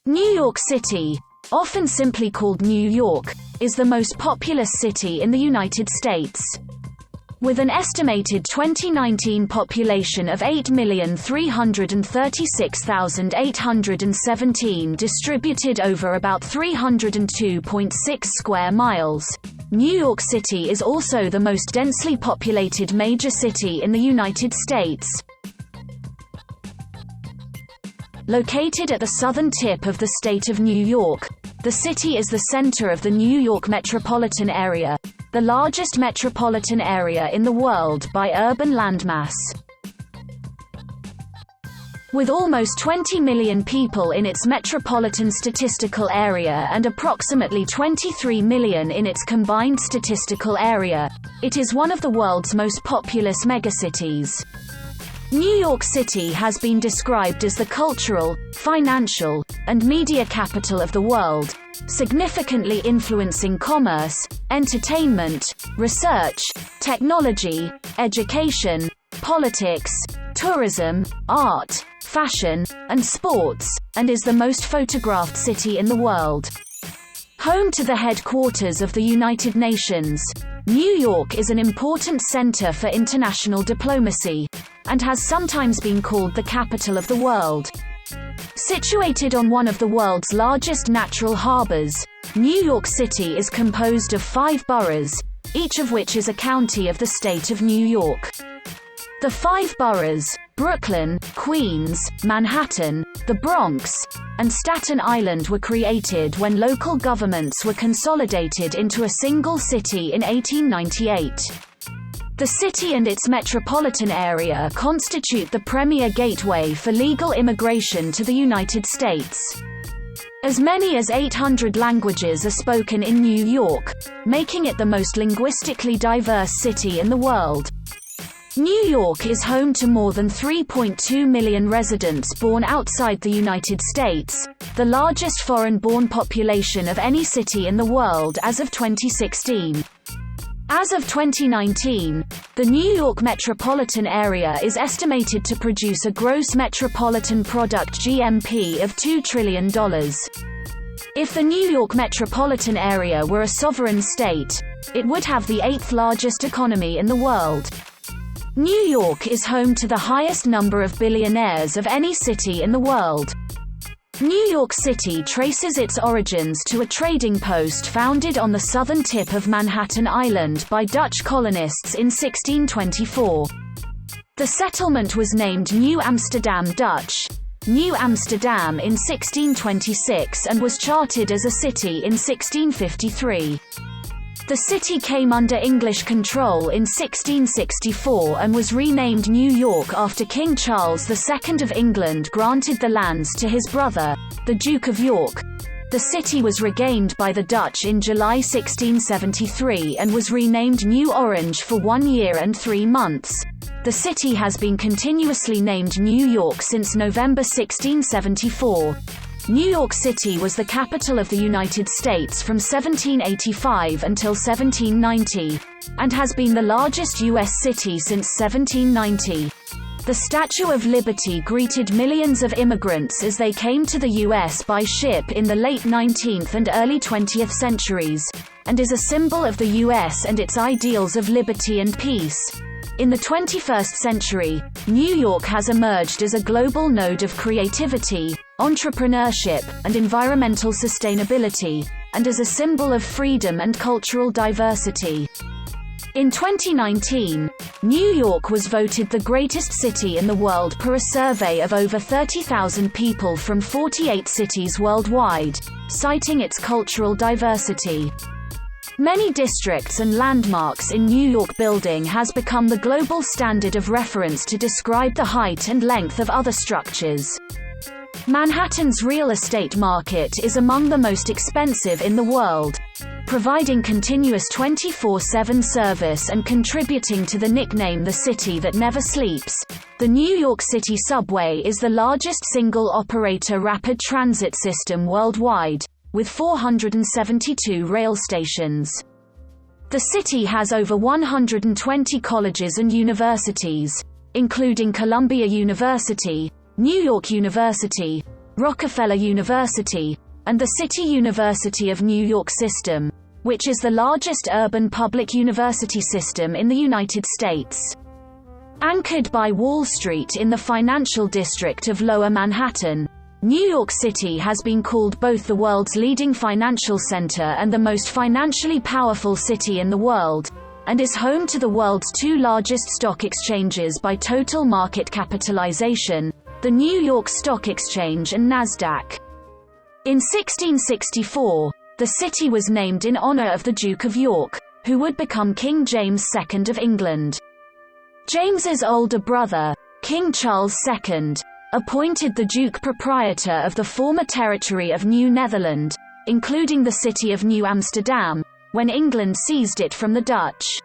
New York City, often simply called New York, is the most populous city in the United States. With an estimated 2019 population of 8,336,817 distributed over about 302.6 square miles, New York City is also the most densely populated major city in the United States. Located at the southern tip of the state of New York, the city is the center of the New York metropolitan area, the largest metropolitan area in the world by urban landmass. With almost 20 million people in its metropolitan statistical area and approximately 23 million in its combined statistical area, it is one of the world's most populous megacities. New York City has been described as the cultural, financial, and media capital of the world, significantly influencing commerce, entertainment, research, technology, education, politics, tourism, art, fashion, and sports, and is the most photographed city in the world. Home to the headquarters of the United Nations, New York is an important center for international diplomacy, and has sometimes been called the capital of the world. Situated on one of the world's largest natural harbors, New York City is composed of 5 boroughs, each of which is a county of the state of New York. The 5 boroughs, Brooklyn, Queens, Manhattan, the Bronx, and Staten Island, were created when local governments were consolidated into a single city in 1898. The city and its metropolitan area constitute the premier gateway for legal immigration to the United States. As many as 800 languages are spoken in New York, making it the most linguistically diverse city in the world. New York is home to more than 3.2 million residents born outside the United States, the largest foreign-born population of any city in the world as of 2016. As of 2019, the New York metropolitan area is estimated to produce a gross metropolitan product (GMP) of $2 trillion. If the New York metropolitan area were a sovereign state, it would have the 8th largest economy in the world. New York is home to the highest number of billionaires of any city in the world. New York City traces its origins to a trading post founded on the southern tip of Manhattan Island by Dutch colonists in 1624. The settlement was named New Amsterdam (Dutch, New Amsterdam) in 1626 and was chartered as a city in 1653. The city came under English control in 1664 and was renamed New York after King Charles II of England granted the lands to his brother, the Duke of York. The city was regained by the Dutch in July 1673 and was renamed New Orange for 1 year and 3 months. The city has been continuously named New York since November 1674. New York City was the capital of the United States from 1785 until 1790, and has been the largest U.S. city since 1790. The Statue of Liberty greeted millions of immigrants as they came to the U.S. by ship in the late 19th and early 20th centuries, and is a symbol of the U.S. and its ideals of liberty and peace. In the 21st century, New York has emerged as a global node of creativity, entrepreneurship, and environmental sustainability, and as a symbol of freedom and cultural diversity. In 2019, New York was voted the greatest city in the world per a survey of over 30,000 people from 48 cities worldwide, citing its cultural diversity. Many districts and landmarks in New York building has become the global standard of reference to describe the height and length of other structures. Manhattan's real estate market is among the most expensive in the world, providing continuous 24/7 service and contributing to the nickname the city that never sleeps. The New York City subway is the largest single-operator rapid transit system worldwide, with 472 rail stations. The city has over 120 colleges and universities, including Columbia University, New York University, Rockefeller University, and the City University of New York system, which is the largest urban public university system in the United States. Anchored by Wall Street in the financial district of Lower Manhattan, New York City has been called both the world's leading financial center and the most financially powerful city in the world, and is home to the world's two largest stock exchanges by total market capitalization, the New York Stock Exchange and Nasdaq. In 1664, the city was named in honor of the Duke of York, who would become King James II of England. James's older brother, King Charles II, appointed the Duke proprietor of the former territory of New Netherland, including the city of New Amsterdam, when England seized it from the Dutch.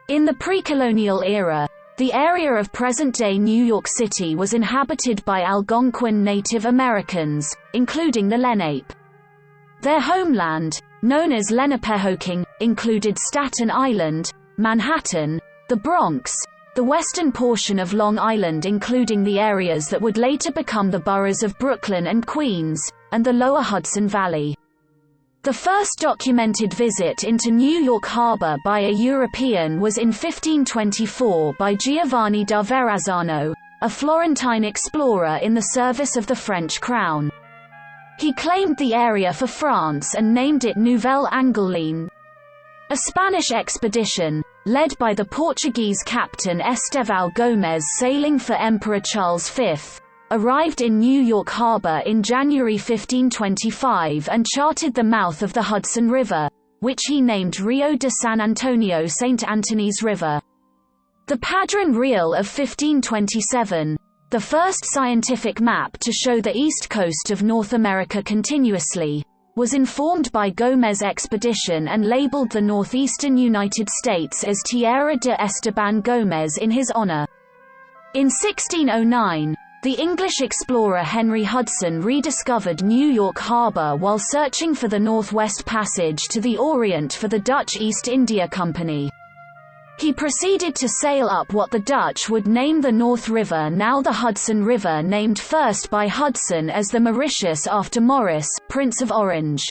In the pre-colonial era, the area of present-day New York City was inhabited by Algonquin Native Americans, including the Lenape. Their homeland, known as Lenape, included Staten Island, Manhattan, the Bronx, the western portion of Long Island including the areas that would later become the boroughs of Brooklyn and Queens, and the lower Hudson Valley. The first documented visit into New York Harbor by a European was in 1524 by Giovanni da Verrazzano, a Florentine explorer in the service of the French crown. He claimed the area for France and named it Nouvelle Angoulême. A Spanish expedition, led by the Portuguese captain Estevão Gomes sailing for Emperor Charles V, arrived in New York Harbor in January 1525 and charted the mouth of the Hudson River, which he named Rio de San Antonio St. Anthony's River. The Padron Real of 1527, the first scientific map to show the east coast of North America continuously, was informed by Gomez' expedition and labeled the northeastern United States as Tierra de Esteban Gomez in his honor. In 1609, the English explorer Henry Hudson rediscovered New York Harbor while searching for the Northwest Passage to the Orient for the Dutch East India Company. He proceeded to sail up what the Dutch would name the North River, now the Hudson River, named first by Hudson as the Mauritius after Maurice, Prince of Orange.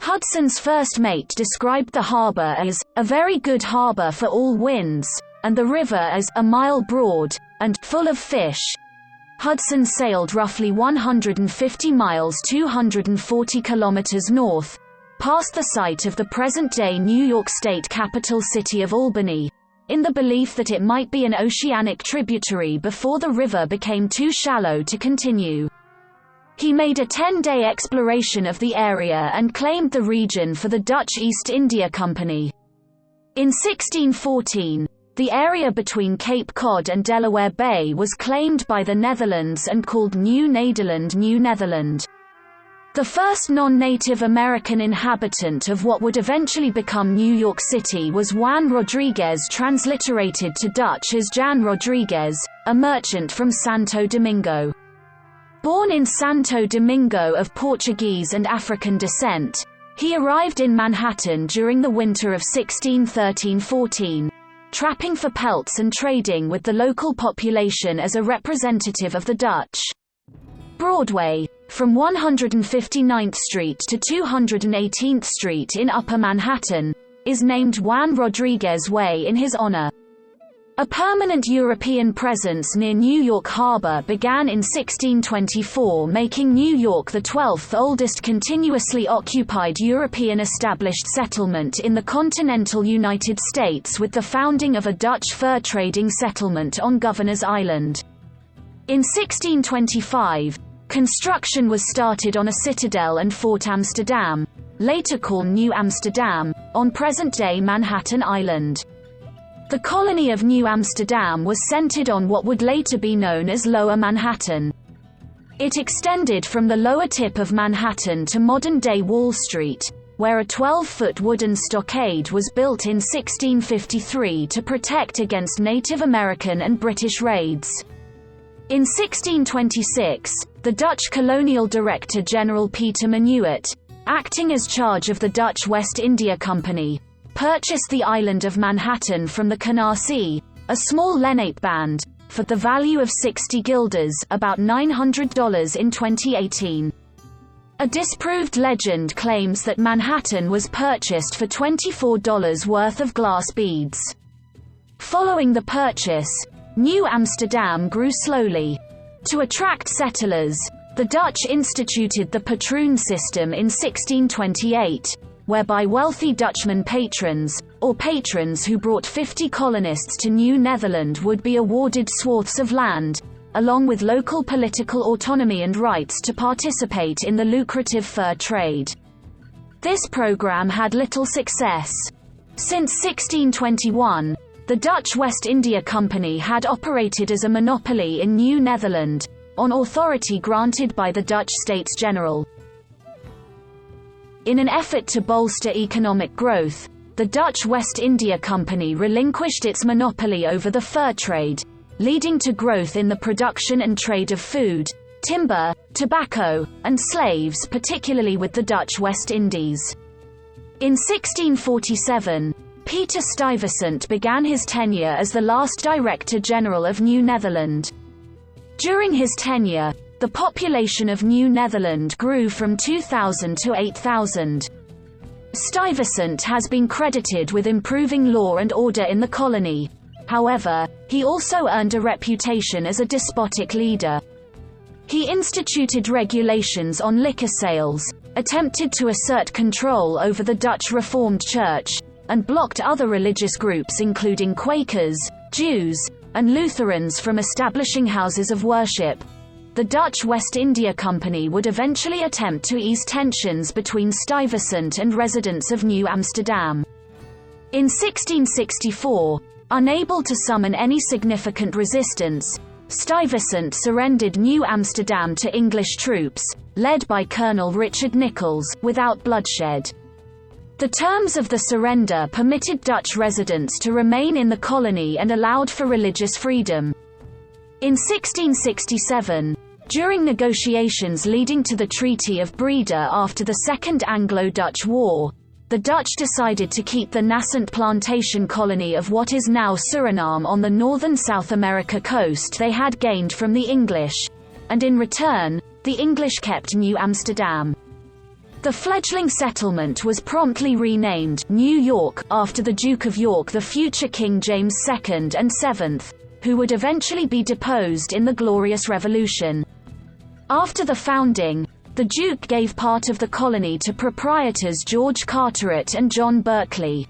Hudson's first mate described the harbor as a very good harbor for all winds, and the river as a mile broad and full of fish. Hudson sailed roughly 150 miles 240 kilometers north, past the site of the present-day New York State capital city of Albany, in the belief that it might be an oceanic tributary before the river became too shallow to continue. He made a 10-day exploration of the area and claimed the region for the Dutch East India Company. In 1614, the area between Cape Cod and Delaware Bay was claimed by the Netherlands and called New Nederland, New Netherland. The first non-Native American inhabitant of what would eventually become New York City was Juan Rodriguez, transliterated to Dutch as Jan Rodriguez, a merchant from Santo Domingo. Born in Santo Domingo of Portuguese and African descent, he arrived in Manhattan during the winter of 1613–14, trapping for pelts and trading with the local population as a representative of the Dutch. Broadway, from 159th Street to 218th Street in Upper Manhattan, is named Juan Rodriguez Way in his honor. A permanent European presence near New York Harbor began in 1624, making New York the 12th oldest continuously occupied European established settlement in the continental United States, with the founding of a Dutch fur trading settlement on Governor's Island. In 1625, construction was started on a citadel and Fort Amsterdam, later called New Amsterdam, on present-day Manhattan Island. The colony of New Amsterdam was centered on what would later be known as Lower Manhattan. It extended from the lower tip of Manhattan to modern-day Wall Street, where a 12-foot wooden stockade was built in 1653 to protect against Native American and British raids. In 1626, the Dutch colonial director General Peter Minuit, acting as charge of the Dutch West India Company, purchased the island of Manhattan from the Canarsie, a small Lenape band, for for the value of 60 guilders, about $900 in 2018. A disproved legend claims that Manhattan was purchased for $24 worth of glass beads. Following the purchase, New Amsterdam grew slowly. To attract settlers, the Dutch instituted the patroon system in 1628, whereby wealthy Dutchman patrons, or patrons who brought 50 colonists to New Netherland, would be awarded swaths of land, along with local political autonomy and rights to participate in the lucrative fur trade. This program had little success. Since 1621, the Dutch West India Company had operated as a monopoly in New Netherland, on authority granted by the Dutch States General. In an effort to bolster economic growth, the Dutch West India Company relinquished its monopoly over the fur trade, leading to growth in the production and trade of food, timber, tobacco, and slaves, particularly with the Dutch West Indies. In 1647, Peter Stuyvesant began his tenure as the last Director General of New Netherland. During his tenure, the population of New Netherland grew from 2,000 to 8,000. Stuyvesant has been credited with improving law and order in the colony. However, he also earned a reputation as a despotic leader. He instituted regulations on liquor sales, attempted to assert control over the Dutch Reformed Church, and blocked other religious groups including Quakers, Jews, and Lutherans from establishing houses of worship. The Dutch West India Company would eventually attempt to ease tensions between Stuyvesant and residents of New Amsterdam. In 1664, unable to summon any significant resistance, Stuyvesant surrendered New Amsterdam to English troops, led by Colonel Richard Nichols, without bloodshed. The terms of the surrender permitted Dutch residents to remain in the colony and allowed for religious freedom. In 1667, during negotiations leading to the Treaty of Breda after the Second Anglo-Dutch War, the Dutch decided to keep the nascent plantation colony of what is now Suriname on the northern South America coast they had gained from the English, and in return, the English kept New Amsterdam. The fledgling settlement was promptly renamed New York after the Duke of York, the future King James II and VII, who would eventually be deposed in the Glorious Revolution. After the founding, the Duke gave part of the colony to proprietors George Carteret and John Berkeley.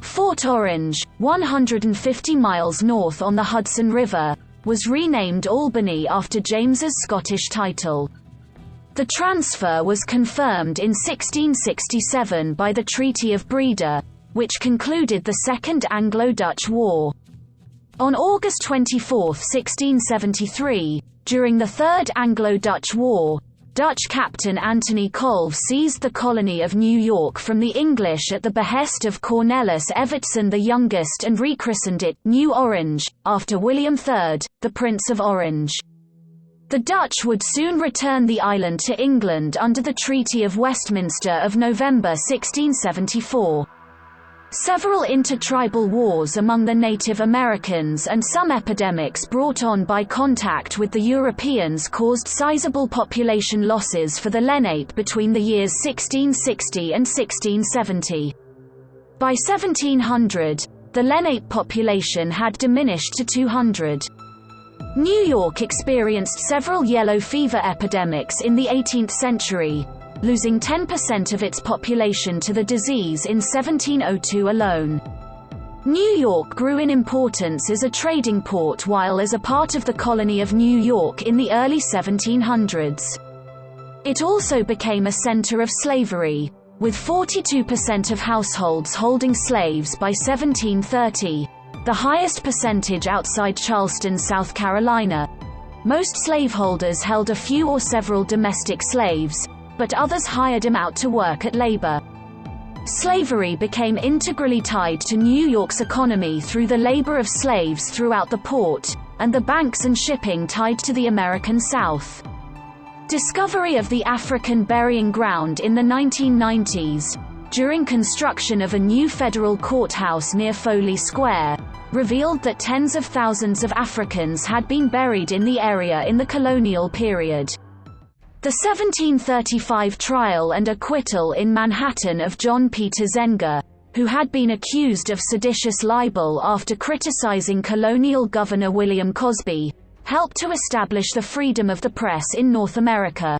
Fort Orange, 150 miles north on the Hudson River, was renamed Albany after James's Scottish title. The transfer was confirmed in 1667 by the Treaty of Breda, which concluded the Second Anglo-Dutch War. On August 24, 1673, during the Third Anglo-Dutch War, Dutch captain Anthony Colve seized the colony of New York from the English at the behest of Cornelis Evertsen the Youngest and rechristened it New Orange, after William III, the Prince of Orange. The Dutch would soon return the island to England under the Treaty of Westminster of November 1674. Several intertribal wars among the Native Americans and some epidemics brought on by contact with the Europeans caused sizable population losses for the Lenape between the years 1660 and 1670. By 1700, the Lenape population had diminished to 200. New York experienced several yellow fever epidemics in the 18th century, losing 10% of its population to the disease in 1702 alone. New York grew in importance as a trading port while as a part of the colony of New York in the early 1700s. It also became a center of slavery, with 42% of households holding slaves by 1730, the highest percentage outside Charleston, South Carolina. Most slaveholders held a few or several domestic slaves, but others hired them out to work at labor. Slavery became integrally tied to New York's economy through the labor of slaves throughout the port, and the banks and shipping tied to the American South. Discovery of the African burying ground in the 1990s, during construction of a new federal courthouse near Foley Square, revealed that tens of thousands of Africans had been buried in the area in the colonial period. The 1735 trial and acquittal in Manhattan of John Peter Zenger, who had been accused of seditious libel after criticizing colonial Governor William Cosby, helped to establish the freedom of the press in North America.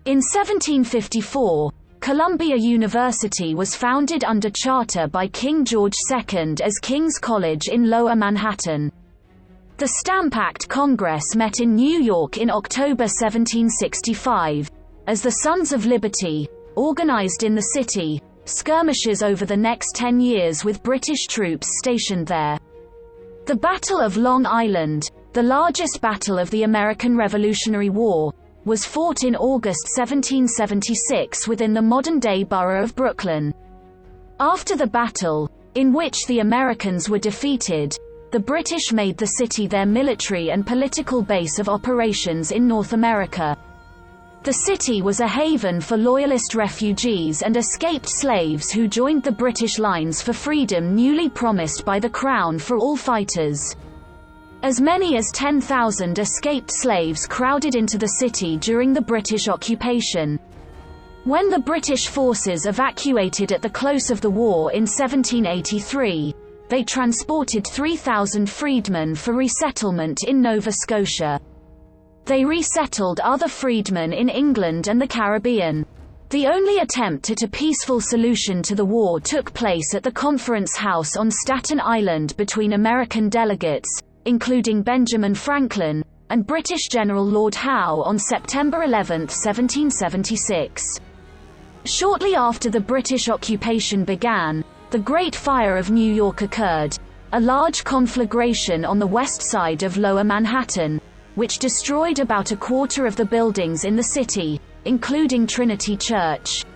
In 1754, Columbia University was founded under charter by King George II as King's College in Lower Manhattan. The Stamp Act Congress met in New York in October 1765. As the Sons of Liberty, organized in the city, skirmishes over the next 10 years with British troops stationed there. The Battle of Long Island, the largest battle of the American Revolutionary War, was fought in August 1776 within the modern-day borough of Brooklyn. After the battle, in which the Americans were defeated, the British made the city their military and political base of operations in North America. The city was a haven for Loyalist refugees and escaped slaves who joined the British lines for freedom newly promised by the Crown for all fighters. As many as 10,000 escaped slaves crowded into the city during the British occupation. When the British forces evacuated at the close of the war in 1783, they transported 3,000 freedmen for resettlement in Nova Scotia. They resettled other freedmen in England and the Caribbean. The only attempt at a peaceful solution to the war took place at the Conference House on Staten Island between American delegates, including Benjamin Franklin, and British General Lord Howe on September 11, 1776. Shortly after the British occupation began, the Great Fire of New York occurred, a large conflagration on the west side of Lower Manhattan, which destroyed about a quarter of the buildings in the city, including Trinity Church.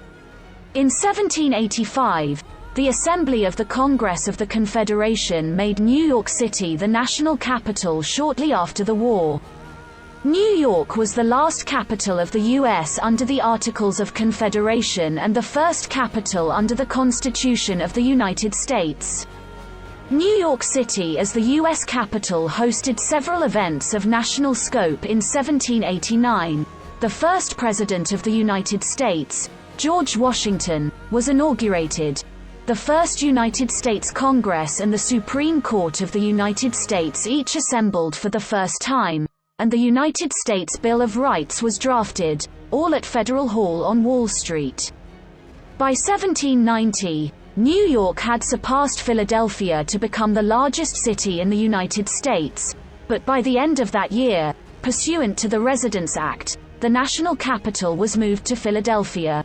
In 1785, the Assembly of the Congress of the Confederation made New York City the national capital shortly after the war. New York was the last capital of the U.S. under the Articles of Confederation and the first capital under the Constitution of the United States. New York City as the U.S. capital hosted several events of national scope in 1789. The first President of the United States, George Washington, was inaugurated. The first United States Congress and the Supreme Court of the United States each assembled for the first time, and the United States Bill of Rights was drafted, all at Federal Hall on Wall Street. By 1790, New York had surpassed Philadelphia to become the largest city in the United States, but by the end of that year, pursuant to the Residence Act, the national capital was moved to Philadelphia.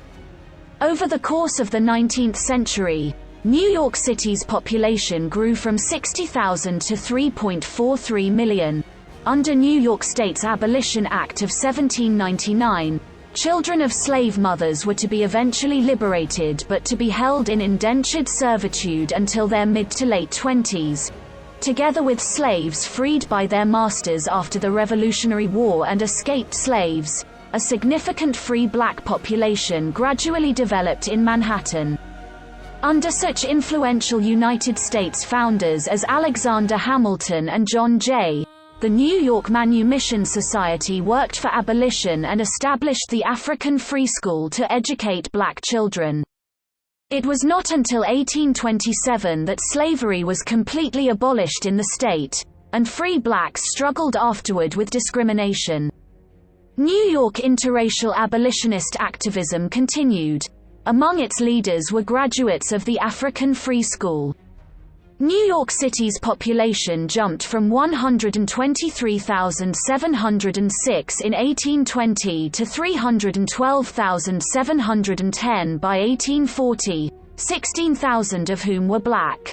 Over the course of the 19th century, New York City's population grew from 60,000 to 3.43 million. Under New York State's Abolition Act of 1799, children of slave mothers were to be eventually liberated but to be held in indentured servitude until their mid to late 20s, together with slaves freed by their masters after the Revolutionary War and escaped slaves. A significant free black population gradually developed in Manhattan. Under such influential United States founders as Alexander Hamilton and John Jay, the New York Manumission Society worked for abolition and established the African Free School to educate black children. It was not until 1827 that slavery was completely abolished in the state, and free blacks struggled afterward with discrimination. New York interracial abolitionist activism continued. Among its leaders were graduates of the African Free School. New York City's population jumped from 123,706 in 1820 to 312,710 by 1840, 16,000 of whom were black.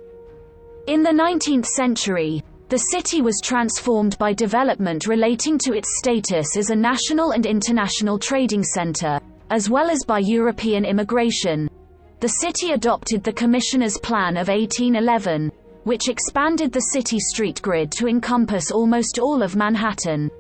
In the 19th century, the city was transformed by development relating to its status as a national and international trading center, as well as by European immigration. The city adopted the Commissioner's Plan of 1811, which expanded the city street grid to encompass almost all of Manhattan.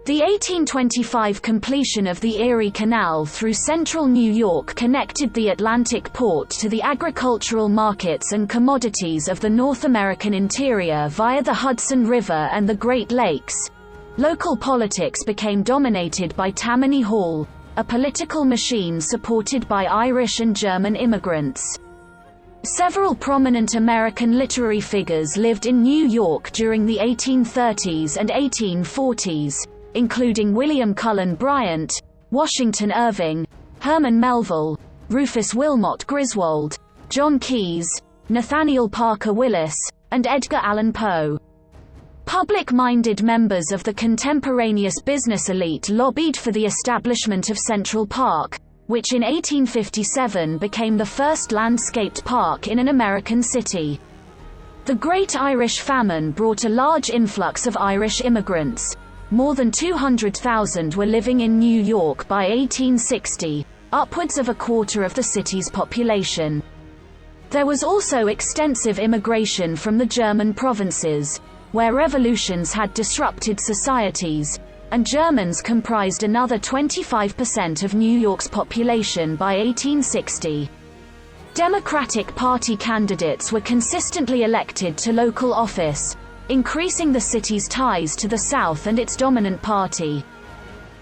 The 1825 completion of the Erie Canal through central New York connected the Atlantic port to the agricultural markets and commodities of the North American interior via the Hudson River and the Great Lakes. Local politics became dominated by Tammany Hall, a political machine supported by Irish and German immigrants. Several prominent American literary figures lived in New York during the 1830s and 1840s, including William Cullen Bryant, Washington Irving, Herman Melville, Rufus Wilmot Griswold, John Keyes, Nathaniel Parker Willis, and Edgar Allan Poe. Public-minded members of the contemporaneous business elite lobbied for the establishment of Central Park, which in 1857 became the first landscaped park in an American city. The Great Irish Famine brought a large influx of Irish immigrants. More than 200,000 were living in New York by 1860, upwards of a quarter of the city's population. There was also extensive immigration from the German provinces, where revolutions had disrupted societies, and Germans comprised another 25% of New York's population by 1860. Democratic Party candidates were consistently elected to local office, increasing the city's ties to the South and its dominant party.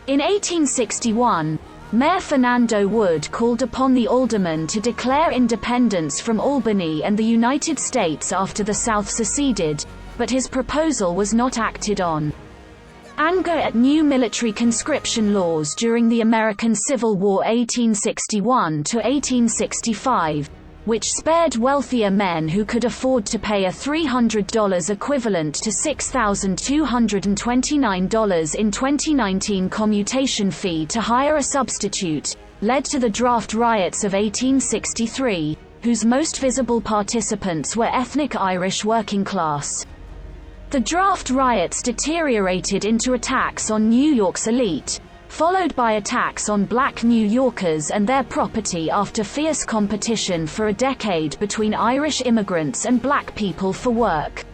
In 1861, Mayor Fernando Wood called upon the aldermen to declare independence from Albany and the United States after the South seceded, but his proposal was not acted on. Anger at new military conscription laws during the American Civil War 1861 to 1865, which spared wealthier men who could afford to pay a $300 equivalent to $6,229 in 2019 commutation fee to hire a substitute, led to the draft riots of 1863, whose most visible participants were ethnic Irish working class. The draft riots deteriorated into attacks on New York's elite, followed by attacks on black New Yorkers and their property after fierce competition for a decade between Irish immigrants and black people for work.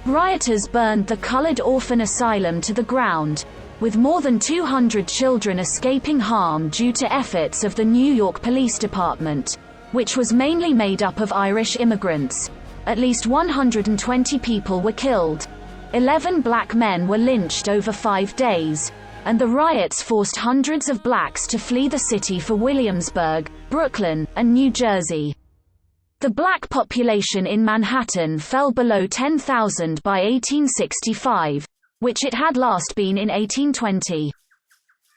Rioters burned the colored orphan asylum to the ground, with more than 200 children escaping harm due to efforts of the New York Police Department, which was mainly made up of Irish immigrants. At least 120 people were killed. 11 black men were lynched over 5 days, and the riots forced hundreds of blacks to flee the city for Williamsburg, Brooklyn, and New Jersey. The black population in Manhattan fell below 10,000 by 1865, which it had last been in 1820.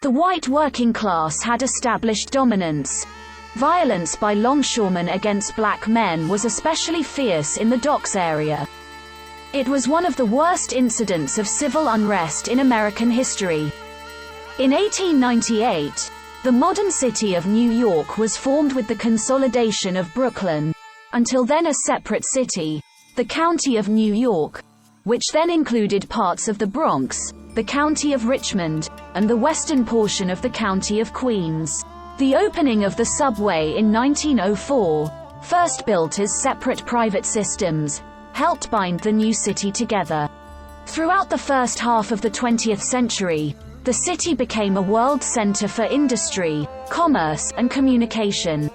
The white working class had established dominance. Violence by longshoremen against black men was especially fierce in the docks area. It was one of the worst incidents of civil unrest in American history. In 1898, the modern city of New York was formed with the consolidation of Brooklyn, until then a separate city, the County of New York, which then included parts of the Bronx, the County of Richmond, and the western portion of the County of Queens. The opening of the subway in 1904, first built as separate private systems, helped bind the new city together. Throughout the first half of the 20th century, the city became a world center for industry, commerce, and communication.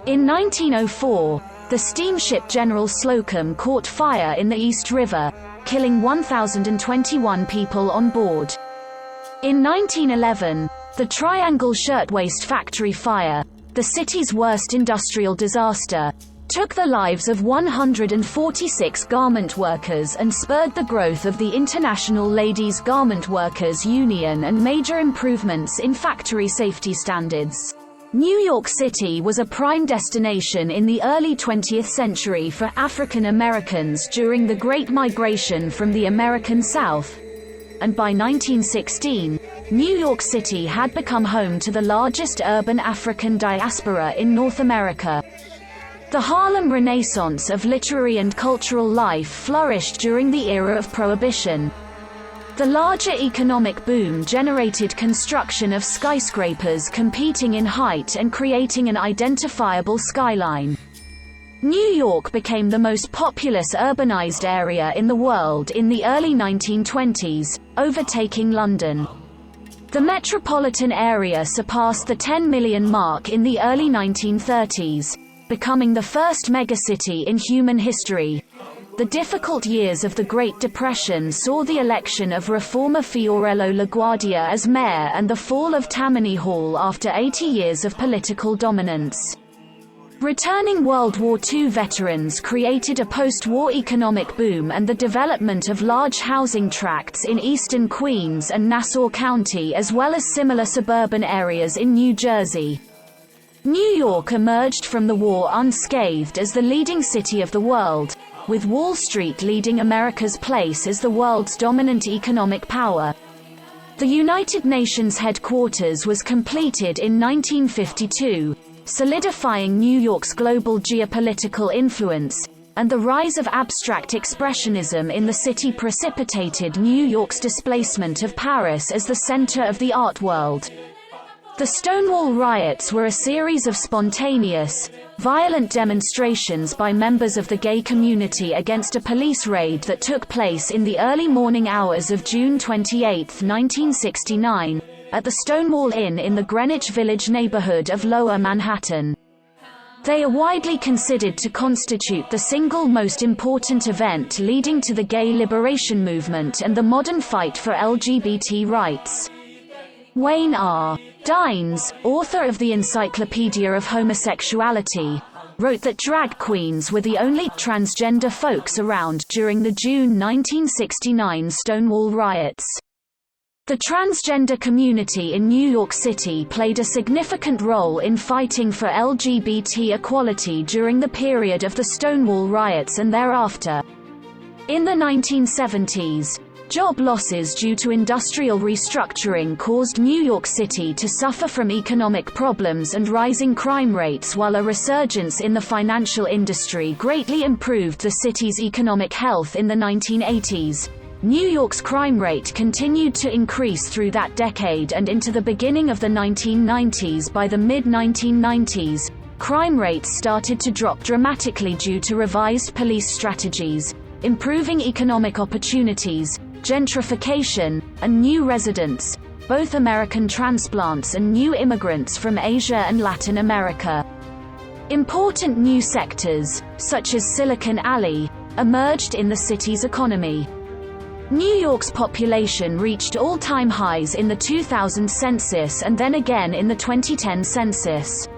In 1904, the steamship General Slocum caught fire in the East River, killing 1,021 people on board. In 1911, the Triangle Shirtwaist Factory fire, the city's worst industrial disaster, took the lives of 146 garment workers and spurred the growth of the International Ladies Garment Workers Union and major improvements in factory safety standards. New York City was a prime destination in the early 20th century for African Americans during the Great Migration from the American South, and by 1916, New York City had become home to the largest urban African diaspora in North America. The Harlem Renaissance of literary and cultural life flourished during the era of Prohibition. The larger economic boom generated construction of skyscrapers competing in height and creating an identifiable skyline. New York became the most populous urbanized area in the world in the early 1920s, overtaking London. The metropolitan area surpassed the 10 million mark in the early 1930s, becoming the first megacity in human history. The difficult years of the Great Depression saw the election of reformer Fiorello LaGuardia as mayor and the fall of Tammany Hall after 80 years of political dominance. Returning World War II veterans created a post-war economic boom and the development of large housing tracts in eastern Queens and Nassau County as well as similar suburban areas in New Jersey. New York emerged from the war unscathed as the leading city of the world, with Wall Street leading America's place as the world's dominant economic power. The United Nations headquarters was completed in 1952, solidifying New York's global geopolitical influence, and the rise of abstract expressionism in the city precipitated New York's displacement of Paris as the center of the art world. The Stonewall riots were a series of spontaneous, violent demonstrations by members of the gay community against a police raid that took place in the early morning hours of June 28, 1969, at the Stonewall Inn in the Greenwich Village neighborhood of Lower Manhattan. They are widely considered to constitute the single most important event leading to the gay liberation movement and the modern fight for LGBT rights. Wayne R. Dines, author of the Encyclopedia of Homosexuality, wrote that drag queens were the only transgender folks around during the June 1969 Stonewall riots. The transgender community in New York City played a significant role in fighting for LGBT equality during the period of the Stonewall riots and thereafter. In the 1970s, job losses due to industrial restructuring caused New York City to suffer from economic problems and rising crime rates, while a resurgence in the financial industry greatly improved the city's economic health in the 1980s. New York's crime rate continued to increase through that decade and into the beginning of the 1990s. By the mid-1990s, crime rates started to drop dramatically due to revised police strategies, improving economic opportunities, gentrification, and new residents, both American transplants and new immigrants from Asia and Latin America. Important new sectors, such as Silicon Alley, emerged in the city's economy. New York's population reached all-time highs in the 2000 census and then again in the 2010 census.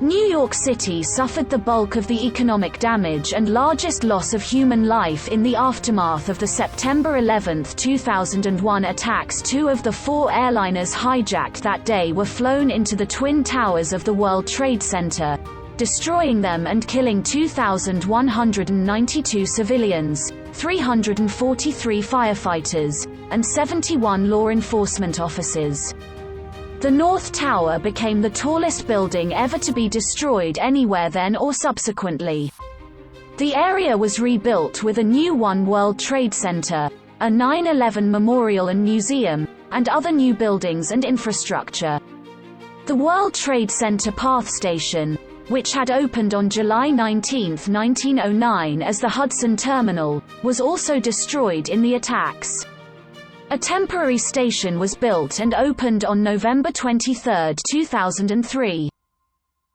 New York City suffered the bulk of the economic damage and largest loss of human life in the aftermath of the September 11, 2001 attacks. Two of the four airliners hijacked that day were flown into the Twin Towers of the World Trade Center, destroying them and killing 2,192 civilians, 343 firefighters, and 71 law enforcement officers. The North Tower became the tallest building ever to be destroyed anywhere then or subsequently. The area was rebuilt with a new One World Trade Center, a 9/11 memorial and museum, and other new buildings and infrastructure. The World Trade Center Path Station, which had opened on July 19, 1909 as the Hudson Terminal, was also destroyed in the attacks. A temporary station was built and opened on November 23, 2003.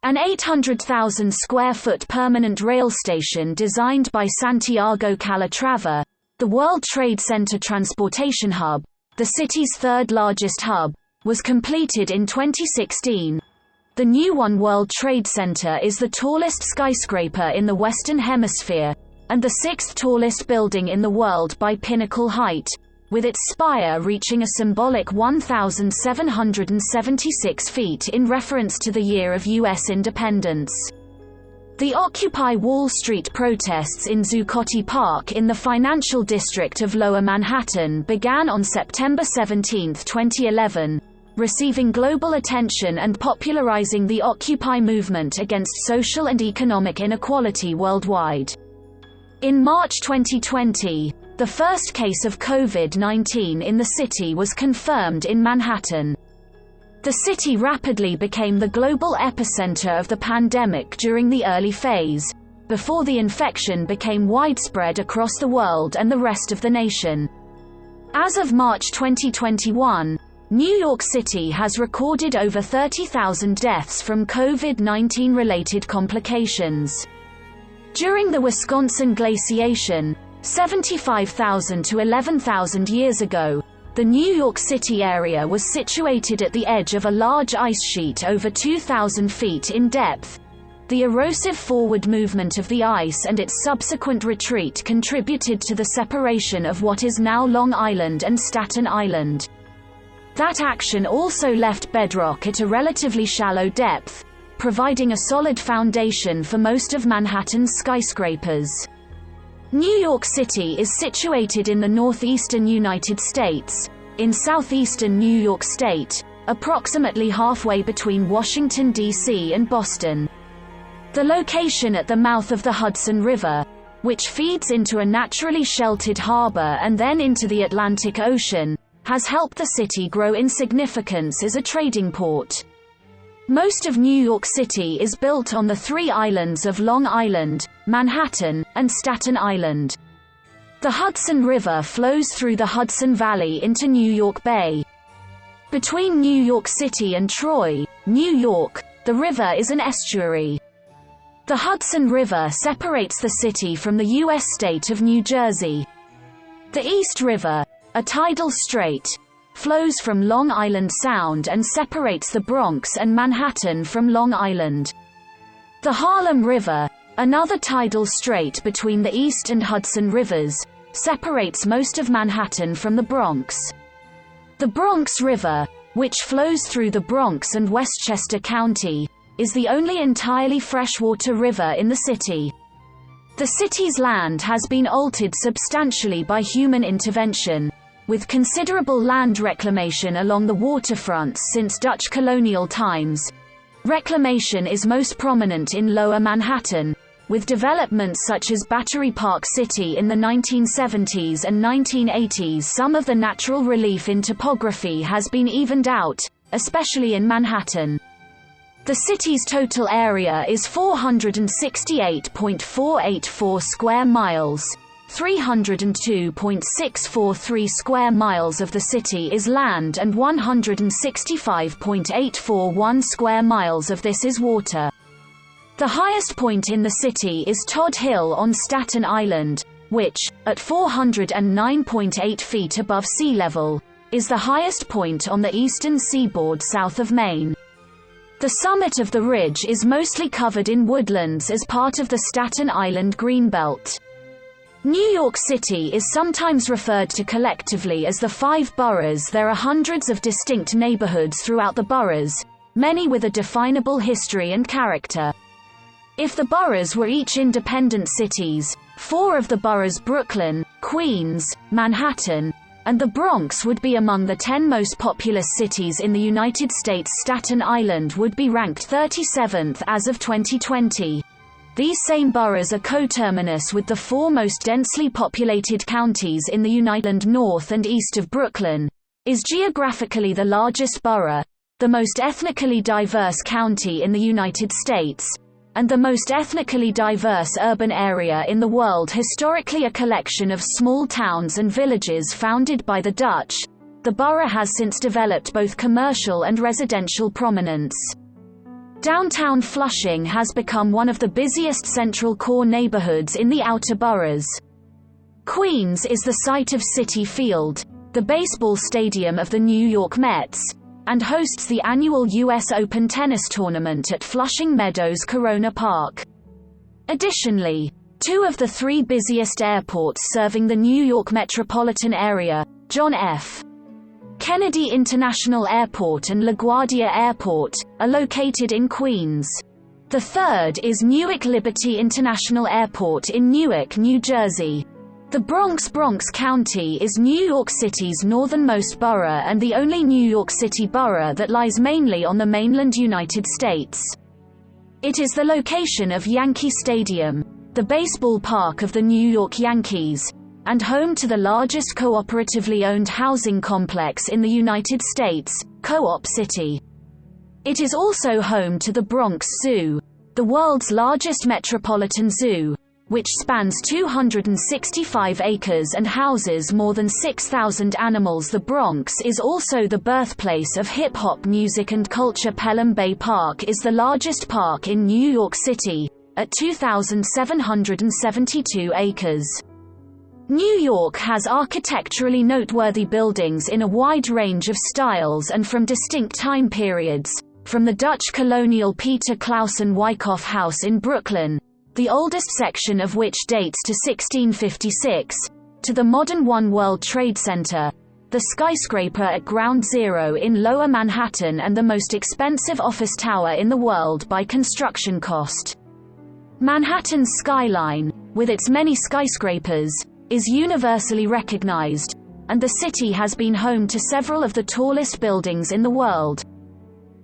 An 800,000 square foot permanent rail station designed by Santiago Calatrava, the World Trade Center Transportation Hub, the city's third largest hub, was completed in 2016. The new One World Trade Center is the tallest skyscraper in the Western Hemisphere, and the sixth tallest building in the world by pinnacle height, with its spire reaching a symbolic 1,776 feet in reference to the year of U.S. independence. The Occupy Wall Street protests in Zuccotti Park in the financial district of Lower Manhattan began on September 17, 2011. Receiving global attention and popularizing the Occupy movement against social and economic inequality worldwide. In March 2020, the first case of COVID-19 in the city was confirmed in Manhattan. The city rapidly became the global epicenter of the pandemic during the early phase, before the infection became widespread across the world and the rest of the nation. As of March 2021, New York City has recorded over 30,000 deaths from COVID-19 related complications. During the Wisconsin glaciation, 75,000 to 11,000 years ago, the New York City area was situated at the edge of a large ice sheet over 2,000 feet in depth. The erosive forward movement of the ice and its subsequent retreat contributed to the separation of what is now Long Island and Staten Island. That action also left bedrock at a relatively shallow depth, providing a solid foundation for most of Manhattan's skyscrapers. New York City is situated in the northeastern United States, in southeastern New York State, approximately halfway between Washington, D.C. and Boston. The location at the mouth of the Hudson River, which feeds into a naturally sheltered harbor and then into the Atlantic Ocean, has helped the city grow in significance as a trading port. Most of New York City is built on the three islands of Long Island, Manhattan, and Staten Island. The Hudson River flows through the Hudson Valley into New York Bay. Between New York City and Troy, New York, the river is an estuary. The Hudson River separates the city from the U.S. state of New Jersey. The East River, a tidal strait, flows from Long Island Sound and separates the Bronx and Manhattan from Long Island. The Harlem River, another tidal strait between the East and Hudson Rivers, separates most of Manhattan from the Bronx. The Bronx River, which flows through the Bronx and Westchester County, is the only entirely freshwater river in the city. The city's land has been altered substantially by human intervention, with considerable land reclamation along the waterfronts since Dutch colonial times. Reclamation is most prominent in Lower Manhattan, with developments such as Battery Park City in the 1970s and 1980s. Some of the natural relief in topography has been evened out, especially in Manhattan. The city's total area is 468.484 square miles. 302.643 square miles of the city is land and 165.841 square miles of this is water. The highest point in the city is Todd Hill on Staten Island, which, at 409.8 feet above sea level, is the highest point on the eastern seaboard south of Maine. The summit of the ridge is mostly covered in woodlands as part of the Staten Island Greenbelt. New York City is sometimes referred to collectively as the five boroughs. There are hundreds of distinct neighborhoods throughout the boroughs, many with a definable history and character. If the boroughs were each independent cities, four of the boroughs, Brooklyn, Queens, Manhattan, and the Bronx, would be among the 10 most populous cities in the United States. Staten Island would be ranked 37th as of 2020. These same boroughs are coterminous with the four most densely populated counties in the United. North and east of Brooklyn is geographically the largest borough, the most ethnically diverse county in the United States, and the most ethnically diverse urban area in the world. Historically a collection of small towns and villages founded by the Dutch, the borough has since developed both commercial and residential prominence. Downtown Flushing has become one of the busiest central core neighborhoods in the outer boroughs. Queens is the site of Citi Field, the baseball stadium of the New York Mets, and hosts the annual U.S. Open tennis tournament at Flushing Meadows Corona Park. Additionally, two of the three busiest airports serving the New York metropolitan area, John F. Kennedy International Airport and LaGuardia Airport, are located in Queens. The third is Newark Liberty International Airport in Newark, New Jersey. The Bronx County is New York City's northernmost borough and the only New York City borough that lies mainly on the mainland United States. It is the location of Yankee Stadium, the baseball park of the New York Yankees, and home to the largest cooperatively owned housing complex in the United States, Co-op City. It is also home to the Bronx Zoo. The world's largest metropolitan zoo, which spans 265 acres and houses more than 6,000 animals. The Bronx is also the birthplace of hip-hop music and culture. Pelham Bay Park is the largest park in New York City, at 2,772 acres. New York has architecturally noteworthy buildings in a wide range of styles and from distinct time periods, from the Dutch colonial Peter Clausen Wyckoff House in Brooklyn, the oldest section of which dates to 1656, to the modern One World Trade Center, the skyscraper at Ground Zero in Lower Manhattan, and the most expensive office tower in the world by construction cost. Manhattan's skyline, with its many skyscrapers, is universally recognized, and the city has been home to several of the tallest buildings in the world.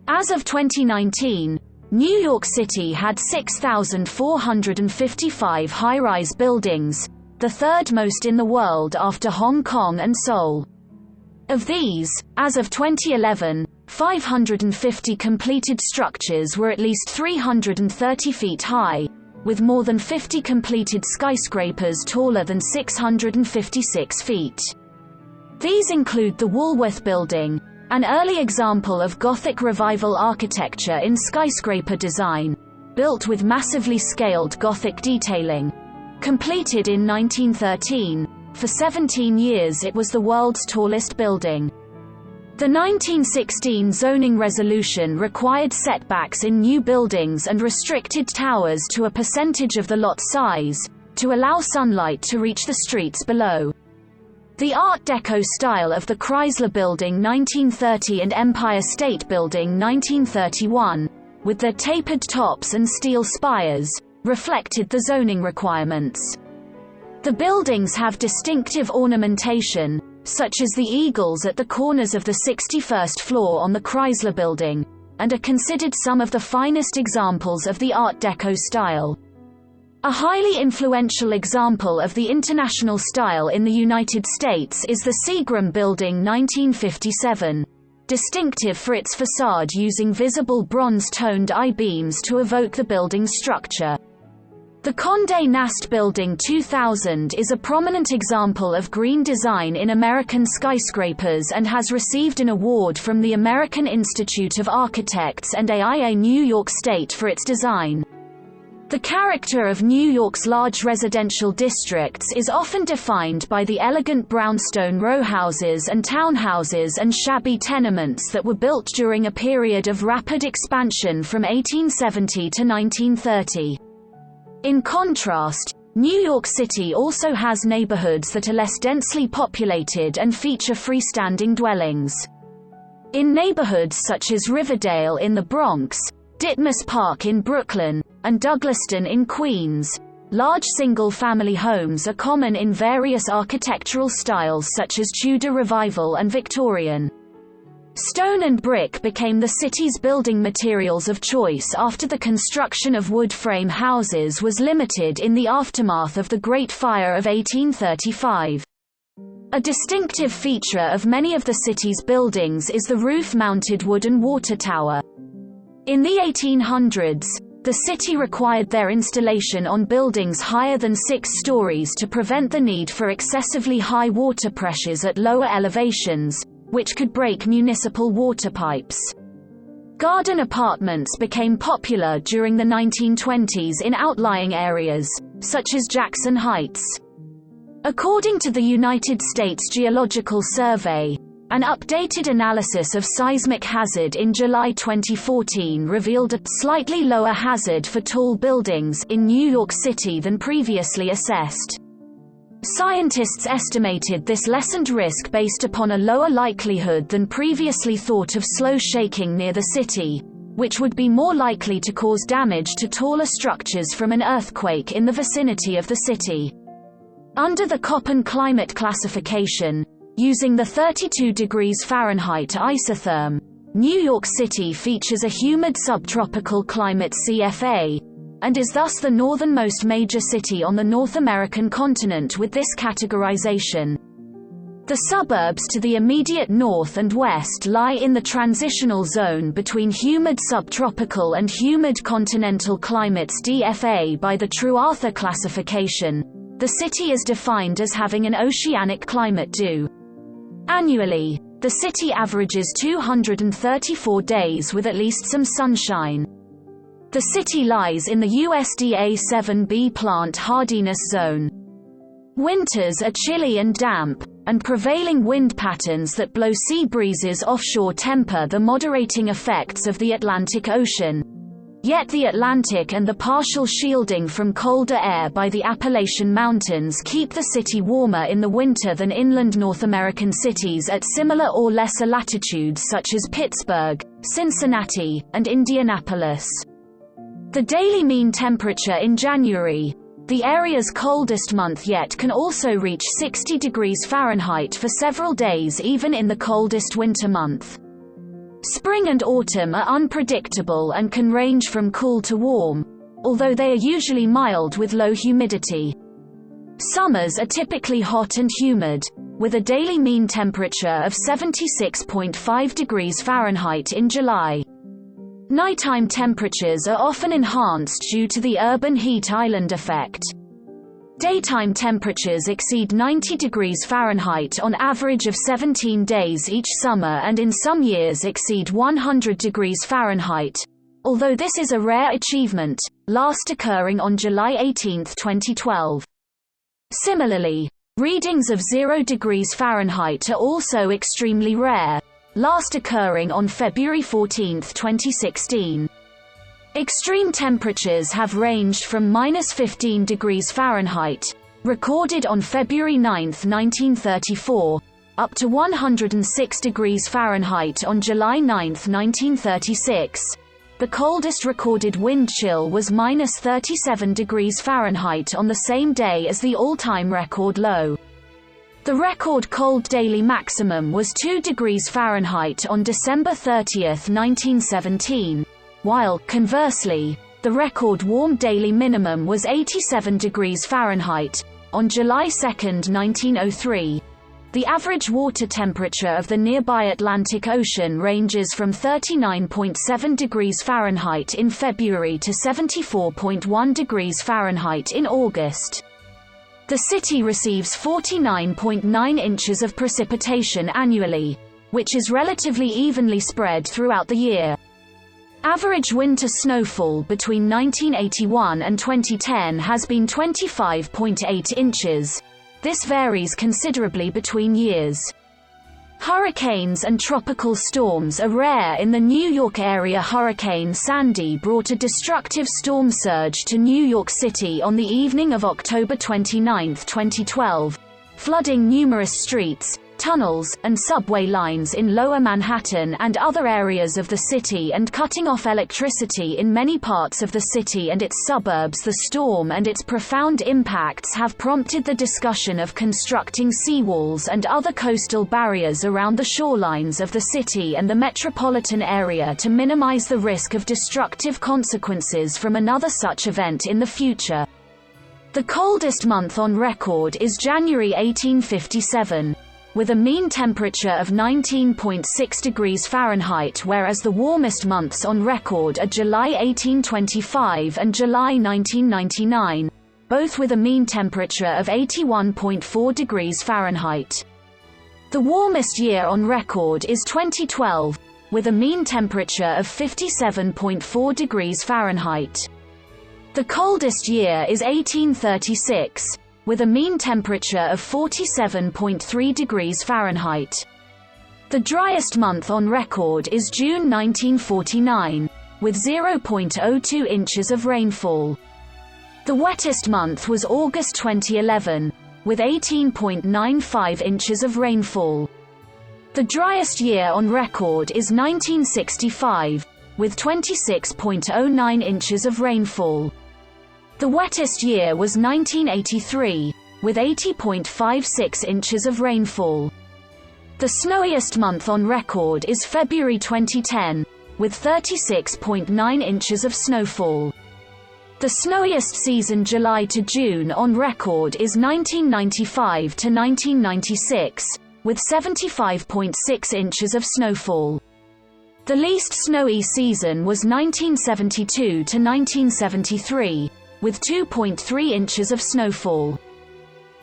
As of 2019, New York City had 6,455 high-rise buildings, the third most in the world after Hong Kong and Seoul. Of these, as of 2011, 550 completed structures were at least 330 feet high, with more than 50 completed skyscrapers taller than 656 feet. These include the Woolworth Building, an early example of Gothic Revival architecture in skyscraper design, built with massively scaled Gothic detailing. Completed in 1913, for 17 years it was the world's tallest building. The 1916 zoning resolution required setbacks in new buildings and restricted towers to a percentage of the lot size, to allow sunlight to reach the streets below. The Art Deco style of the Chrysler Building 1930 and Empire State Building 1931, with their tapered tops and steel spires, reflected the zoning requirements. The buildings have distinctive ornamentation, such as the eagles at the corners of the 61st floor on the Chrysler Building, and are considered some of the finest examples of the Art Deco style. A highly influential example of the international style in the United States is the Seagram Building 1957, distinctive for its facade using visible bronze-toned I-beams to evoke the building's structure. The Condé Nast Building 2000 is a prominent example of green design in American skyscrapers and has received an award from the American Institute of Architects and AIA New York State for its design. The character of New York's large residential districts is often defined by the elegant brownstone row houses and townhouses and shabby tenements that were built during a period of rapid expansion from 1870 to 1930. In contrast, New York City also has neighborhoods that are less densely populated and feature freestanding dwellings. In neighborhoods such as Riverdale in the Bronx, Ditmas Park in Brooklyn, and Douglaston in Queens, large single-family homes are common in various architectural styles such as Tudor Revival and Victorian. Stone and brick became the city's building materials of choice after the construction of wood frame houses was limited in the aftermath of the Great Fire of 1835. A distinctive feature of many of the city's buildings is the roof-mounted wooden water tower. In the 1800s, the city required their installation on buildings higher than 6 stories to prevent the need for excessively high water pressures at lower elevations, which could break municipal water pipes. Garden apartments became popular during the 1920s in outlying areas, such as Jackson Heights. According to the United States Geological Survey, an updated analysis of seismic hazard in July 2014 revealed a slightly lower hazard for tall buildings in New York City than previously assessed. Scientists estimated this lessened risk based upon a lower likelihood than previously thought of slow shaking near the city, which would be more likely to cause damage to taller structures from an earthquake in the vicinity of the city. Under the Köppen climate classification, using the 32 degrees Fahrenheit isotherm, New York City features a humid subtropical climate CFA, and is thus the northernmost major city on the North American continent with this categorization. The suburbs to the immediate north and west lie in the transitional zone between humid subtropical and humid continental climates DFA by the Truartha classification. The city is defined as having an oceanic climate due. Annually, the city averages 234 days with at least some sunshine. The city lies in the USDA 7B plant hardiness zone. Winters are chilly and damp, and prevailing wind patterns that blow sea breezes offshore temper the moderating effects of the Atlantic Ocean. Yet the Atlantic and the partial shielding from colder air by the Appalachian Mountains keep the city warmer in the winter than inland North American cities at similar or lesser latitudes such as Pittsburgh, Cincinnati, and Indianapolis. The daily mean temperature in January, the area's coldest month yet, can also reach 60 degrees Fahrenheit for several days even in the coldest winter month. Spring and autumn are unpredictable and can range from cool to warm, although they are usually mild with low humidity. Summers are typically hot and humid, with a daily mean temperature of 76.5 degrees Fahrenheit in July. Nighttime temperatures are often enhanced due to the urban heat island effect. Daytime temperatures exceed 90 degrees Fahrenheit on average of 17 days each summer, and in some years exceed 100 degrees Fahrenheit, although this is a rare achievement, last occurring on July 18, 2012. Similarly, readings of 0 degrees Fahrenheit are also extremely rare, last occurring on February 14, 2016. Extreme temperatures have ranged from -15 degrees Fahrenheit, recorded on February 9, 1934, up to 106 degrees Fahrenheit on July 9, 1936. The coldest recorded wind chill was -37 degrees Fahrenheit on the same day as the all-time record low. The record cold daily maximum was 2 degrees Fahrenheit on December 30, 1917, while, conversely, the record warm daily minimum was 87 degrees Fahrenheit on July 2, 1903. The average water temperature of the nearby Atlantic Ocean ranges from 39.7 degrees Fahrenheit in February to 74.1 degrees Fahrenheit in August. The city receives 49.9 inches of precipitation annually, which is relatively evenly spread throughout the year. Average winter snowfall between 1981 and 2010 has been 25.8 inches. This varies considerably between years. Hurricanes and tropical storms are rare in the New York area. Hurricane Sandy brought a destructive storm surge to New York City on the evening of October 29, 2012, flooding numerous streets, tunnels, and subway lines in Lower Manhattan and other areas of the city and cutting off electricity in many parts of the city and its suburbs. The storm and its profound impacts have prompted the discussion of constructing seawalls and other coastal barriers around the shorelines of the city and the metropolitan area to minimize the risk of destructive consequences from another such event in the future. The coldest month on record is January 1857. With a mean temperature of 19.6 degrees Fahrenheit, whereas the warmest months on record are July 1825 and July 1999, both with a mean temperature of 81.4 degrees Fahrenheit. The warmest year on record is 2012, with a mean temperature of 57.4 degrees Fahrenheit. The coldest year is 1836, with a mean temperature of 47.3 degrees Fahrenheit. The driest month on record is June 1949, with 0.02 inches of rainfall. The wettest month was August 2011, with 18.95 inches of rainfall. The driest year on record is 1965, with 26.09 inches of rainfall. The wettest year was 1983, with 80.56 inches of rainfall. The snowiest month on record is February 2010, with 36.9 inches of snowfall. The snowiest season July to June on record is 1995 to 1996, with 75.6 inches of snowfall. The least snowy season was 1972 to 1973, with 2.3 inches of snowfall.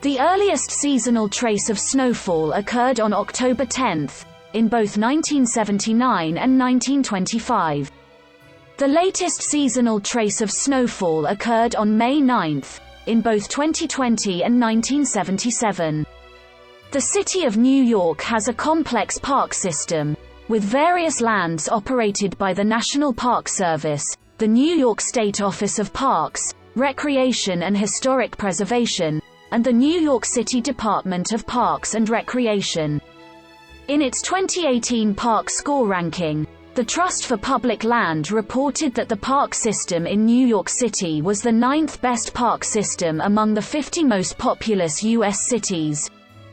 The earliest seasonal trace of snowfall occurred on October 10, in both 1979 and 1925. The latest seasonal trace of snowfall occurred on May 9, in both 2020 and 1977. The City of New York has a complex park system, with various lands operated by the National Park Service, the New York State Office of Parks, Recreation and Historic Preservation, and the New York City Department of Parks and Recreation. In its 2018 park score ranking, the Trust for Public Land reported that the park system in New York City was the 9th best park system among the 50 most populous U.S. cities.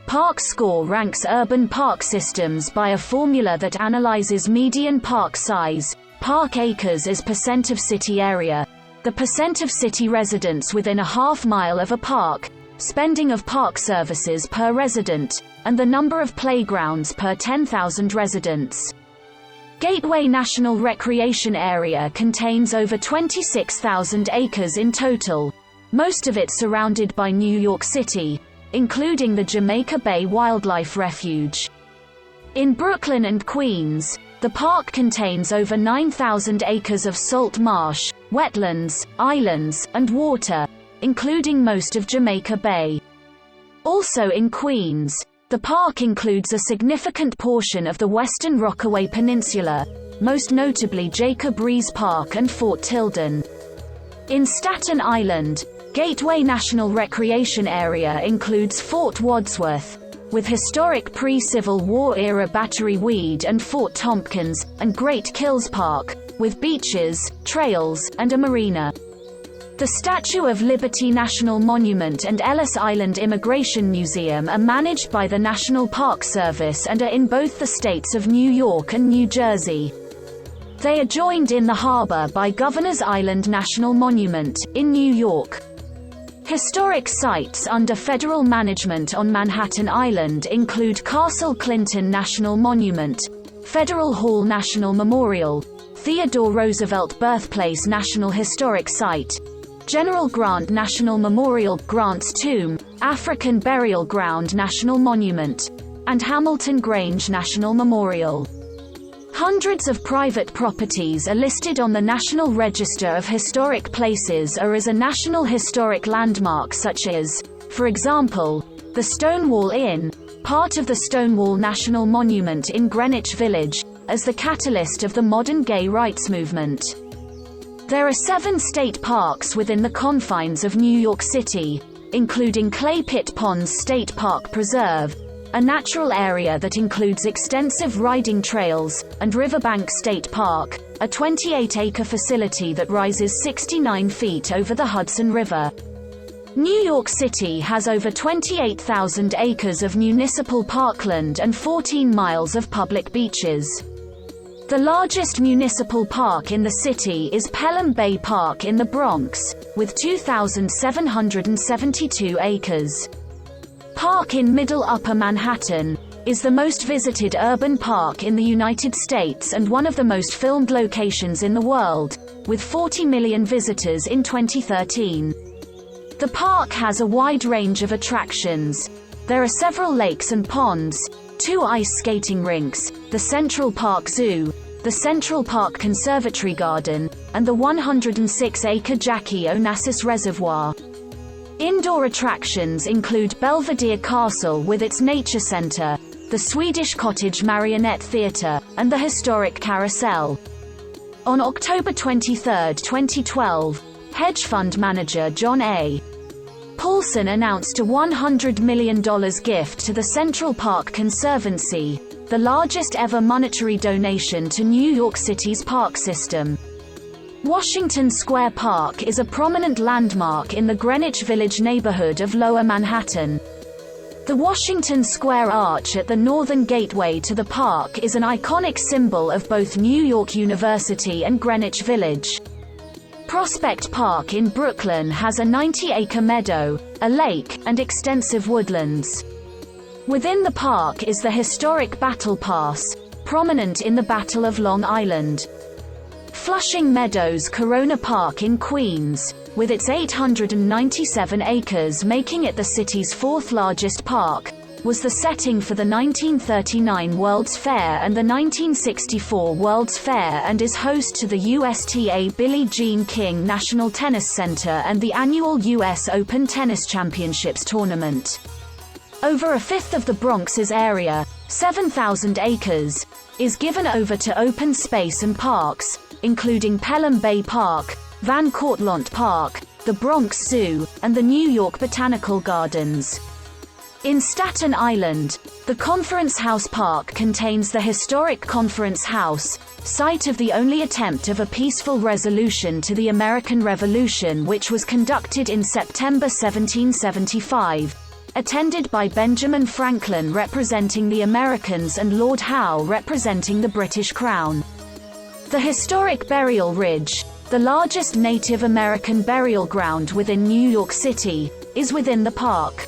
Park Score ranks urban park systems by a formula that analyzes median park size, park acres as percent of city area, the percent of city residents within a half-mile of a park, spending of park services per resident, and the number of playgrounds per 10,000 residents. Gateway National Recreation Area contains over 26,000 acres in total, most of it surrounded by New York City, including the Jamaica Bay Wildlife Refuge. In Brooklyn and Queens, the park contains over 9,000 acres of salt marsh, wetlands, islands, and water, including most of Jamaica Bay. Also in Queens, the park includes a significant portion of the Western Rockaway Peninsula, most notably Jacob Riis Park and Fort Tilden. In Staten Island, Gateway National Recreation Area includes Fort Wadsworth, with historic pre-Civil War era Battery Weed and Fort Tompkins, and Great Kills Park, with beaches, trails, and a marina. The Statue of Liberty National Monument and Ellis Island Immigration Museum are managed by the National Park Service and are in both the states of New York and New Jersey. They are joined in the harbor by Governor's Island National Monument, in New York. Historic sites under federal management on Manhattan Island include Castle Clinton National Monument, Federal Hall National Memorial, Theodore Roosevelt Birthplace National Historic Site, General Grant National Memorial, Grant's Tomb, African Burial Ground National Monument, and Hamilton Grange National Memorial. Hundreds of private properties are listed on the National Register of Historic Places or as a National Historic Landmark, such as, for example, the Stonewall Inn, part of the Stonewall National Monument in Greenwich Village, as the catalyst of the modern gay rights movement. There are 7 state parks within the confines of New York City, including Clay Pit Ponds State Park Preserve, a natural area that includes extensive riding trails, and Riverbank State Park, a 28-acre facility that rises 69 feet over the Hudson River. New York City has over 28,000 acres of municipal parkland and 14 miles of public beaches. The largest municipal park in the city is Pelham Bay Park in the Bronx, with 2,772 acres. Park in Middle Upper Manhattan is the most visited urban park in the United States and one of the most filmed locations in the world, with 40 million visitors in 2013. The park has a wide range of attractions. There are several lakes and ponds, 2 ice skating rinks, the Central Park Zoo, the Central Park Conservatory Garden, and the 106-acre Jackie Onassis Reservoir. Indoor attractions include Belvedere Castle with its nature center, the Swedish Cottage Marionette Theatre, and the historic Carousel. On October 23, 2012, hedge fund manager John A. Paulson announced a $100 million gift to the Central Park Conservancy, the largest ever monetary donation to New York City's park system. Washington Square Park is a prominent landmark in the Greenwich Village neighborhood of Lower Manhattan. The Washington Square Arch at the northern gateway to the park is an iconic symbol of both New York University and Greenwich Village. Prospect Park in Brooklyn has a 90-acre meadow, a lake, and extensive woodlands. Within the park is the historic Battle Pass, prominent in the Battle of Long Island. Flushing Meadows Corona Park in Queens, with its 897 acres making it the city's fourth largest park, was the setting for the 1939 World's Fair and the 1964 World's Fair and is host to the USTA Billie Jean King National Tennis Center and the annual US Open Tennis Championships tournament. Over a fifth of the Bronx's area, 7,000 acres, is given over to open space and parks, including Pelham Bay Park, Van Cortlandt Park, the Bronx Zoo, and the New York Botanical Gardens. In Staten Island, the Conference House Park contains the historic Conference House, site of the only attempt of a peaceful resolution to the American Revolution, which was conducted in September 1775, attended by Benjamin Franklin representing the Americans and Lord Howe representing the British Crown. The historic Burial Ridge, the largest Native American burial ground within New York City, is within the park.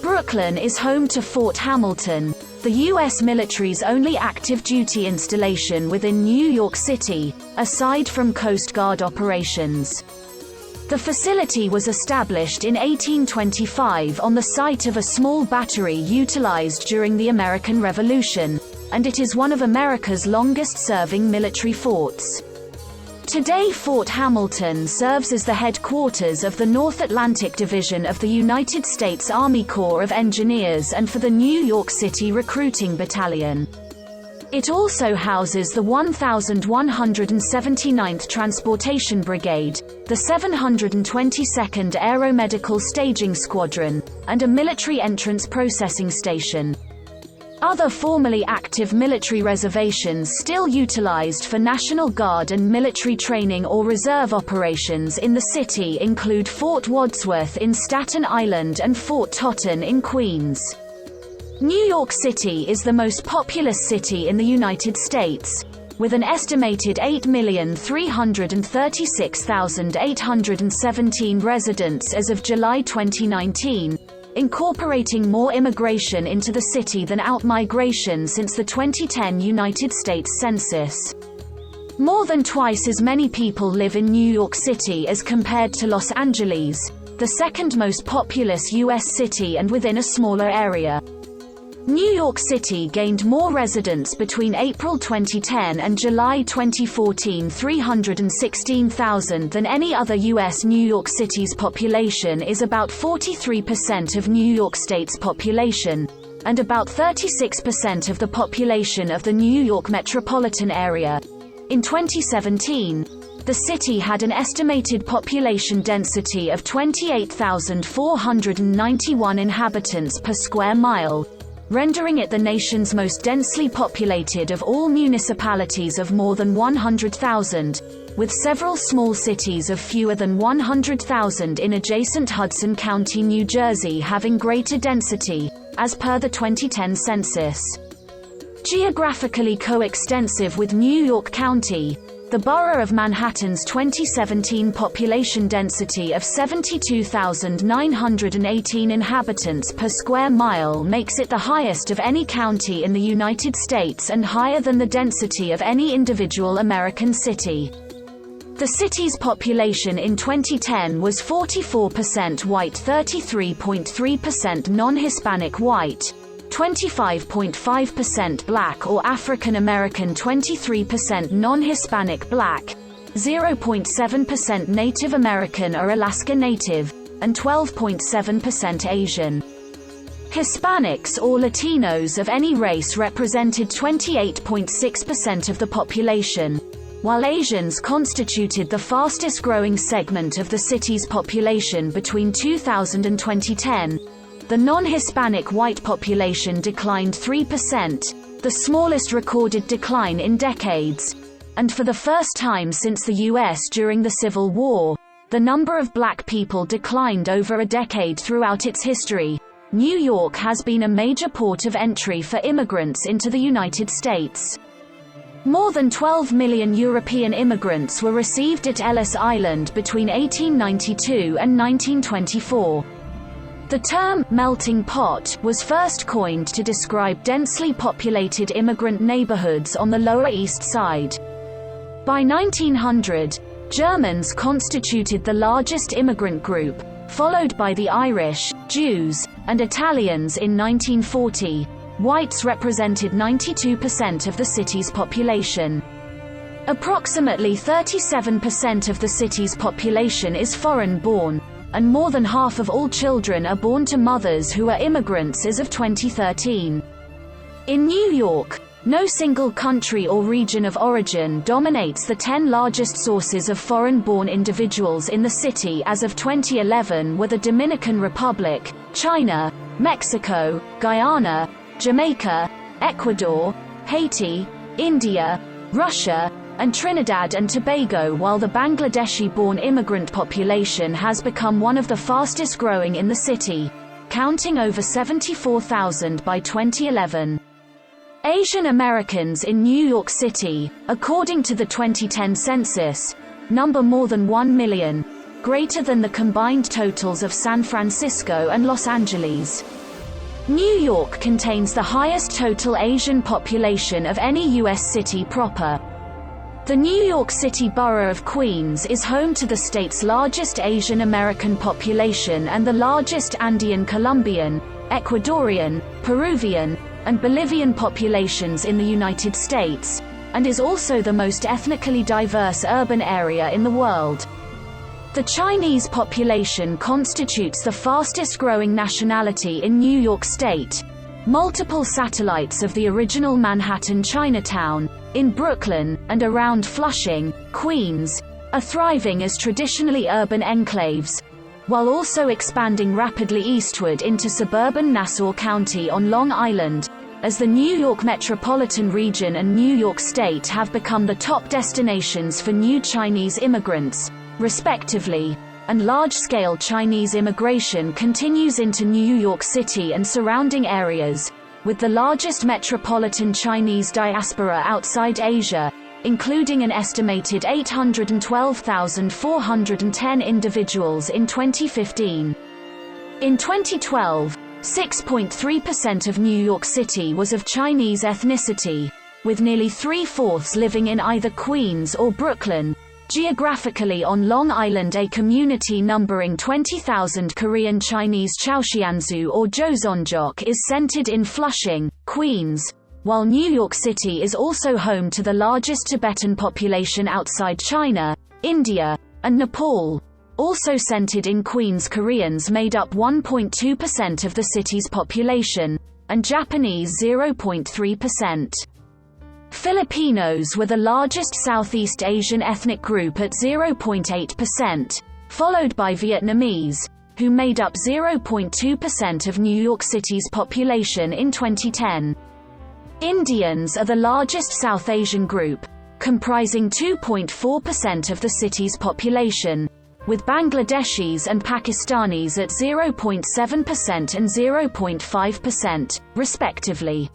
Brooklyn is home to Fort Hamilton, the U.S. military's only active duty installation within New York City, aside from Coast Guard operations. The facility was established in 1825 on the site of a small battery utilized during the American Revolution, and it is one of America's longest-serving military forts. Today Fort Hamilton serves as the headquarters of the North Atlantic Division of the United States Army Corps of Engineers and for the New York City Recruiting Battalion. It also houses the 1179th Transportation Brigade, the 722nd Aeromedical Staging Squadron, and a military entrance processing station. Other formerly active military reservations still utilized for National Guard and military training or reserve operations in the city include Fort Wadsworth in Staten Island and Fort Totten in Queens. New York City is the most populous city in the United States, with an estimated 8,336,817 residents as of July 2019, incorporating more immigration into the city than out-migration since the 2010 United States Census. More than twice as many people live in New York City as compared to Los Angeles, the second most populous U.S. city and within a smaller area. New York City gained more residents between April 2010 and July 2014, 316,000 than any other U.S. New York City's population is about 43% of New York State's population, and about 36% of the population of the New York metropolitan area. In 2017, the city had an estimated population density of 28,491 inhabitants per square mile, rendering it the nation's most densely populated of all municipalities of more than 100,000, with several small cities of fewer than 100,000 in adjacent Hudson County, New Jersey having greater density, as per the 2010 census. Geographically coextensive with New York County, the borough of Manhattan's 2017 population density of 72,918 inhabitants per square mile makes it the highest of any county in the United States and higher than the density of any individual American city. The city's population in 2010 was 44% white, 33.3% non-Hispanic white, 25.5% Black or African American, 23% non-Hispanic Black, 0.7% Native American or Alaska Native, and 12.7% Asian. Hispanics or Latinos of any race represented 28.6% of the population, while Asians constituted the fastest growing segment of the city's population between 2000 and 2010. The non-Hispanic white population declined 3%, the smallest recorded decline in decades, and for the first time since the U.S. during the Civil War, the number of black people declined over a decade. Throughout its history, New York has been a major port of entry for immigrants into the United States. More than 12 million European immigrants were received at Ellis Island between 1892 and 1924. The term melting pot was first coined to describe densely populated immigrant neighborhoods on the Lower East Side. By 1900, Germans constituted the largest immigrant group, followed by the Irish, Jews, and Italians in 1940. Whites represented 92% of the city's population. Approximately 37% of the city's population is foreign-born, and more than half of all children are born to mothers who are immigrants as of 2013. In New York, no single country or region of origin dominates the 10 largest sources of foreign-born individuals in the city as of 2011 were the Dominican Republic, China, Mexico, Guyana, Jamaica, Ecuador, Haiti, India, Russia, and Trinidad and Tobago, while the Bangladeshi-born immigrant population has become one of the fastest growing in the city, counting over 74,000 by 2011. Asian Americans in New York City, according to the 2010 census, number more than 1 million, greater than the combined totals of San Francisco and Los Angeles. New York contains the highest total Asian population of any U.S. city proper. The New York City borough of Queens is home to the state's largest Asian American population and the largest Andean Colombian, Ecuadorian, Peruvian, and Bolivian populations in the United States, and is also the most ethnically diverse urban area in the world. The Chinese population constitutes the fastest growing nationality in New York State. Multiple satellites of the original Manhattan Chinatown, in Brooklyn, and around Flushing, Queens, are thriving as traditionally urban enclaves, while also expanding rapidly eastward into suburban Nassau County on Long Island, as the New York metropolitan region and New York State have become the top destinations for new Chinese immigrants, respectively, and large-scale Chinese immigration continues into New York City and surrounding areas, with the largest metropolitan Chinese diaspora outside Asia, including an estimated 812,410 individuals in 2015. In 2012, 6.3% of New York City was of Chinese ethnicity, with nearly 3/4 living in either Queens or Brooklyn. Geographically on Long Island, a community numbering 20,000 Korean Chinese Chaoxianzu or Joseonjok is centered in Flushing, Queens, while New York City is also home to the largest Tibetan population outside China, India, and Nepal. Also centered in Queens, Koreans made up 1.2% of the city's population, and Japanese 0.3%. Filipinos were the largest Southeast Asian ethnic group at 0.8%, followed by Vietnamese, who made up 0.2% of New York City's population in 2010. Indians are the largest South Asian group, comprising 2.4% of the city's population, with Bangladeshis and Pakistanis at 0.7% and 0.5%, respectively.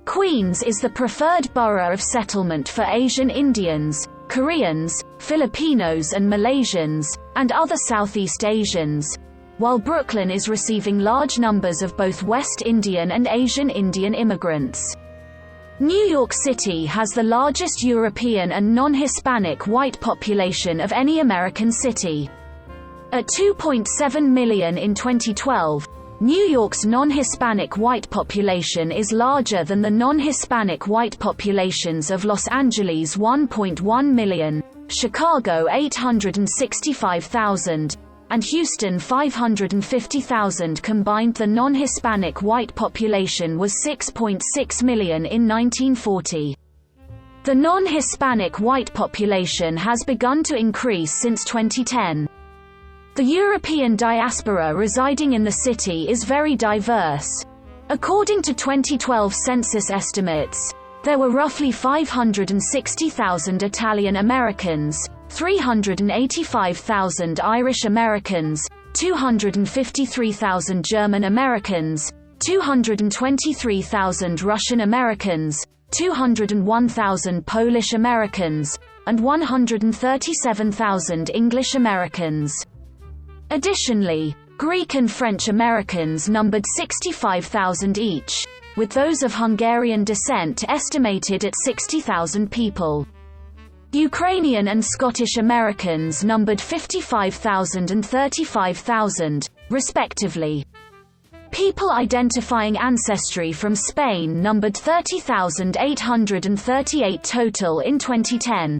Queens is the preferred borough of settlement for Asian Indians, Koreans, Filipinos and Malaysians, and other Southeast Asians, while Brooklyn is receiving large numbers of both West Indian and Asian Indian immigrants. New York City has the largest European and non-Hispanic white population of any American city. At 2.7 million in 2012, New York's non-Hispanic white population is larger than the non-Hispanic white populations of Los Angeles 1.1 million, Chicago 865,000, and Houston 550,000 combined. The non-Hispanic white population was 6.6 million in 1940. The non-Hispanic white population has begun to increase since 2010. The European diaspora residing in the city is very diverse. According to 2012 census estimates, there were roughly 560,000 Italian Americans, 385,000 Irish Americans, 253,000 German Americans, 223,000 Russian Americans, 201,000 Polish Americans, and 137,000 English Americans. Additionally, Greek and French Americans numbered 65,000 each, with those of Hungarian descent estimated at 60,000 people. Ukrainian and Scottish Americans numbered 55,000 and 35,000, respectively. People identifying ancestry from Spain numbered 30,838 total in 2010.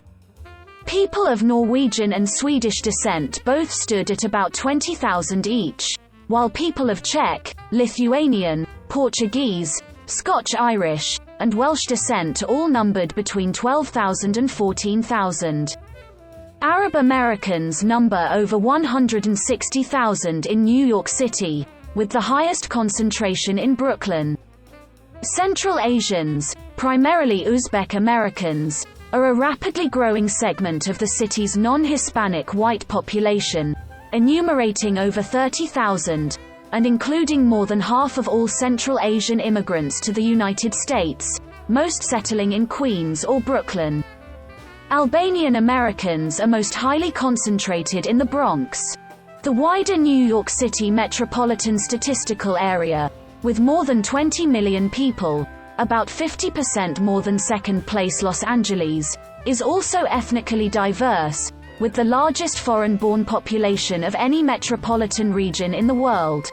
People of Norwegian and Swedish descent both stood at about 20,000 each, while people of Czech, Lithuanian, Portuguese, Scotch-Irish, and Welsh descent all numbered between 12,000 and 14,000. Arab Americans number over 160,000 in New York City, with the highest concentration in Brooklyn. Central Asians, primarily Uzbek Americans, are a rapidly growing segment of the city's non-Hispanic white population, enumerating over 30,000, and including more than half of all Central Asian immigrants to the United States, most settling in Queens or Brooklyn. Albanian Americans are most highly concentrated in the Bronx, the wider New York City metropolitan statistical area, with more than 20 million people, about 50% more than second-place Los Angeles, is also ethnically diverse, with the largest foreign-born population of any metropolitan region in the world.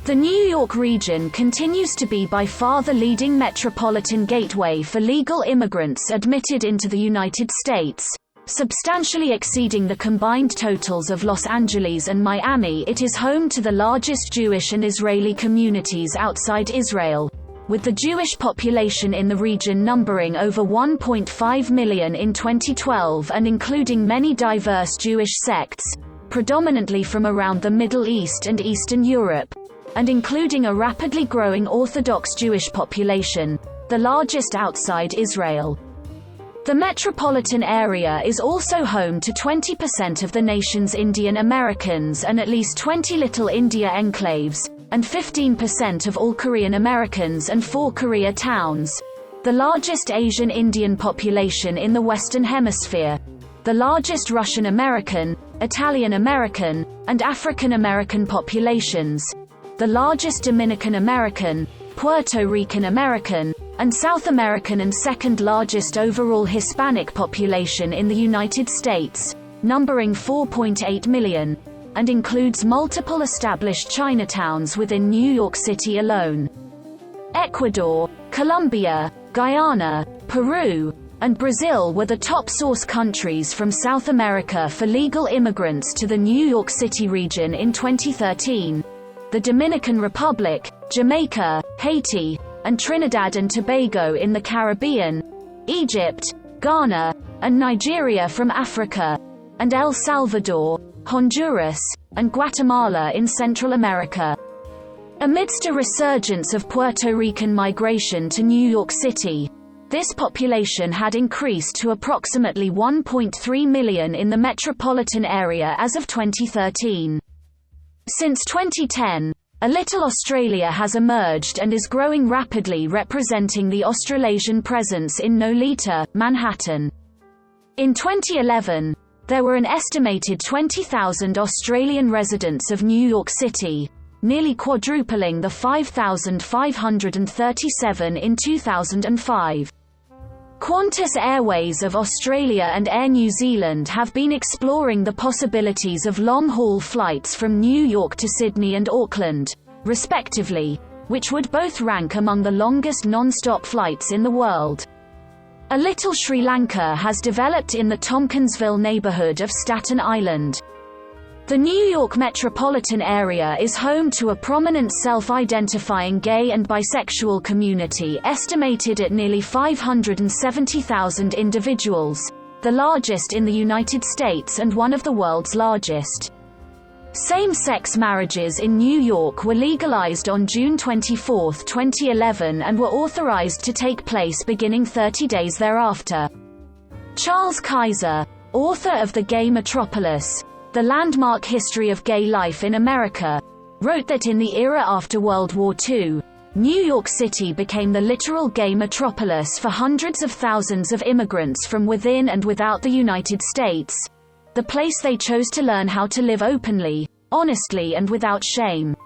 The New York region continues to be by far the leading metropolitan gateway for legal immigrants admitted into the United States, substantially exceeding the combined totals of Los Angeles and Miami. It is home to the largest Jewish and Israeli communities outside Israel, with the Jewish population in the region numbering over 1.5 million in 2012 and including many diverse Jewish sects, predominantly from around the Middle East and Eastern Europe, and including a rapidly growing Orthodox Jewish population, the largest outside Israel. The metropolitan area is also home to 20% of the nation's Indian Americans and at least 20 Little India enclaves, and 15% of all Korean Americans and 4 Korea towns, the largest Asian Indian population in the Western Hemisphere, the largest Russian American, Italian American, and African American populations, the largest Dominican American, Puerto Rican American, and South American, and second largest overall Hispanic population in the United States, numbering 4.8 million, and includes multiple established Chinatowns within New York City alone. Ecuador, Colombia, Guyana, Peru, and Brazil were the top source countries from South America for legal immigrants to the New York City region in 2013. The Dominican Republic, Jamaica, Haiti, and Trinidad and Tobago in the Caribbean, Egypt, Ghana, and Nigeria from Africa, and El Salvador, Honduras, and Guatemala in Central America. Amidst a resurgence of Puerto Rican migration to New York City, this population had increased to approximately 1.3 million in the metropolitan area as of 2013. Since 2010, a little Australia has emerged and is growing rapidly, representing the Australasian presence in Nolita, Manhattan. In 2011, there were an estimated 20,000 Australian residents of New York City, nearly quadrupling the 5,537 in 2005. Qantas Airways of Australia and Air New Zealand have been exploring the possibilities of long-haul flights from New York to Sydney and Auckland, respectively, which would both rank among the longest non-stop flights in the world. A little Sri Lanka has developed in the Tompkinsville neighborhood of Staten Island. The New York metropolitan area is home to a prominent self-identifying gay and bisexual community estimated at nearly 570,000 individuals, the largest in the United States and one of the world's largest. Same-sex marriages in New York were legalized on June 24, 2011 and were authorized to take place beginning 30 days thereafter. Charles Kaiser, author of The Gay Metropolis, The Landmark History of Gay Life in America, wrote that in the era after World War II, New York City became the literal gay metropolis for hundreds of thousands of immigrants from within and without the United States, the place they chose to learn how to live openly, honestly and without shame.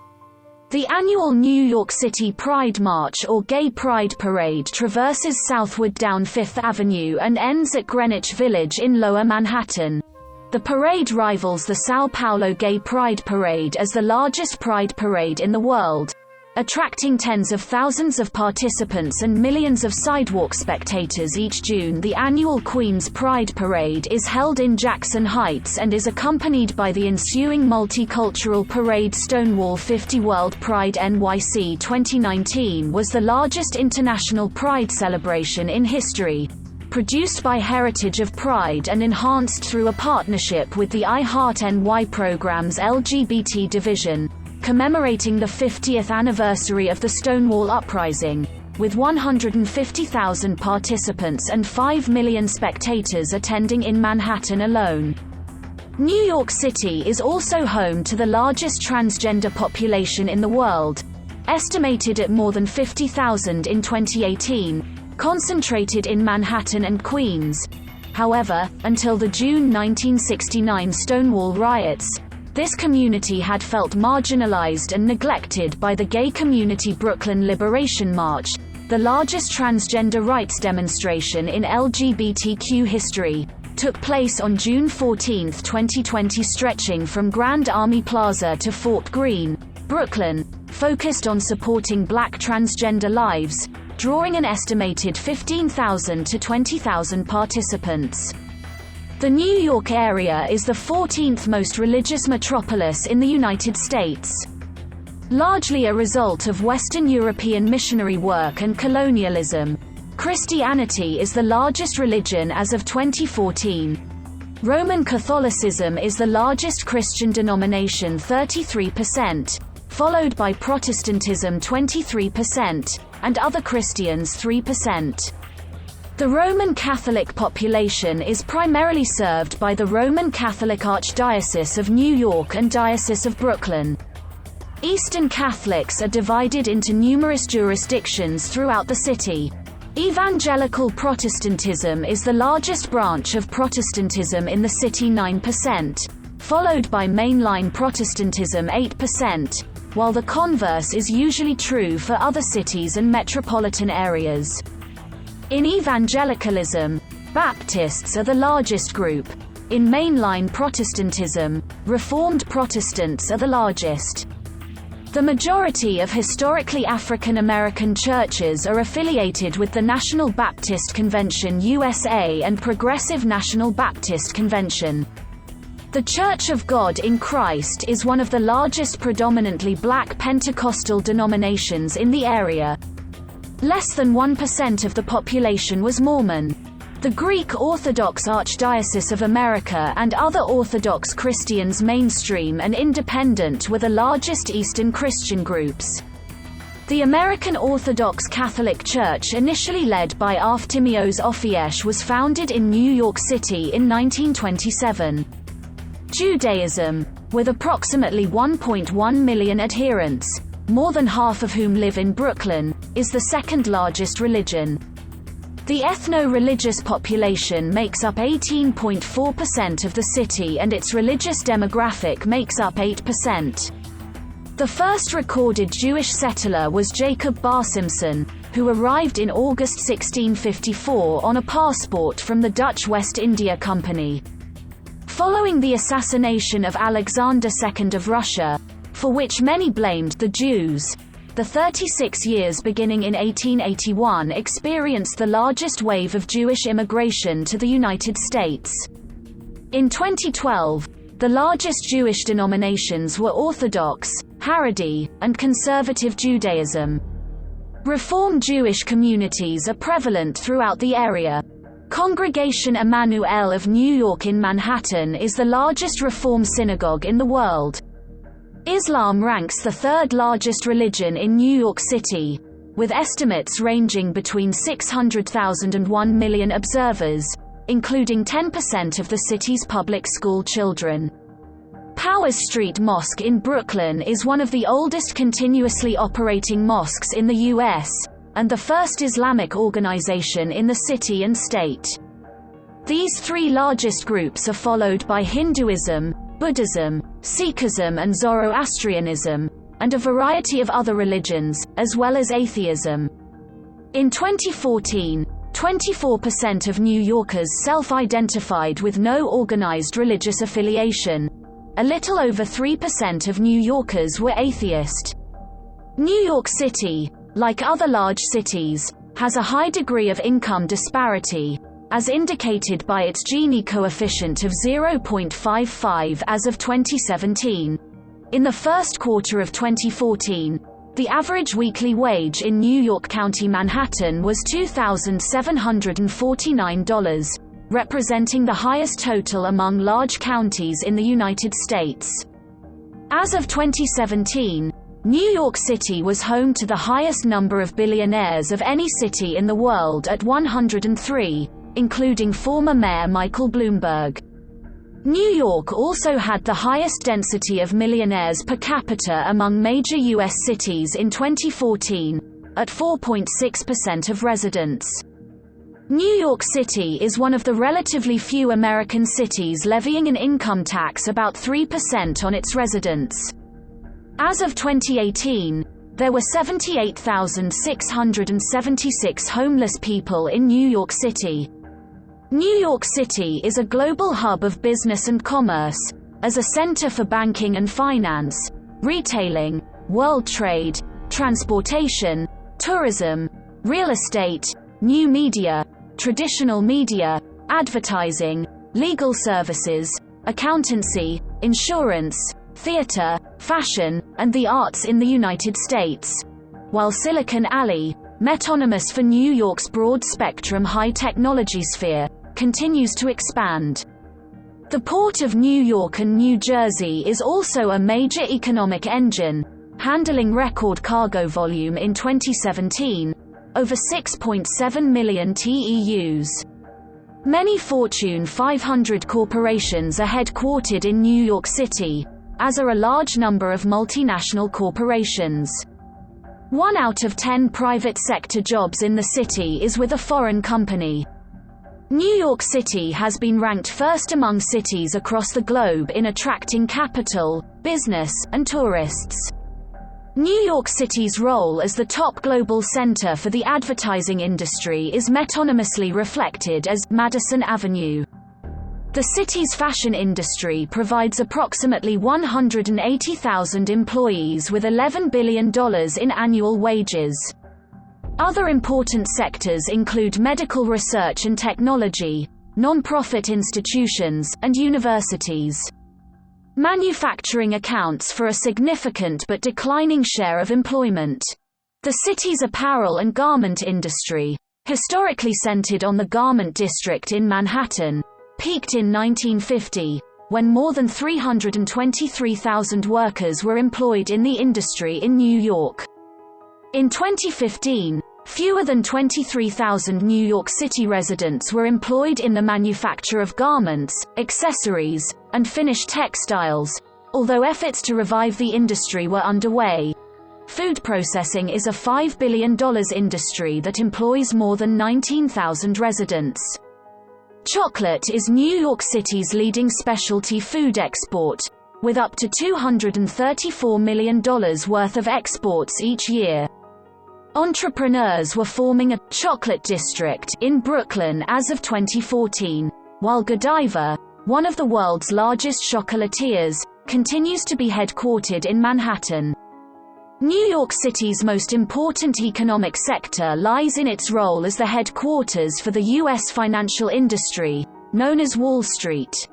The annual New York City Pride March or Gay Pride Parade traverses southward down Fifth Avenue and ends at Greenwich Village in Lower Manhattan. The parade rivals the São Paulo Gay Pride Parade as the largest pride parade in the world, attracting tens of thousands of participants and millions of sidewalk spectators each June. The annual Queens Pride Parade is held in Jackson Heights and is accompanied by the ensuing multicultural parade. Stonewall 50 World Pride NYC 2019 was the largest international pride celebration in history, produced by Heritage of Pride and enhanced through a partnership with the I Heart NY program's LGBT division, commemorating the 50th anniversary of the Stonewall Uprising, with 150,000 participants and 5 million spectators attending in Manhattan alone. New York City is also home to the largest transgender population in the world, estimated at more than 50,000 in 2018, concentrated in Manhattan and Queens. However, until the June 1969 Stonewall riots, this community had felt marginalized and neglected by the gay community. Brooklyn Liberation March, the largest transgender rights demonstration in LGBTQ history, took place on June 14, 2020, stretching from Grand Army Plaza to Fort Greene, Brooklyn, focused on supporting Black transgender lives, drawing an estimated 15,000 to 20,000 participants. The New York area is the 14th most religious metropolis in the United States. Largely a result of Western European missionary work and colonialism, Christianity is the largest religion as of 2014. Roman Catholicism is the largest Christian denomination, 33%, followed by Protestantism 23%, and other Christians 3%. The Roman Catholic population is primarily served by the Roman Catholic Archdiocese of New York and Diocese of Brooklyn. Eastern Catholics are divided into numerous jurisdictions throughout the city. Evangelical Protestantism is the largest branch of Protestantism in the city, 9%, followed by mainline Protestantism 8%, while the converse is usually true for other cities and metropolitan areas. In evangelicalism, Baptists are the largest group. In mainline Protestantism, Reformed Protestants are the largest. The majority of historically African American churches are affiliated with the National Baptist Convention USA and Progressive National Baptist Convention. The Church of God in Christ is one of the largest predominantly Black Pentecostal denominations in the area. Less than 1% of the population was Mormon. The Greek Orthodox Archdiocese of America and other Orthodox Christians, mainstream and independent, were the largest Eastern Christian groups. The American Orthodox Catholic Church, initially led by Arftemios Ophiesh, was founded in New York City in 1927. Judaism, with approximately 1.1 million adherents, more than half of whom live in Brooklyn, is the second largest religion. The ethno-religious population makes up 18.4% of the city and its religious demographic makes up 8%. The first recorded Jewish settler was Jacob Bar Simpson, who arrived in August 1654 on a passport from the Dutch West India Company. Following the assassination of Alexander II of Russia, for which many blamed the Jews, the 36 years beginning in 1881 experienced the largest wave of Jewish immigration to the United States. In 2012, the largest Jewish denominations were Orthodox, Haredi, and Conservative Judaism. Reform Jewish communities are prevalent throughout the area. Congregation Emmanuel of New York in Manhattan is the largest Reform synagogue in the world. Islam ranks the third largest religion in New York City, with estimates ranging between 600,000 and 1 million observers, including 10% of the city's public school children. Powers Street Mosque in Brooklyn is one of the oldest continuously operating mosques in the U.S., and the first Islamic organization in the city and state. These three largest groups are followed by Hinduism, Buddhism, Sikhism and Zoroastrianism, and a variety of other religions, as well as atheism. In 2014, 24% of New Yorkers self-identified with no organized religious affiliation. A little over 3% of New Yorkers were atheist. New York City, like other large cities, has a high degree of income disparity, as indicated by its Gini coefficient of 0.55 as of 2017. In the first quarter of 2014, the average weekly wage in New York County, Manhattan was $2,749, representing the highest total among large counties in the United States. As of 2017, New York City was home to the highest number of billionaires of any city in the world at 103, including former Mayor Michael Bloomberg. New York also had the highest density of millionaires per capita among major U.S. cities in 2014, at 4.6% of residents. New York City is one of the relatively few American cities levying an income tax about 3% on its residents. As of 2018, there were 78,676 homeless people in New York City. New York City is a global hub of business and commerce, as a center for banking and finance, retailing, world trade, transportation, tourism, real estate, new media, traditional media, advertising, legal services, accountancy, insurance, theater, fashion, and the arts in the United States, while Silicon Alley, metonymous for New York's broad-spectrum high-technology sphere, continues to expand. The Port of New York and New Jersey is also a major economic engine, handling record cargo volume in 2017, over 6.7 million TEUs. Many Fortune 500 corporations are headquartered in New York City, as are a large number of multinational corporations. 1 out of 10 private sector jobs in the city is with a foreign company. New York City has been ranked first among cities across the globe in attracting capital, business, and tourists. New York City's role as the top global center for the advertising industry is metonymously reflected as Madison Avenue. The city's fashion industry provides approximately 180,000 employees with $11 billion in annual wages. Other important sectors include medical research and technology, non-profit institutions, and universities. Manufacturing accounts for a significant but declining share of employment. The city's apparel and garment industry, historically centered on the garment district in Manhattan, peaked in 1950, when more than 323,000 workers were employed in the industry in New York. In 2015, fewer than 23,000 New York City residents were employed in the manufacture of garments, accessories, and finished textiles, although efforts to revive the industry were underway. Food processing is a $5 billion industry that employs more than 19,000 residents. Chocolate is New York City's leading specialty food export, with up to $234 million worth of exports each year. Entrepreneurs were forming a chocolate district in Brooklyn as of 2014, while Godiva, one of the world's largest chocolatiers, continues to be headquartered in Manhattan. New York City's most important economic sector lies in its role as the headquarters for the U.S. financial industry, known as Wall Street.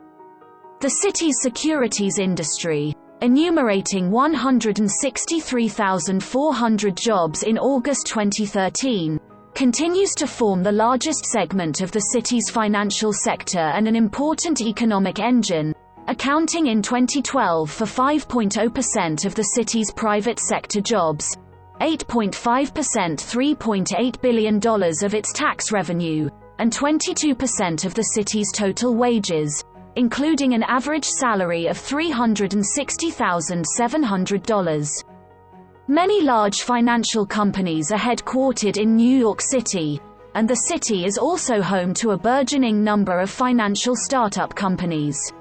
The city's securities industry, enumerating 163,400 jobs in August 2013, continues to form the largest segment of the city's financial sector and an important economic engine, accounting in 2012 for 5.0% of the city's private sector jobs, 8.5% $3.8 billion of its tax revenue, and 22% of the city's total wages, including an average salary of $360,700. Many large financial companies are headquartered in New York City, and the city is also home to a burgeoning number of financial startup companies.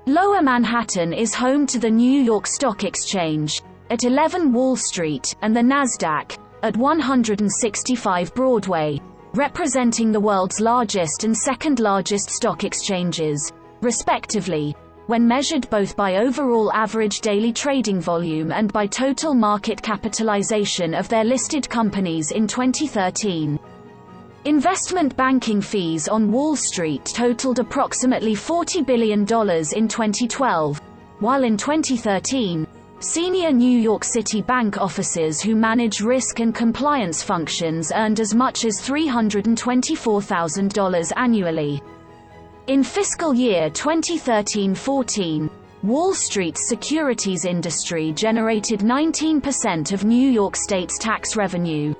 Lower Manhattan is home to the New York Stock Exchange, at 11 Wall Street, and the Nasdaq, at 165 Broadway, representing the world's largest and second largest stock exchanges, respectively, when measured both by overall average daily trading volume and by total market capitalization of their listed companies in 2013. Investment banking fees on Wall Street totaled approximately $40 billion in 2012, while in 2013, senior New York City bank officers who manage risk and compliance functions earned as much as $324,000 annually. In fiscal year 2013-14, Wall Street's securities industry generated 19% of New York State's tax revenue.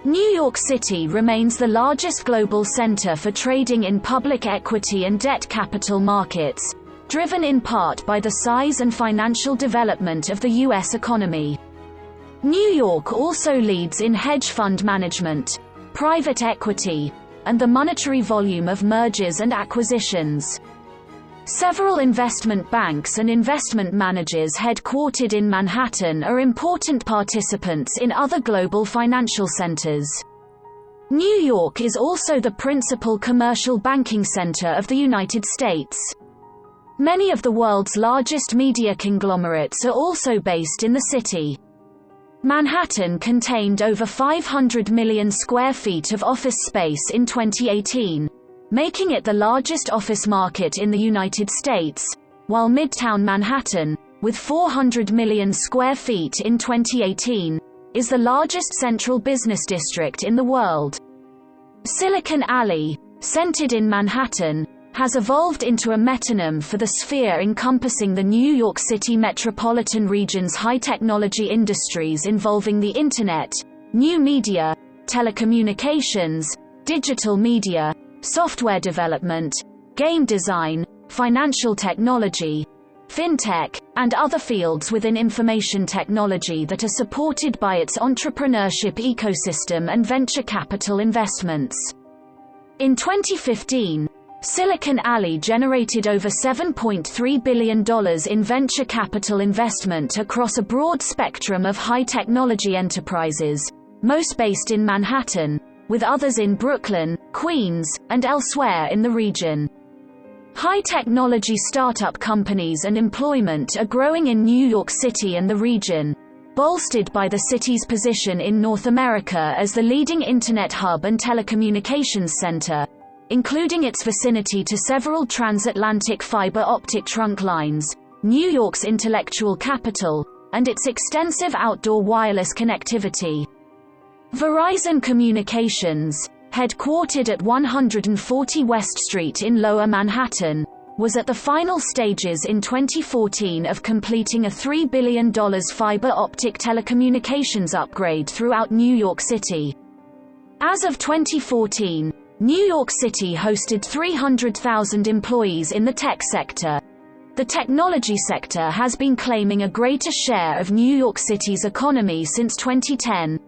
New York City remains the largest global center for trading in public equity and debt capital markets, driven in part by the size and financial development of the U.S. economy. New York also leads in hedge fund management, private equity, and the monetary volume of mergers and acquisitions. Several investment banks and investment managers headquartered in Manhattan are important participants in other global financial centers. New York is also the principal commercial banking center of the United States. Many of the world's largest media conglomerates are also based in the city. Manhattan contained over 500 million square feet of office space in 2018, making it the largest office market in the United States, while Midtown Manhattan, with 400 million square feet in 2018, is the largest central business district in the world. Silicon Alley, centered in Manhattan, has evolved into a metonym for the sphere encompassing the New York City metropolitan region's high-technology industries involving the Internet, new media, telecommunications, digital media, software development, game design, financial technology, fintech, and other fields within information technology that are supported by its entrepreneurship ecosystem and venture capital investments. In 2015, Silicon Alley generated over $7.3 billion in venture capital investment across a broad spectrum of high-technology enterprises, most based in Manhattan, with others in Brooklyn, Queens, and elsewhere in the region. High-technology startup companies and employment are growing in New York City and the region, bolstered by the city's position in North America as the leading Internet hub and telecommunications center, including its vicinity to several transatlantic fiber optic trunk lines, New York's intellectual capital, and its extensive outdoor wireless connectivity. Verizon Communications, headquartered at 140 West Street in Lower Manhattan, was at the final stages in 2014 of completing a $3 billion fiber optic telecommunications upgrade throughout New York City. As of 2014, New York City hosted 300,000 employees in the tech sector. The technology sector has been claiming a greater share of New York City's economy since 2010.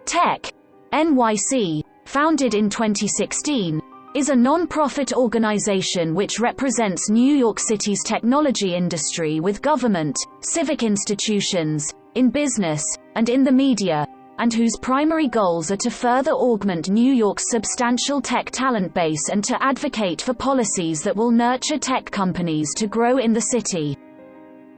Tech NYC, founded in 2016, is a non-profit organization which represents New York City's technology industry with government, civic institutions, in business, and in the media, and whose primary goals are to further augment New York's substantial tech talent base and to advocate for policies that will nurture tech companies to grow in the city.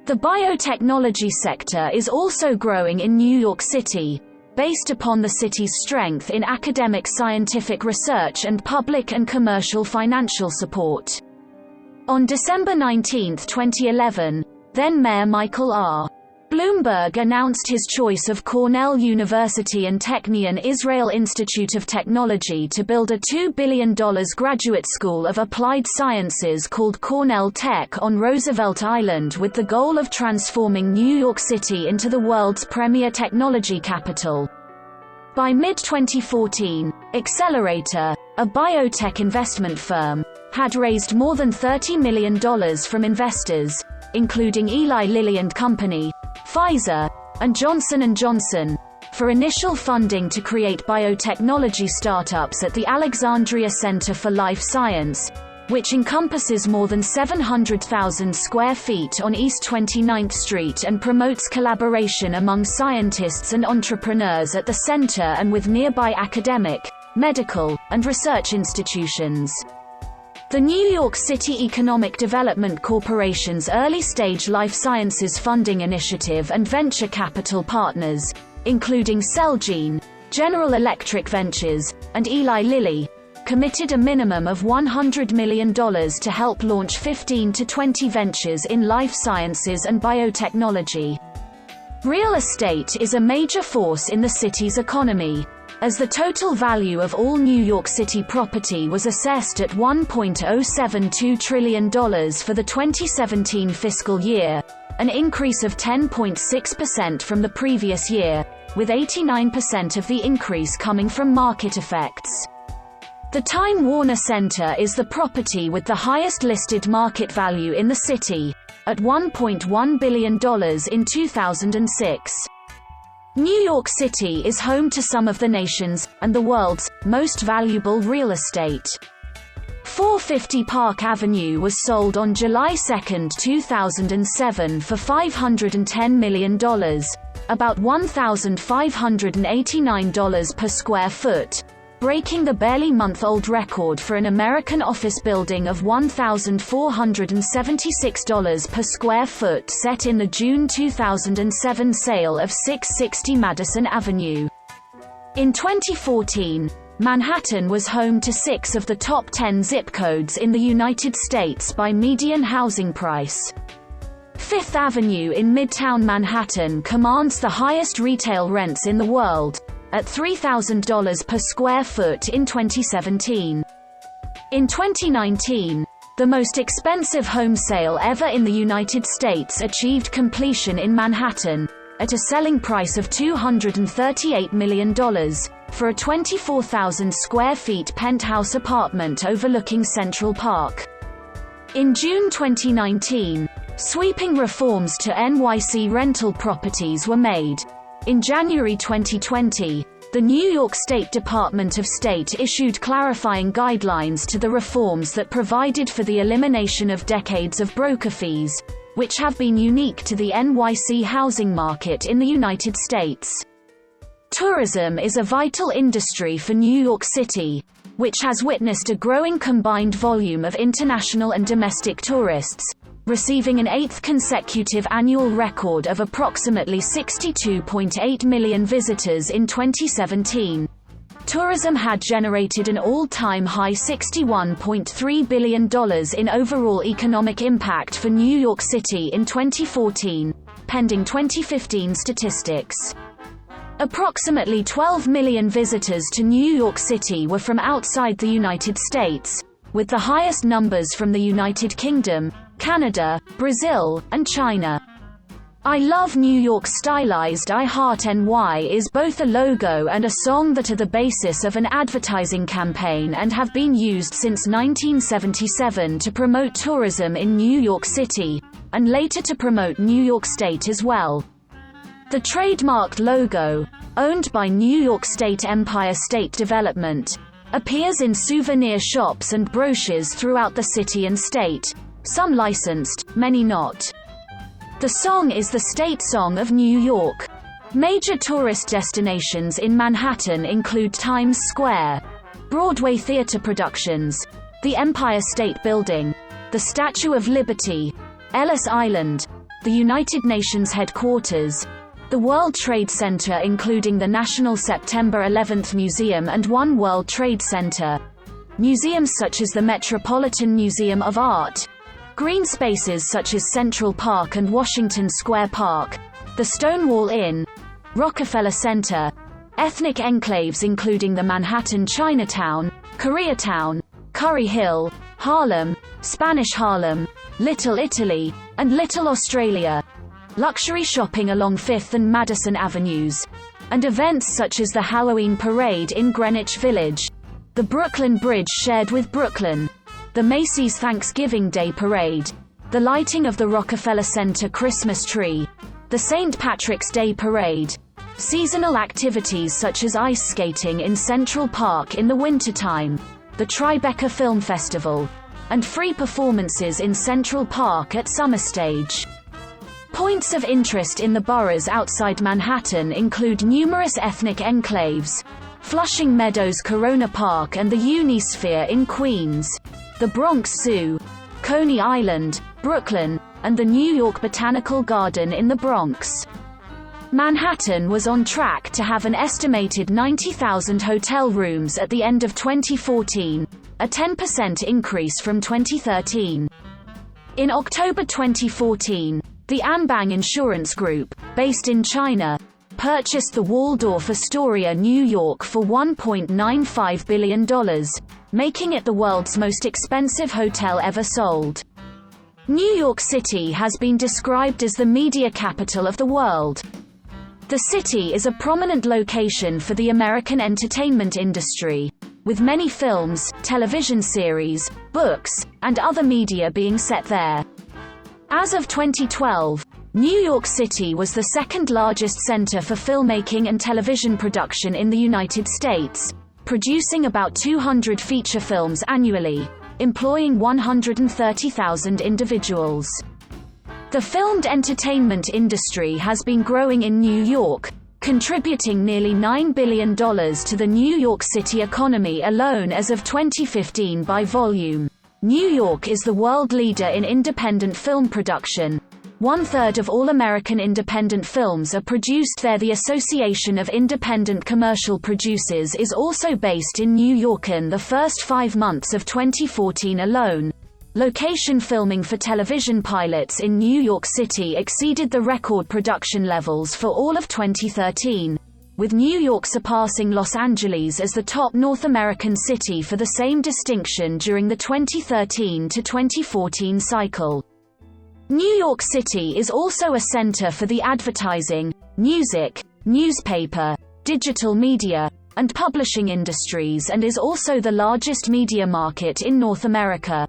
The biotechnology sector is also growing in New York City, based upon the city's strength in academic scientific research and public and commercial financial support. On December 19, 2011, then-Mayor Michael R. Bloomberg announced his choice of Cornell University and Technion Israel Institute of Technology to build a $2 billion graduate school of applied sciences called Cornell Tech on Roosevelt Island with the goal of transforming New York City into the world's premier technology capital. By mid-2014, Accelerator, a biotech investment firm, had raised more than $30 million from investors, including Eli Lilly and Company, Pfizer, and Johnson & Johnson, for initial funding to create biotechnology startups at the Alexandria Center for Life Science, which encompasses more than 700,000 square feet on East 29th Street and promotes collaboration among scientists and entrepreneurs at the center and with nearby academic, medical, and research institutions. The New York City Economic Development Corporation's early-stage life sciences funding initiative and venture capital partners, including Celgene, General Electric Ventures, and Eli Lilly, committed a minimum of $100 million to help launch 15 to 20 ventures in life sciences and biotechnology. Real estate is a major force in the city's economy, as the total value of all New York City property was assessed at $1.072 trillion for the 2017 fiscal year, an increase of 10.6% from the previous year, with 89% of the increase coming from market effects. The Time Warner Center is the property with the highest listed market value in the city, at $1.1 billion in 2006. New York City is home to some of the nation's, and the world's, most valuable real estate. 450 Park Avenue was sold on July 2, 2007 for $510 million, about $1,589 per square foot, breaking the barely month-old record for an American office building of $1,476 per square foot set in the June 2007 sale of 660 Madison Avenue. In 2014, Manhattan was home to 6 of the top 10 zip codes in the United States by median housing price. Fifth Avenue in Midtown Manhattan commands the highest retail rents in the world, at $3,000 per square foot in 2017. In 2019, the most expensive home sale ever in the United States achieved completion in Manhattan, at a selling price of $238 million, for a 24,000 square feet penthouse apartment overlooking Central Park. In June 2019, sweeping reforms to NYC rental properties were made. In January 2020, the New York State Department of State issued clarifying guidelines to the reforms that provided for the elimination of decades of broker fees, which have been unique to the NYC housing market in the United States. Tourism is a vital industry for New York City, which has witnessed a growing combined volume of international and domestic tourists, receiving an 8th consecutive annual record of approximately 62.8 million visitors in 2017. Tourism had generated an all-time high $61.3 billion in overall economic impact for New York City in 2014, pending 2015 statistics. Approximately 12 million visitors to New York City were from outside the United States, with the highest numbers from the United Kingdom, Canada, Brazil, and China. I Love New York stylized I Heart NY is both a logo and a song that are the basis of an advertising campaign and have been used since 1977 to promote tourism in New York City, and later to promote New York State as well. The trademarked logo, owned by New York State Empire State Development, appears in souvenir shops and brochures throughout the city and state, some licensed, many not. The song is the state song of New York. Major tourist destinations in Manhattan include Times Square, Broadway theater productions, the Empire State Building, the Statue of Liberty, Ellis Island, the United Nations headquarters, the World Trade Center including the National September 11th Museum and One World Trade Center, museums such as the Metropolitan Museum of Art, green spaces such as Central Park and Washington Square Park, the Stonewall Inn, Rockefeller Center, ethnic enclaves including the Manhattan Chinatown, Koreatown, Curry Hill, Harlem, Spanish Harlem, Little Italy, and Little Australia, luxury shopping along 5th and Madison Avenues, and events such as the Halloween Parade in Greenwich Village, the Brooklyn Bridge shared with Brooklyn, the Macy's Thanksgiving Day Parade, the lighting of the Rockefeller Center Christmas tree, the St. Patrick's Day Parade, seasonal activities such as ice skating in Central Park in the wintertime, the Tribeca Film Festival, and free performances in Central Park at Summer Stage. Points of interest in the boroughs outside Manhattan include numerous ethnic enclaves, Flushing Meadows Corona Park and the Unisphere in Queens, the Bronx Zoo, Coney Island, Brooklyn, and the New York Botanical Garden in the Bronx. Manhattan was on track to have an estimated 90,000 hotel rooms at the end of 2014, a 10% increase from 2013. In October 2014, the Anbang Insurance Group, based in China, purchased the Waldorf Astoria, New York for $1.95 billion, making it the world's most expensive hotel ever sold. New York City has been described as the media capital of the world. The city is a prominent location for the American entertainment industry, with many films, television series, books, and other media being set there. As of 2012, New York City was the second largest center for filmmaking and television production in the United States, producing about 200 feature films annually, employing 130,000 individuals. The filmed entertainment industry has been growing in New York, contributing nearly $9 billion to the New York City economy alone as of 2015 by volume. New York is the world leader in independent film production. 1/3 of all American independent films are produced there. The Association of Independent Commercial Producers is also based in New York. In the first 5 months of 2014 alone, location filming for television pilots in New York City exceeded the record production levels for all of 2013, with New York surpassing Los Angeles as the top North American city for the same distinction during the 2013 to 2014 cycle. New York City is also a center for the advertising, music, newspaper, digital media, and publishing industries and is also the largest media market in North America.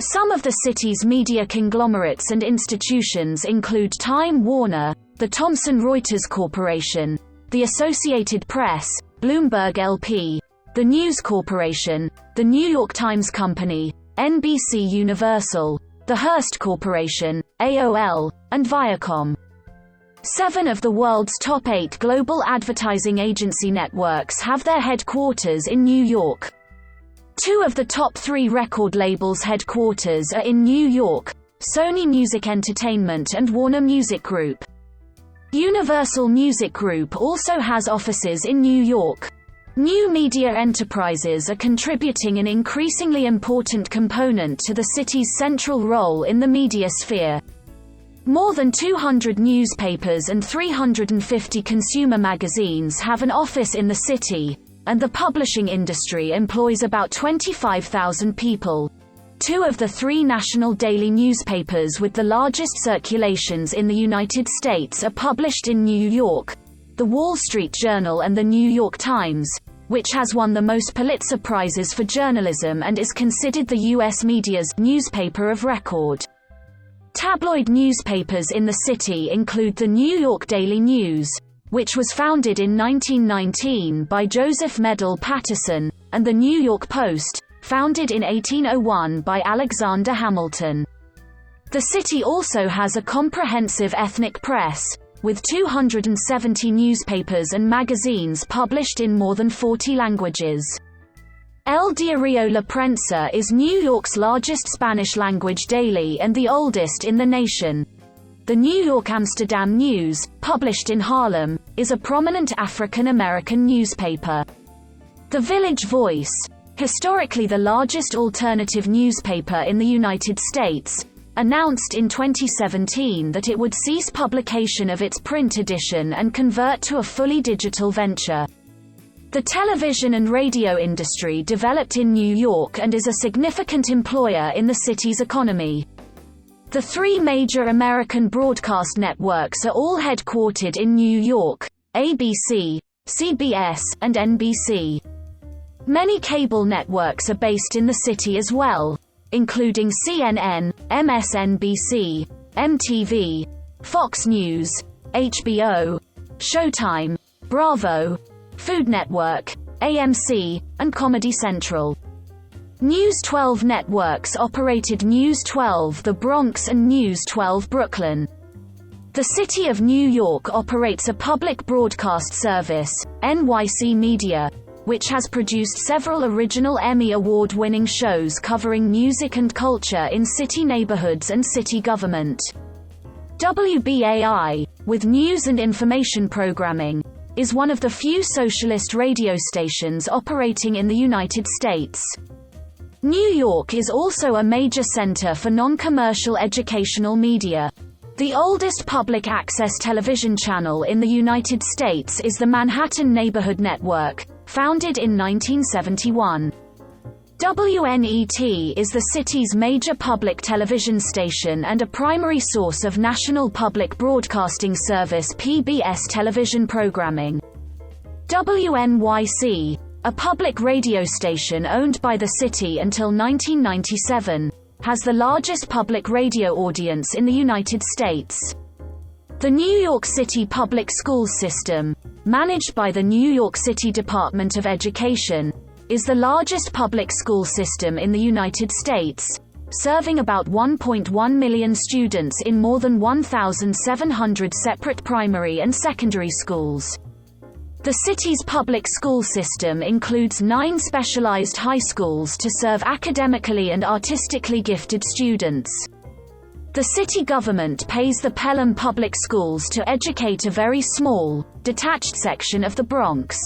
Some of the city's media conglomerates and institutions include Time Warner, the Thomson Reuters Corporation, the Associated Press, Bloomberg LP, the News Corporation, the New York Times Company, NBC Universal, the Hearst Corporation, AOL, and Viacom. 7 of the world's top 8 global advertising agency networks have their headquarters in New York. 2 of the top 3 record labels' headquarters are in New York, Sony Music Entertainment and Warner Music Group. Universal Music Group also has offices in New York. New media enterprises are contributing an increasingly important component to the city's central role in the media sphere. More than 200 newspapers and 350 consumer magazines have an office in the city, and the publishing industry employs about 25,000 people. 2 of the 3 national daily newspapers with the largest circulations in the United States are published in New York: The Wall Street Journal and The New York Times, which has won the most Pulitzer Prizes for journalism and is considered the U.S. media's newspaper of record. Tabloid newspapers in the city include the New York Daily News, which was founded in 1919 by Joseph Medill Patterson, and the New York Post, founded in 1801 by Alexander Hamilton. The city also has a comprehensive ethnic press, with 270 newspapers and magazines published in more than 40 languages. El Diario La Prensa is New York's largest Spanish-language daily and the oldest in the nation. The New York Amsterdam News, published in Harlem, is a prominent African-American newspaper. The Village Voice, historically the largest alternative newspaper in the United States, announced in 2017 that it would cease publication of its print edition and convert to a fully digital venture. The television and radio industry developed in New York and is a significant employer in the city's economy. The 3 major American broadcast networks are all headquartered in New York: ABC, CBS, and NBC. Many cable networks are based in the city as well, including CNN, MSNBC, MTV, Fox News, HBO, Showtime, Bravo, Food Network, AMC, and Comedy Central. News 12 Networks operated News 12 The Bronx and News 12 Brooklyn. The City of New York operates a public broadcast service, NYC Media, which has produced several original Emmy Award-winning shows covering music and culture in city neighborhoods and city government. WBAI, with news and information programming, is one of the few socialist radio stations operating in the United States. New York is also a major center for non-commercial educational media. The oldest public access television channel in the United States is the Manhattan Neighborhood Network, founded in 1971. WNET is the city's major public television station and a primary source of National Public Broadcasting Service (PBS) television programming. WNYC, a public radio station owned by the city until 1997, has the largest public radio audience in the United States. The New York City Public Schools System, managed by the New York City Department of Education, is the largest public school system in the United States, serving about 1.1 million students in more than 1,700 separate primary and secondary schools. The city's public school system includes 9 specialized high schools to serve academically and artistically gifted students. The city government pays the Pelham Public Schools to educate a very small, detached section of the Bronx.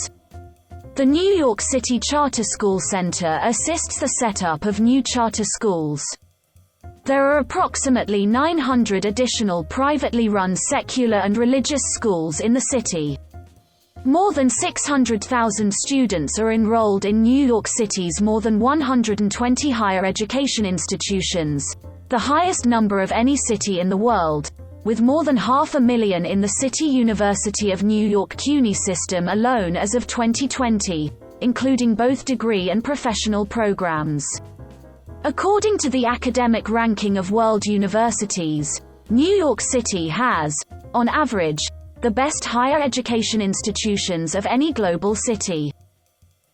The New York City Charter School Center assists the setup of new charter schools. There are approximately 900 additional privately run secular and religious schools in the city. More than 600,000 students are enrolled in New York City's more than 120 higher education institutions, the highest number of any city in the world, with more than 500,000 in the City University of New York CUNY system alone as of 2020, including both degree and professional programs. According to the academic ranking of world universities, New York City has, on average, the best higher education institutions of any global city.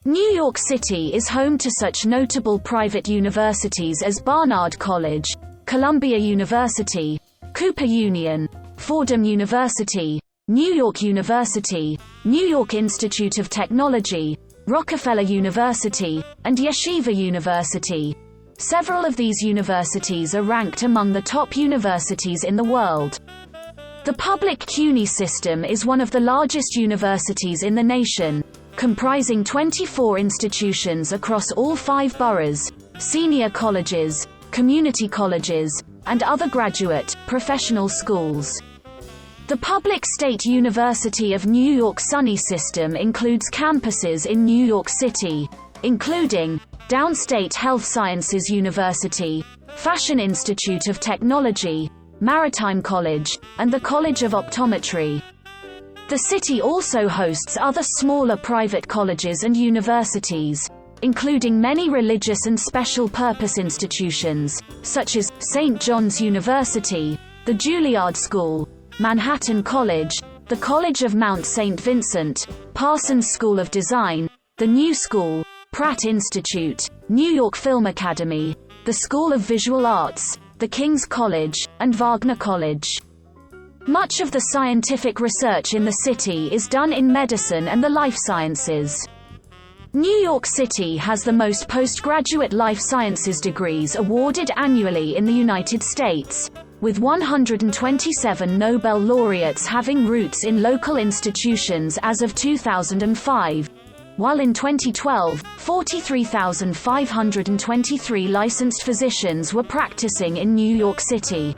New York City is home to such notable private universities as Barnard College, Columbia University, Cooper Union, Fordham University, New York University, New York Institute of Technology, Rockefeller University, and Yeshiva University. Several of these universities are ranked among the top universities in the world. The public CUNY system is one of the largest universities in the nation, comprising 24 institutions across all 5 boroughs, senior colleges, community colleges, and other graduate, professional schools. The public State University of New York SUNY system includes campuses in New York City, including Downstate Health Sciences University, Fashion Institute of Technology, Maritime College, and the College of Optometry. The city also hosts other smaller private colleges and universities, including many religious and special-purpose institutions, such as St. John's University, the Juilliard School, Manhattan College, the College of Mount St. Vincent, Parsons School of Design, the New School, Pratt Institute, New York Film Academy, the School of Visual Arts, the King's College, and Wagner College. Much of the scientific research in the city is done in medicine and the life sciences. New York City has the most postgraduate life sciences degrees awarded annually in the United States, with 127 Nobel laureates having roots in local institutions as of 2005, while in 2012, 43,523 licensed physicians were practicing in New York City.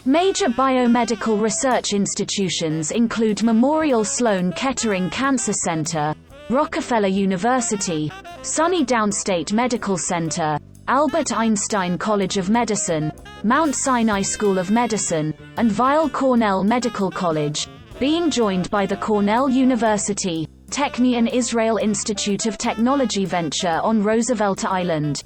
Major biomedical research institutions include Memorial Sloan Kettering Cancer Center, Rockefeller University, SUNY Downstate Medical Center, Albert Einstein College of Medicine, Mount Sinai School of Medicine, and Weill Cornell Medical College, being joined by the Cornell University, Technion Israel Institute of Technology Venture on Roosevelt Island.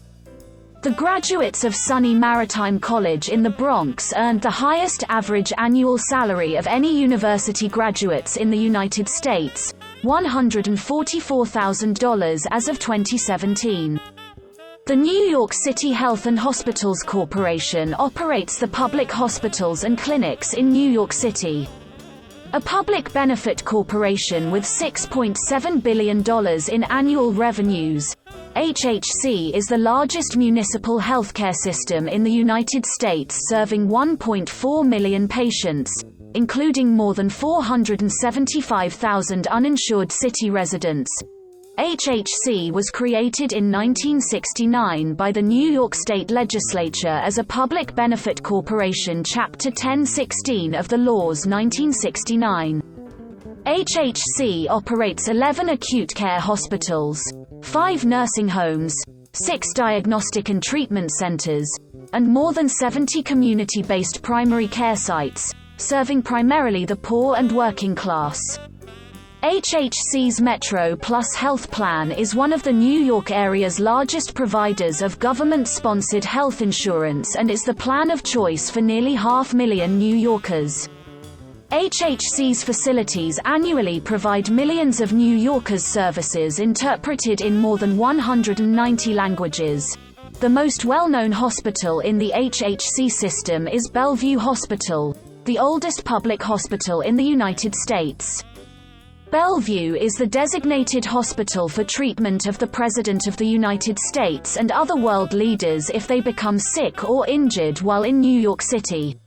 The graduates of SUNY Maritime College in the Bronx earned the highest average annual salary of any university graduates in the United States, $144,000 as of 2017. The New York City Health and Hospitals Corporation operates the public hospitals and clinics in New York City. A public benefit corporation with $6.7 billion in annual revenues, HHC is the largest municipal healthcare system in the United States, serving 1.4 million patients, including more than 475,000 uninsured city residents. HHC was created in 1969 by the New York State Legislature as a public benefit corporation, Chapter 1016 of the laws 1969. HHC operates 11 acute care hospitals, 5 nursing homes, 6 diagnostic and treatment centers, and more than 70 community-based primary care sites, serving primarily the poor and working class. HHC's Metro Plus Health Plan is one of the New York area's largest providers of government-sponsored health insurance and is the plan of choice for nearly 500,000 New Yorkers. HHC's facilities annually provide millions of New Yorkers services interpreted in more than 190 languages. The most well-known hospital in the HHC system is Bellevue Hospital, the oldest public hospital in the United States. Bellevue is the designated hospital for treatment of the President of the United States and other world leaders if they become sick or injured while in New York City.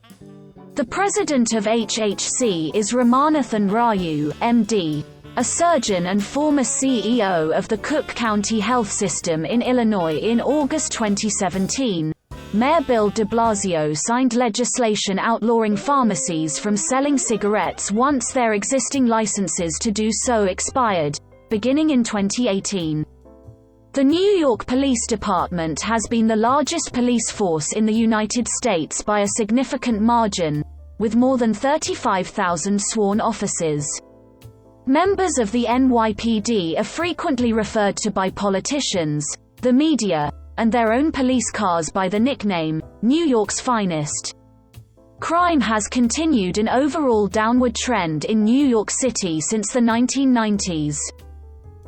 The president of HHC is Ramanathan Raju, MD, a surgeon and former CEO of the Cook County Health System in Illinois. In August 2017, Mayor Bill de Blasio signed legislation outlawing pharmacies from selling cigarettes once their existing licenses to do so expired, beginning in 2018. The New York Police Department has been the largest police force in the United States by a significant margin, with more than 35,000 sworn officers. Members of the NYPD are frequently referred to by politicians, the media, and their own police cars by the nickname, New York's Finest. Crime has continued an overall downward trend in New York City since the 1990s.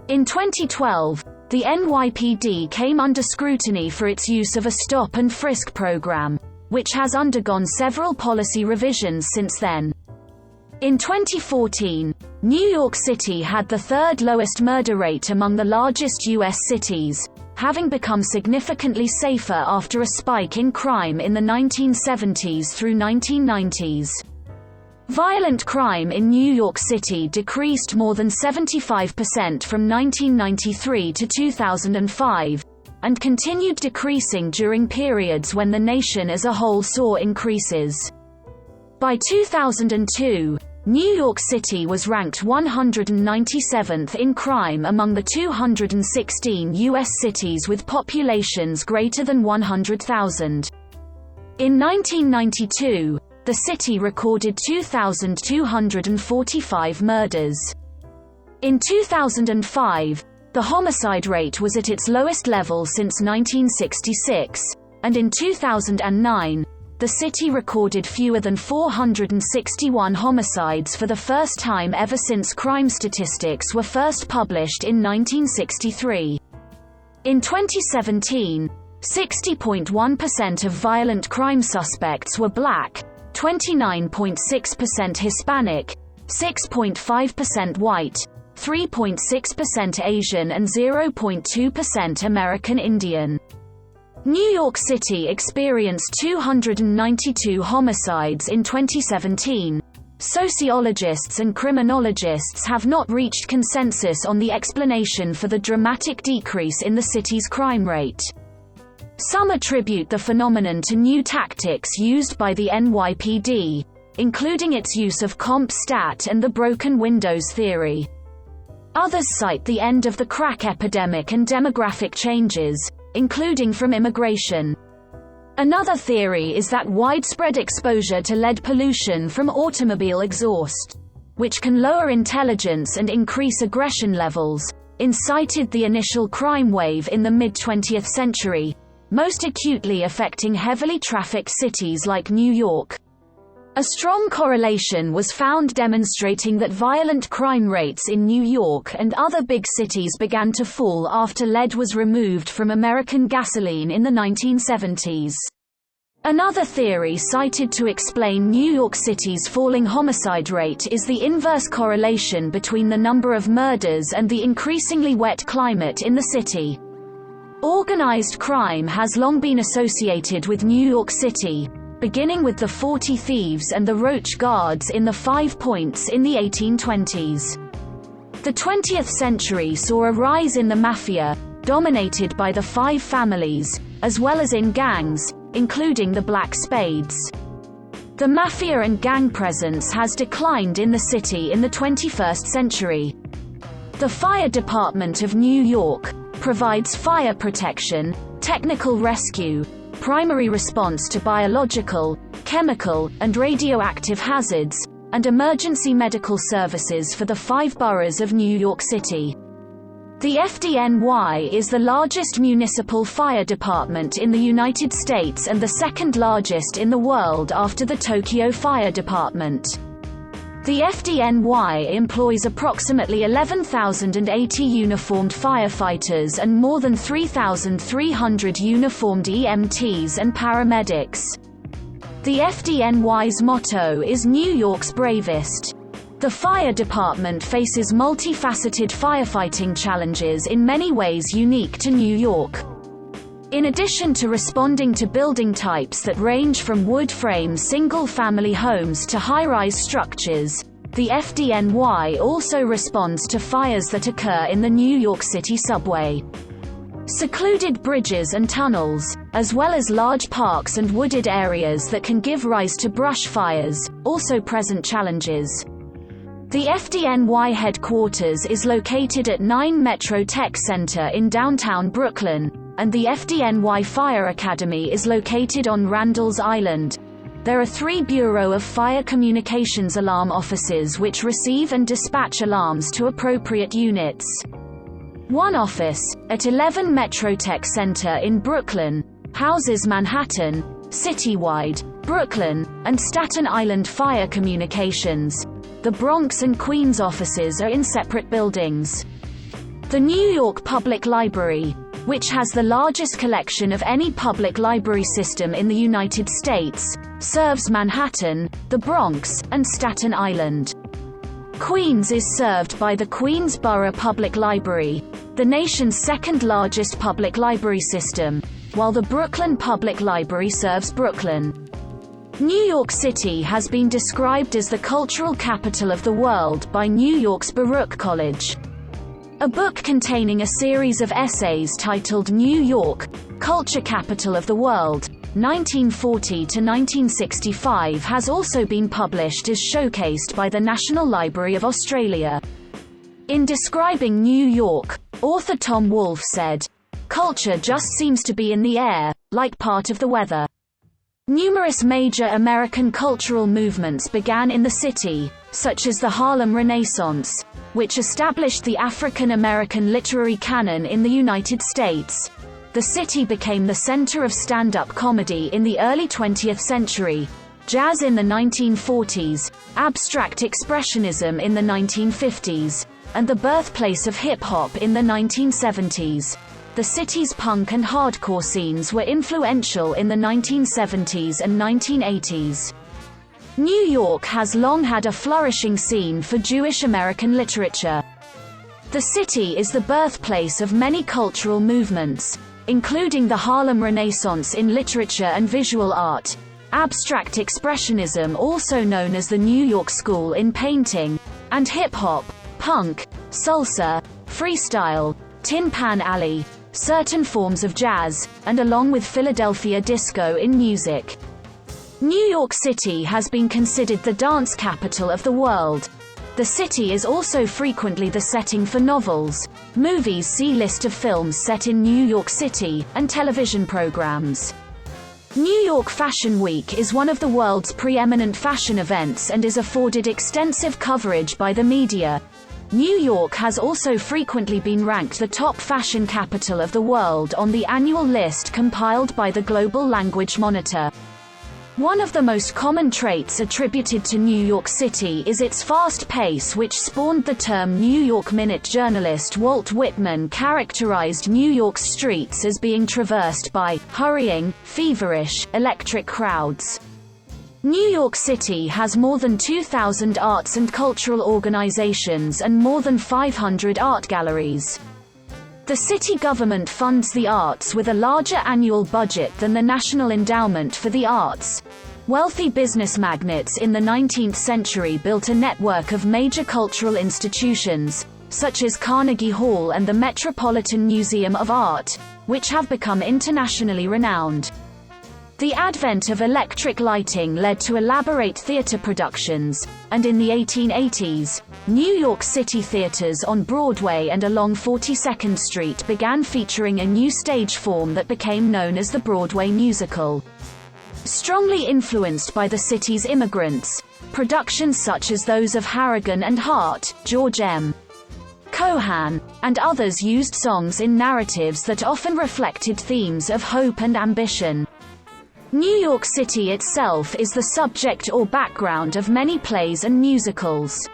In 2012, the NYPD came under scrutiny for its use of a stop and frisk program, which has undergone several policy revisions since then. In 2014, New York City had the third lowest murder rate among the largest U.S. cities, having become significantly safer after a spike in crime in the 1970s through 1990s. Violent crime in New York City decreased more than 75% from 1993 to 2005, and continued decreasing during periods when the nation as a whole saw increases. By 2002, New York City was ranked 197th in crime among the 216 U.S. cities with populations greater than 100,000. In 1992, the city recorded 2,245 murders. In 2005, the homicide rate was at its lowest level since 1966, and in 2009, the city recorded fewer than 461 homicides for the first time ever since crime statistics were first published in 1963. In 2017, 60.1% of violent crime suspects were black, 29.6% Hispanic, 6.5% white, 3.6% Asian and 0.2% American Indian. New York City experienced 292 homicides in 2017. Sociologists and criminologists have not reached consensus on the explanation for the dramatic decrease in the city's crime rate. Some attribute the phenomenon to new tactics used by the NYPD, including its use of comp stat and the broken windows theory. Others cite the end of the crack epidemic and demographic changes, including from immigration. Another theory is that widespread exposure to lead pollution from automobile exhaust, which can lower intelligence and increase aggression levels, incited the initial crime wave in the mid-20th century, most acutely affecting heavily trafficked cities like New York. A strong correlation was found demonstrating that violent crime rates in New York and other big cities began to fall after lead was removed from American gasoline in the 1970s. Another theory cited to explain New York City's falling homicide rate is the inverse correlation between the number of murders and the increasingly wet climate in the city. Organized crime has long been associated with New York City, beginning with the 40 Thieves and the Roach Guards in the Five Points in the 1820s. The 20th century saw a rise in the mafia, dominated by the Five Families, as well as in gangs, including the Black Spades. The mafia and gang presence has declined in the city in the 21st century. The Fire Department of New York provides fire protection, technical rescue, primary response to biological, chemical, and radioactive hazards, and emergency medical services for the 5 boroughs of New York City. The FDNY is the largest municipal fire department in the United States and the second largest in the world after the Tokyo Fire Department. The FDNY employs approximately 11,080 uniformed firefighters and more than 3,300 uniformed EMTs and paramedics. The FDNY's motto is New York's Bravest. The fire department faces multifaceted firefighting challenges in many ways unique to New York. In addition to responding to building types that range from wood-frame single-family homes to high-rise structures, the FDNY also responds to fires that occur in the New York City subway. Secluded bridges and tunnels, as well as large parks and wooded areas that can give rise to brush fires, also present challenges. The FDNY headquarters is located at 9 Metro Tech Center in downtown Brooklyn, and the FDNY Fire Academy is located on Randall's Island. There are 3 Bureau of Fire Communications alarm offices which receive and dispatch alarms to appropriate units. One office, at 11 Metro Tech Center in Brooklyn, houses Manhattan, Citywide, Brooklyn, and Staten Island Fire Communications. The Bronx and Queens offices are in separate buildings. The New York Public Library, which has the largest collection of any public library system in the United States, serves Manhattan, the Bronx, and Staten Island. Queens is served by the Queensborough Public Library, the nation's second-largest public library system, while the Brooklyn Public Library serves Brooklyn. New York City has been described as the cultural capital of the world by New York's Baruch College. A book containing a series of essays titled New York, Culture Capital of the World, 1940 to 1965 has also been published as showcased by the National Library of Australia. In describing New York, author Tom Wolfe said, "Culture just seems to be in the air, like part of the weather." Numerous major American cultural movements began in the city, such as the Harlem Renaissance, which established the African American literary canon in the United States. The city became the center of stand-up comedy in the early 20th century, jazz in the 1940s, abstract expressionism in the 1950s, and the birthplace of hip-hop in the 1970s. The city's punk and hardcore scenes were influential in the 1970s and 1980s. New York has long had a flourishing scene for Jewish American literature. The city is the birthplace of many cultural movements, including the Harlem Renaissance in literature and visual art, abstract expressionism also known as the New York School in painting, and hip-hop, punk, salsa, freestyle, Tin Pan Alley, certain forms of jazz, and along with Philadelphia disco in music. New York City has been considered the dance capital of the world. The city is also frequently the setting for novels, movies. See list of films set in New York City, and television programs. New York Fashion Week is one of the world's preeminent fashion events and is afforded extensive coverage by the media. New York has also frequently been ranked the top fashion capital of the world on the annual list compiled by the Global Language Monitor. One of the most common traits attributed to New York City is its fast pace, which spawned the term New York Minute. Journalist Walt Whitman characterized New York's streets as being traversed by hurrying, feverish, electric crowds. New York City has more than 2,000 arts and cultural organizations and more than 500 art galleries. The city government funds the arts with a larger annual budget than the National Endowment for the Arts. Wealthy business magnates in the 19th century built a network of major cultural institutions, such as Carnegie Hall and the Metropolitan Museum of Art, which have become internationally renowned. The advent of electric lighting led to elaborate theater productions, and in the 1880s, New York City theaters on Broadway and along 42nd Street began featuring a new stage form that became known as the Broadway musical. Strongly influenced by the city's immigrants, productions such as those of Harrigan and Hart, George M. Cohan, and others used songs in narratives that often reflected themes of hope and ambition. New York City itself is the subject or background of many plays and musicals.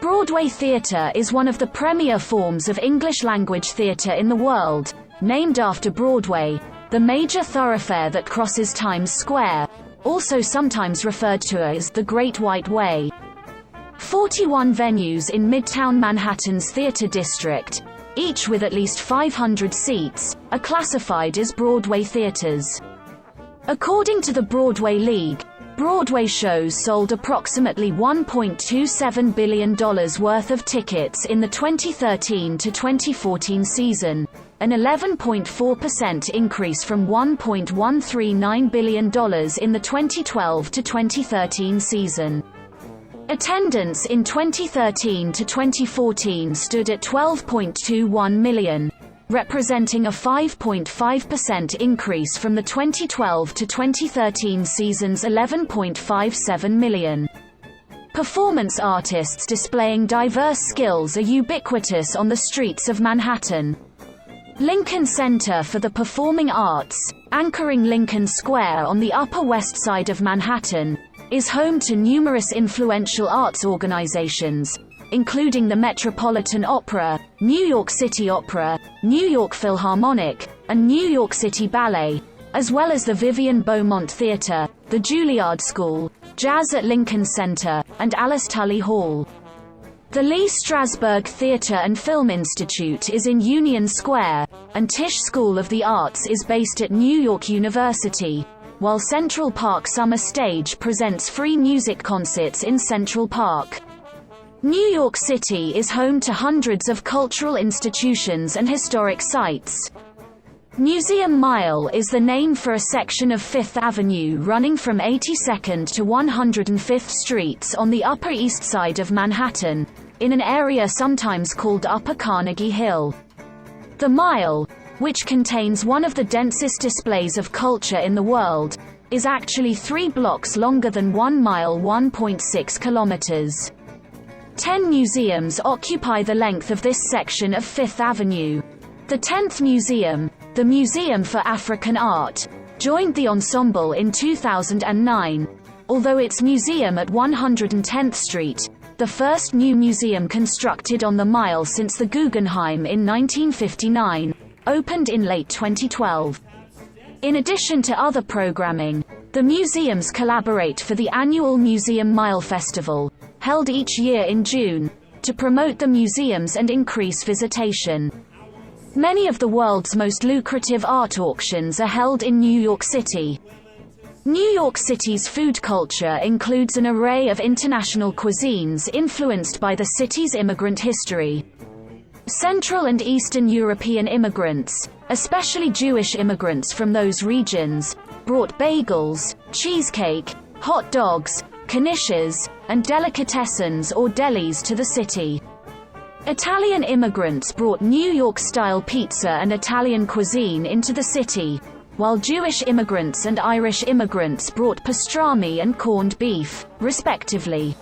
Broadway theater is one of the premier forms of English-language theater in the world, named after Broadway, the major thoroughfare that crosses Times Square, also sometimes referred to as the Great White Way. 41 venues in Midtown Manhattan's Theater District, each with at least 500 seats, are classified as Broadway theaters. According to the Broadway League, Broadway shows sold approximately $1.27 billion worth of tickets in the 2013 to 2014 season, an 11.4% increase from $1.139 billion in the 2012 to 2013 season. Attendance in 2013 to 2014 stood at 12.21 million. Representing a 5.5% increase from the 2012 to 2013 season's 11.57 million. Performance artists displaying diverse skills are ubiquitous on the streets of Manhattan. Lincoln Center for the Performing Arts, anchoring Lincoln Square on the Upper West Side of Manhattan, is home to numerous influential arts organizations, including the Metropolitan Opera, New York City Opera, New York Philharmonic, and New York City Ballet, as well as the Vivian Beaumont Theater, the Juilliard School, Jazz at Lincoln Center, and Alice Tully Hall. The Lee Strasberg Theater and Film Institute is in Union Square, and Tisch School of the Arts is based at New York University, while Central Park Summer Stage presents free music concerts in Central Park. New York City is home to hundreds of cultural institutions and historic sites. Museum Mile is the name for a section of Fifth Avenue running from 82nd to 105th Streets on the Upper East Side of Manhattan, in an area sometimes called Upper Carnegie Hill. The Mile, which contains one of the densest displays of culture in the world, is actually 3 blocks longer than 1 mile, 1.6 kilometers. 10 museums occupy the length of this section of Fifth Avenue. The 10th museum, the Museum for African Art, joined the ensemble in 2009, although its museum at 110th Street, the first new museum constructed on the Mile since the Guggenheim in 1959, opened in late 2012. In addition to other programming, the museums collaborate for the annual Museum Mile Festival, held each year in June, to promote the museums and increase visitation. Many of the world's most lucrative art auctions are held in New York City. New York City's food culture includes an array of international cuisines influenced by the city's immigrant history. Central and Eastern European immigrants, especially Jewish immigrants from those regions, brought bagels, cheesecake, hot dogs, knishes, and delicatessens or delis to the city. Italian immigrants brought New York-style pizza and Italian cuisine into the city, while Jewish immigrants and Irish immigrants brought pastrami and corned beef, respectively.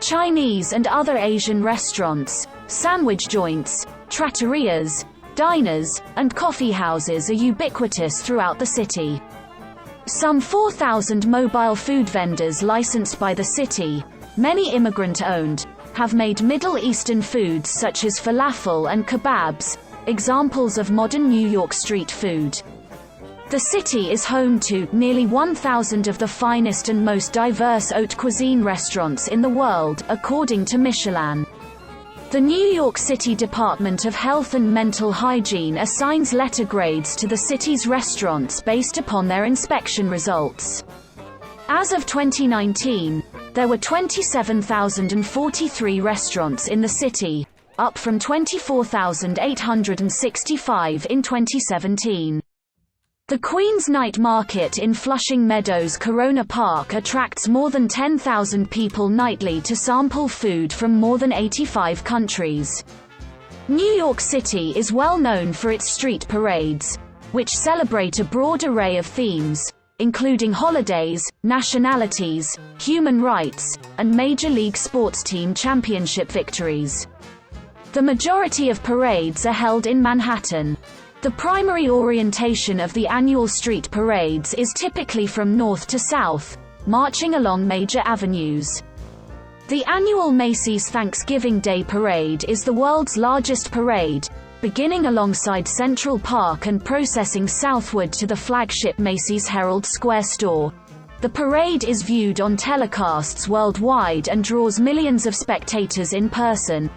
Chinese and other Asian restaurants, sandwich joints, trattorias, diners, and coffee houses are ubiquitous throughout the city. Some 4,000 mobile food vendors licensed by the city, many immigrant-owned, have made Middle Eastern foods such as falafel and kebabs, examples of modern New York street food. The city is home to nearly 1,000 of the finest and most diverse haute cuisine restaurants in the world, according to Michelin. The New York City Department of Health and Mental Hygiene assigns letter grades to the city's restaurants based upon their inspection results. As of 2019, there were 27,043 restaurants in the city, up from 24,865 in 2017. The Queen's Night Market in Flushing Meadows Corona Park attracts more than 10,000 people nightly to sample food from more than 85 countries. New York City is well known for its street parades, which celebrate a broad array of themes, including holidays, nationalities, human rights, and Major League sports team championship victories. The majority of parades are held in Manhattan. The primary orientation of the annual street parades is typically from north to south, marching along major avenues. The annual Macy's Thanksgiving Day Parade is the world's largest parade, beginning alongside Central Park and processing southward to the flagship Macy's Herald Square store. The parade is viewed on telecasts worldwide and draws millions of spectators in person.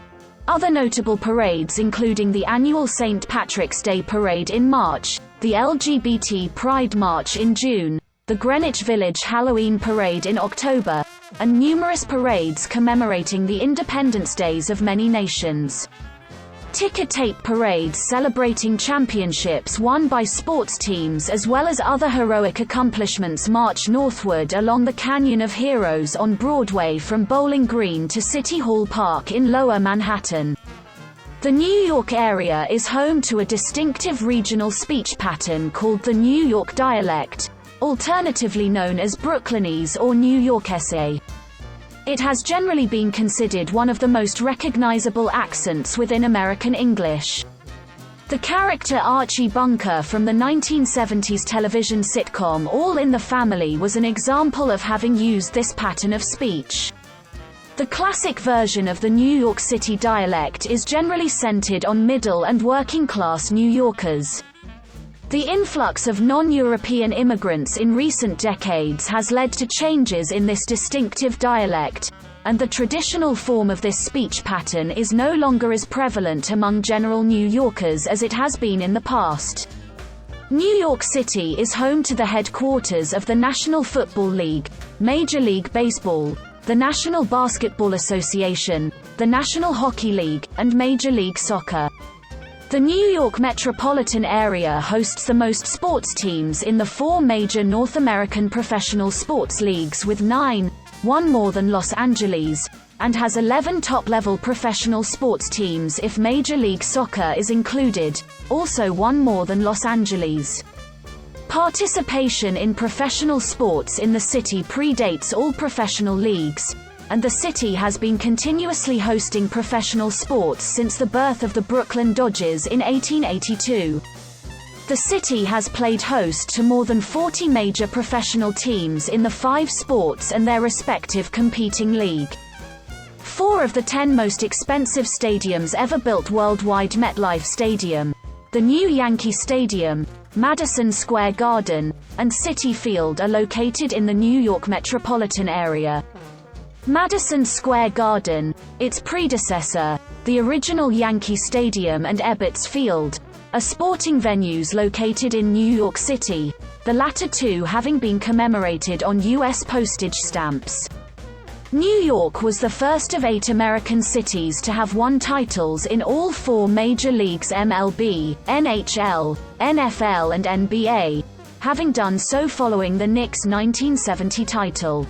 Other notable parades including the annual St. Patrick's Day Parade in March, the LGBT Pride March in June, the Greenwich Village Halloween Parade in October, and numerous parades commemorating the Independence Days of many nations. Ticker tape parades celebrating championships won by sports teams as well as other heroic accomplishments march northward along the Canyon of Heroes on Broadway from Bowling Green to City Hall Park in Lower Manhattan. The New York area is home to a distinctive regional speech pattern called the New York dialect, alternatively known as Brooklynese or New Yorkese. It has generally been considered one of the most recognizable accents within American English. The character Archie Bunker from the 1970s television sitcom All in the Family was an example of having used this pattern of speech. The classic version of the New York City dialect is generally centered on middle and working-class New Yorkers. The influx of non-European immigrants in recent decades has led to changes in this distinctive dialect, and the traditional form of this speech pattern is no longer as prevalent among general New Yorkers as it has been in the past. New York City is home to the headquarters of the National Football League, Major League Baseball, the National Basketball Association, the National Hockey League, and Major League Soccer. The New York metropolitan area hosts the most sports teams in the four major North American professional sports leagues with 9, one more than Los Angeles, and has 11 top-level professional sports teams if Major League Soccer is included, also one more than Los Angeles. Participation in professional sports in the city predates all professional leagues, and the city has been continuously hosting professional sports since the birth of the Brooklyn Dodgers in 1882. The city has played host to more than 40 major professional teams in the 5 sports and their respective competing league. 4 of the 10 most expensive stadiums ever built worldwide, MetLife Stadium, the new Yankee Stadium, Madison Square Garden, and Citi Field, are located in the New York metropolitan area. Madison Square Garden, its predecessor, the original Yankee Stadium, and Ebbets Field, are sporting venues located in New York City, the latter two having been commemorated on U.S. postage stamps. New York was the first of 8 American cities to have won titles in all 4 major leagues: MLB, NHL, NFL and NBA, having done so following the Knicks' 1970 title.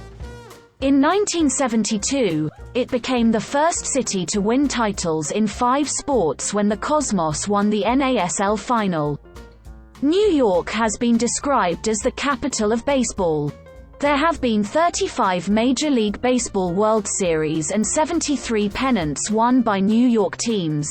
In 1972, it became the first city to win titles in 5 sports when the Cosmos won the NASL final. New York has been described as the capital of baseball. There have been 35 Major League Baseball World Series and 73 pennants won by New York teams.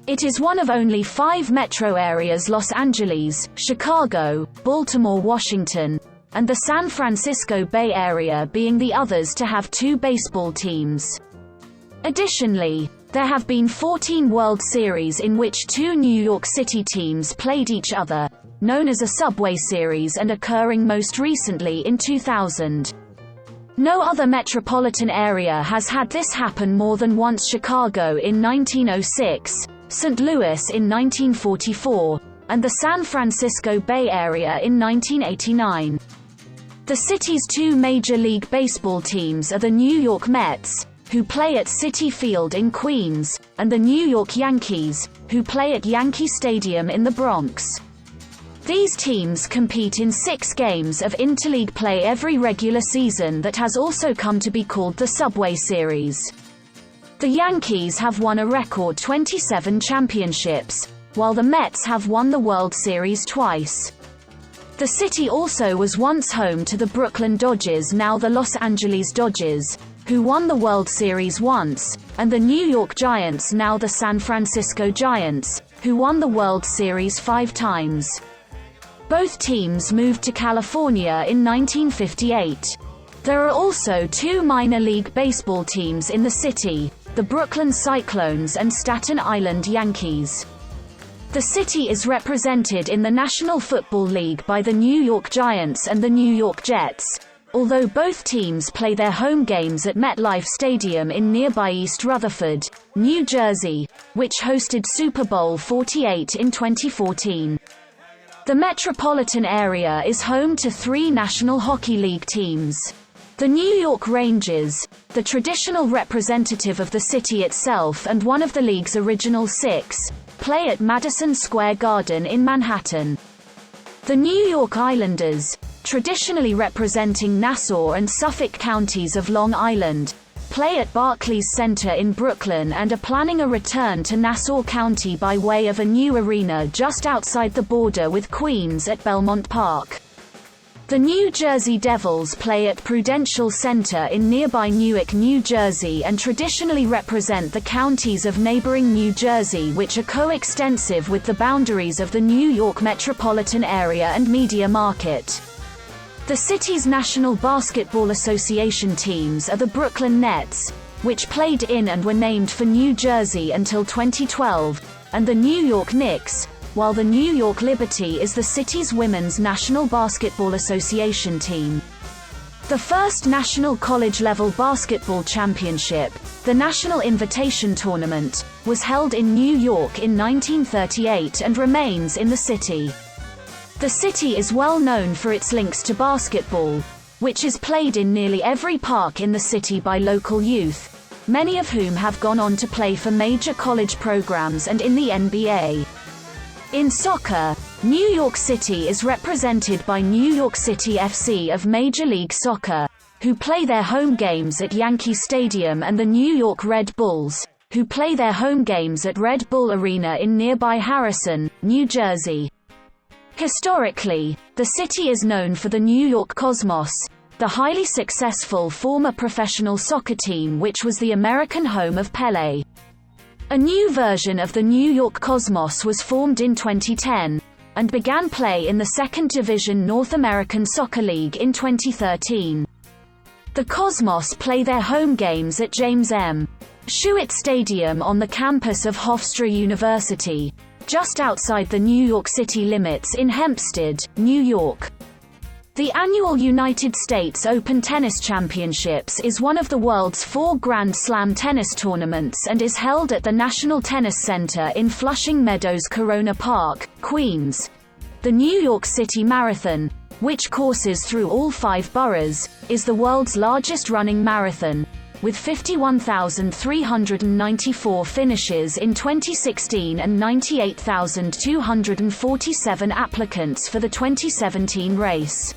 It is one of only 5 metro areas: Los Angeles, Chicago, Baltimore, Washington, and the San Francisco Bay Area being the others to have 2 baseball teams. Additionally, there have been 14 World Series in which 2 New York City teams played each other, known as a Subway Series, and occurring most recently in 2000. No other metropolitan area has had this happen more than once: Chicago in 1906, St. Louis in 1944, and the San Francisco Bay Area in 1989. The city's 2 Major League Baseball teams are the New York Mets, who play at Citi Field in Queens, and the New York Yankees, who play at Yankee Stadium in the Bronx. These teams compete in 6 games of interleague play every regular season that has also come to be called the Subway Series. The Yankees have won a record 27 championships, while the Mets have won the World Series twice. The city also was once home to the Brooklyn Dodgers, now the Los Angeles Dodgers, who won the World Series once, and the New York Giants, now the San Francisco Giants, who won the World Series 5 times. Both teams moved to California in 1958. There are also 2 minor league baseball teams in the city: the Brooklyn Cyclones and Staten Island Yankees. The city is represented in the National Football League by the New York Giants and the New York Jets, although both teams play their home games at MetLife Stadium in nearby East Rutherford, New Jersey, which hosted Super Bowl 48 in 2014. The metropolitan area is home to 3 National Hockey League teams. The New York Rangers, the traditional representative of the city itself and one of the league's original 6, play at Madison Square Garden in Manhattan. The New York Islanders, traditionally representing Nassau and Suffolk counties of Long Island, play at Barclays Center in Brooklyn and are planning a return to Nassau County by way of a new arena just outside the border with Queens at Belmont Park. The New Jersey Devils play at Prudential Center in nearby Newark, New Jersey, and traditionally represent the counties of neighboring New Jersey, which are coextensive with the boundaries of the New York metropolitan area and media market. The city's National Basketball Association teams are the Brooklyn Nets, which played in and were named for New Jersey until 2012, and the New York Knicks, while the New York Liberty is the city's Women's National Basketball Association team. The first national college-level basketball championship, the National Invitation Tournament, was held in New York in 1938 and remains in the city. The city is well known for its links to basketball, which is played in nearly every park in the city by local youth, many of whom have gone on to play for major college programs and in the NBA. In soccer, New York City is represented by New York City FC of Major League Soccer, who play their home games at Yankee Stadium, and the New York Red Bulls, who play their home games at Red Bull Arena in nearby Harrison, New Jersey. Historically, the city is known for the New York Cosmos, the highly successful former professional soccer team which was the American home of Pelé. A new version of the New York Cosmos was formed in 2010, and began play in the Second Division North American Soccer League in 2013. The Cosmos play their home games at James M. Schuett Stadium on the campus of Hofstra University, just outside the New York City limits in Hempstead, New York. The annual United States Open Tennis Championships is one of the world's 4 Grand Slam tennis tournaments and is held at the National Tennis Center in Flushing Meadows Corona Park, Queens. The New York City Marathon, which courses through all 5 boroughs, is the world's largest running marathon, with 51,394 finishes in 2016 and 98,247 applicants for the 2017 race.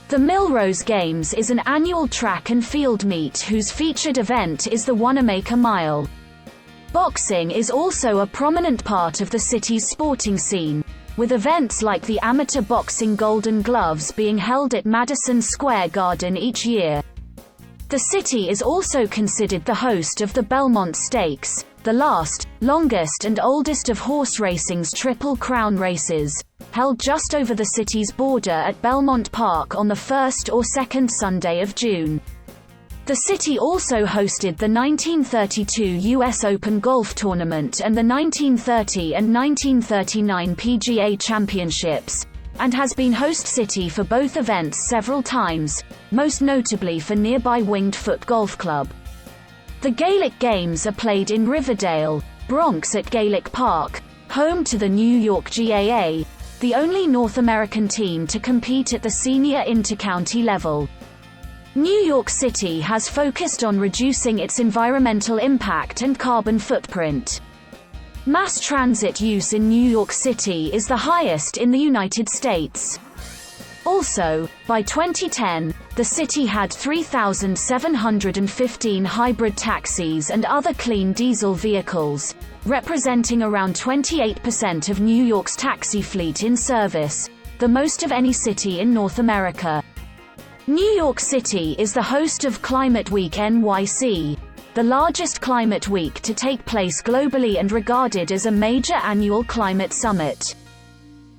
The Millrose Games is an annual track and field meet whose featured event is the Wanamaker Mile. Boxing is also a prominent part of the city's sporting scene, with events like the Amateur Boxing Golden Gloves being held at Madison Square Garden each year. The city is also considered the host of the Belmont Stakes, the last, longest and oldest of horse racing's Triple Crown races, held just over the city's border at Belmont Park on the first or second Sunday of June. The city also hosted the 1932 U.S. Open Golf Tournament and the 1930 and 1939 PGA Championships, and has been host city for both events several times, most notably for nearby Winged Foot Golf Club. The Gaelic Games are played in Riverdale, Bronx at Gaelic Park, home to the New York GAA, the only North American team to compete at the senior intercounty level. New York City has focused on reducing its environmental impact and carbon footprint. Mass transit use in New York City is the highest in the United States. Also, by 2010, the city had 3,715 hybrid taxis and other clean diesel vehicles, representing around 28% of New York's taxi fleet in service, the most of any city in North America. New York City is the host of Climate Week NYC, the largest climate week to take place globally and regarded as a major annual climate summit.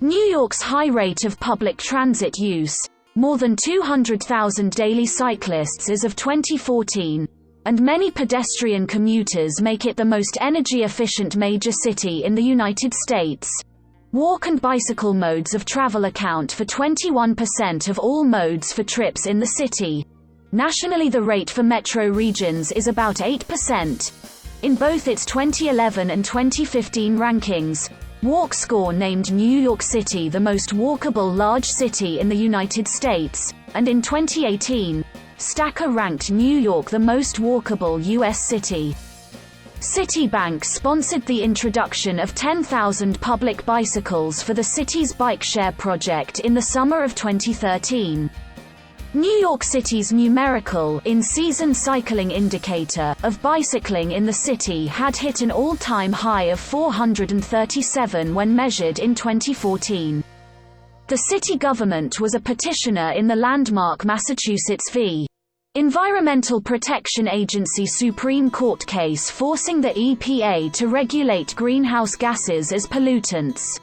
New York's high rate of public transit use, more than 200,000 daily cyclists as of 2014, and many pedestrian commuters make it the most energy-efficient major city in the United States. Walk and bicycle modes of travel account for 21% of all modes for trips in the city. Nationally, the rate for metro regions is about 8%. In both its 2011 and 2015 rankings, WalkScore named New York City the most walkable large city in the United States, and in 2018, Stacker ranked New York the most walkable U.S. city. Citibank sponsored the introduction of 10,000 public bicycles for the city's bike share project in the summer of 2013. New York City's numerical in-season cycling indicator of bicycling in the city had hit an all-time high of 437 when measured in 2014. The city government was a petitioner in the landmark Massachusetts v. Environmental Protection Agency Supreme Court case forcing the EPA to regulate greenhouse gases as pollutants.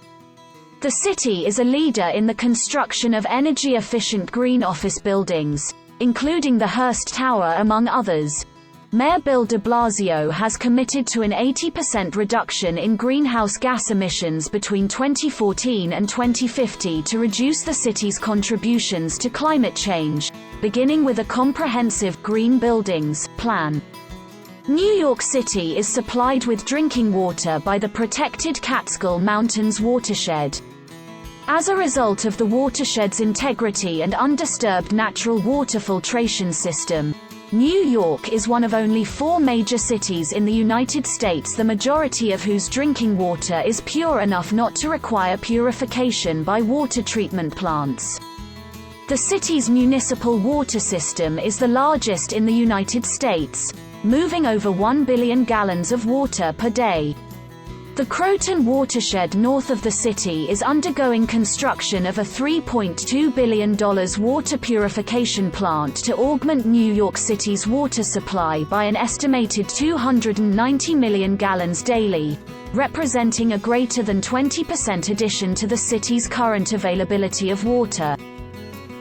The city is a leader in the construction of energy-efficient green office buildings, including the Hearst Tower among others. Mayor Bill de Blasio has committed to an 80% reduction in greenhouse gas emissions between 2014 and 2050 to reduce the city's contributions to climate change, beginning with a comprehensive green buildings plan. New York City is supplied with drinking water by the protected Catskill Mountains watershed. As a result of the watershed's integrity and undisturbed natural water filtration system, New York is one of only 4 major cities in the United States, the majority of whose drinking water is pure enough not to require purification by water treatment plants. The city's municipal water system is the largest in the United States, moving over 1 billion gallons of water per day. The Croton watershed north of the city is undergoing construction of a $3.2 billion water purification plant to augment New York City's water supply by an estimated 290 million gallons daily, representing a greater than 20% addition to the city's current availability of water.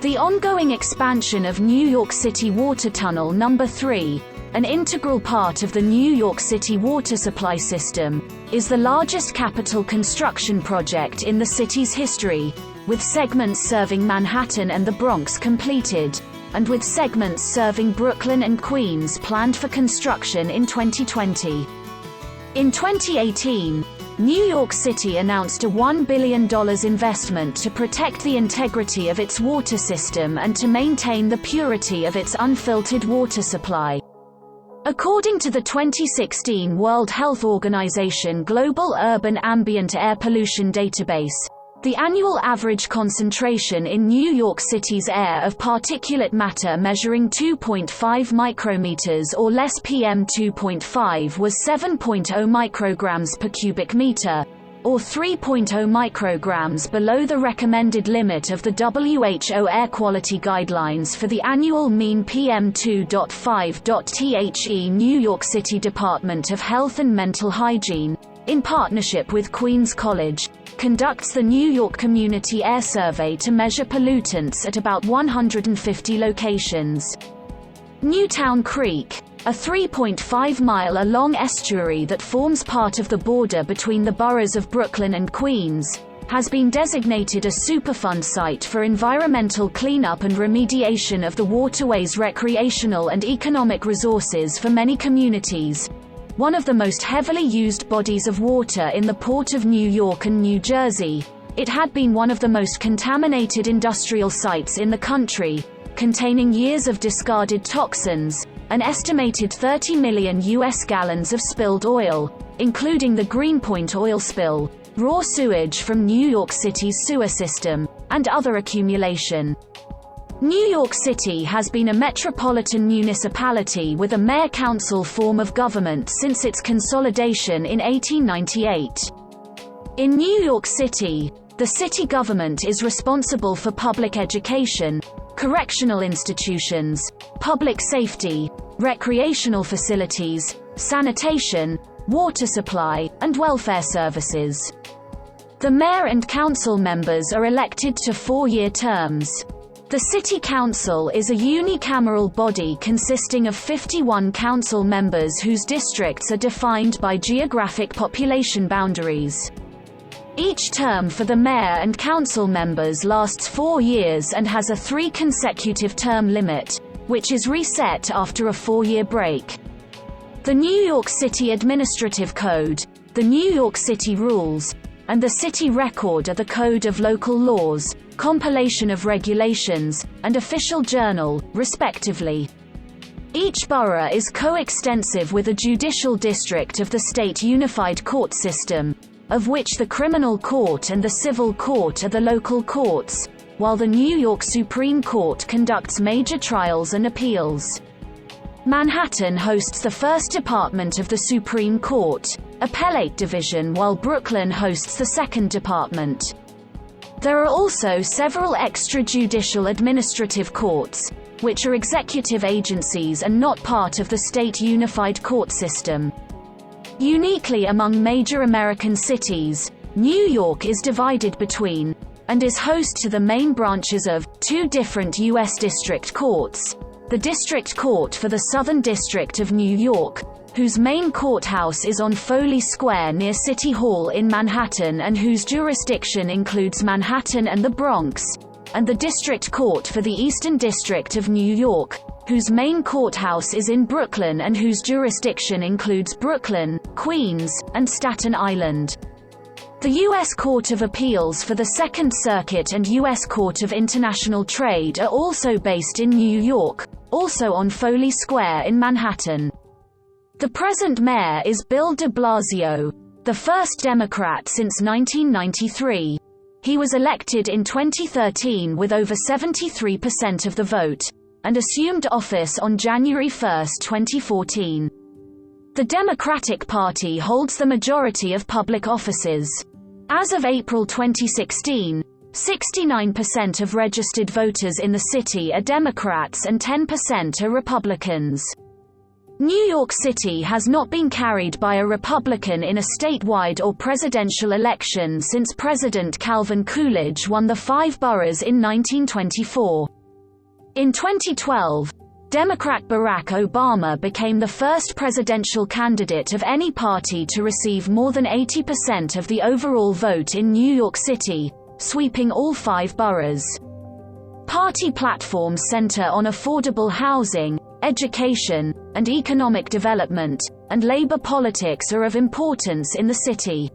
The ongoing expansion of New York City Water Tunnel No. 3, an integral part of the New York City water supply system, is the largest capital construction project in the city's history, with segments serving Manhattan and the Bronx completed, and with segments serving Brooklyn and Queens planned for construction in 2020. In 2018, New York City announced a $1 billion investment to protect the integrity of its water system and to maintain the purity of its unfiltered water supply. According to the 2016 World Health Organization Global Urban Ambient Air Pollution Database, the annual average concentration in New York City's air of particulate matter measuring 2.5 micrometers or less PM2.5 was 7.0 micrograms per cubic meter, or 3.0 micrograms below the recommended limit of the WHO air quality guidelines for the annual mean PM2.5. New York City Department of Health and Mental Hygiene, in partnership with Queens College, conducts the New York Community Air Survey to measure pollutants at about 150 locations. Newtown Creek, a 3.5-mile-long estuary that forms part of the border between the boroughs of Brooklyn and Queens, has been designated a Superfund site for environmental cleanup and remediation of the waterway's recreational and economic resources for many communities. One of the most heavily used bodies of water in the Port of New York and New Jersey, it had been one of the most contaminated industrial sites in the country, containing years of discarded toxins, an estimated 30 million U.S. gallons of spilled oil, including the Greenpoint oil spill, raw sewage from New York City's sewer system, and other accumulation. New York City has been a metropolitan municipality with a mayor-council form of government since its consolidation in 1898. In New York City, the city government is responsible for public education, correctional institutions, public safety, recreational facilities, sanitation, water supply, and welfare services. The mayor and council members are elected to 4-year terms. The City Council is a unicameral body consisting of 51 council members whose districts are defined by geographic population boundaries. Each term for the mayor and council members lasts 4 years and has a 3 consecutive term limit, which is reset after a 4-year break. The New York City Administrative Code, the New York City Rules, and the City Record are the code of local laws, compilation of regulations, and official journal, respectively. Each borough is coextensive with a judicial district of the state unified court system, of which the criminal court and the civil court are the local courts, while the New York Supreme Court conducts major trials and appeals. Manhattan hosts the first department of the Supreme Court, Appellate Division, while Brooklyn hosts the second department. There are also several extrajudicial administrative courts, which are executive agencies and not part of the state unified court system. Uniquely among major American cities, New York is divided between, and is host to the main branches of, 2 different U.S. district courts: the District Court for the Southern District of New York, whose main courthouse is on Foley Square near City Hall in Manhattan and whose jurisdiction includes Manhattan and the Bronx, and the District Court for the Eastern District of New York, whose main courthouse is in Brooklyn and whose jurisdiction includes Brooklyn, Queens, and Staten Island. The U.S. Court of Appeals for the Second Circuit and U.S. Court of International Trade are also based in New York, also on Foley Square in Manhattan. The present mayor is Bill de Blasio, the first Democrat since 1993. He was elected in 2013 with over 73% of the vote, and assumed office on January 1, 2014. The Democratic Party holds the majority of public offices. As of April 2016, 69% of registered voters in the city are Democrats and 10% are Republicans. New York City has not been carried by a Republican in a statewide or presidential election since President Calvin Coolidge won the 5 boroughs in 1924. In 2012, Democrat Barack Obama became the first presidential candidate of any party to receive more than 80% of the overall vote in New York City, sweeping all 5 boroughs. Party platforms center on affordable housing, education, and economic development, and labor politics are of importance in the city.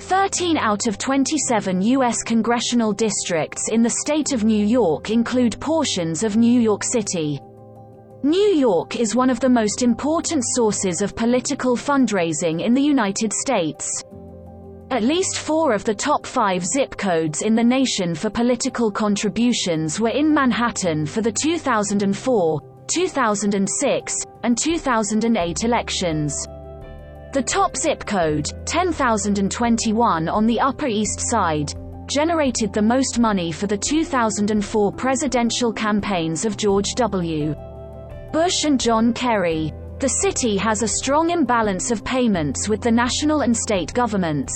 13 out of 27 U.S. congressional districts in the state of New York include portions of New York City. New York is one of the most important sources of political fundraising in the United States. At least 4 of the top 5 zip codes in the nation for political contributions were in Manhattan for the 2004, 2006, and 2008 elections. The top zip code, 10,021 on the Upper East Side, generated the most money for the 2004 presidential campaigns of George W. Bush and John Kerry. The city has a strong imbalance of payments with the national and state governments.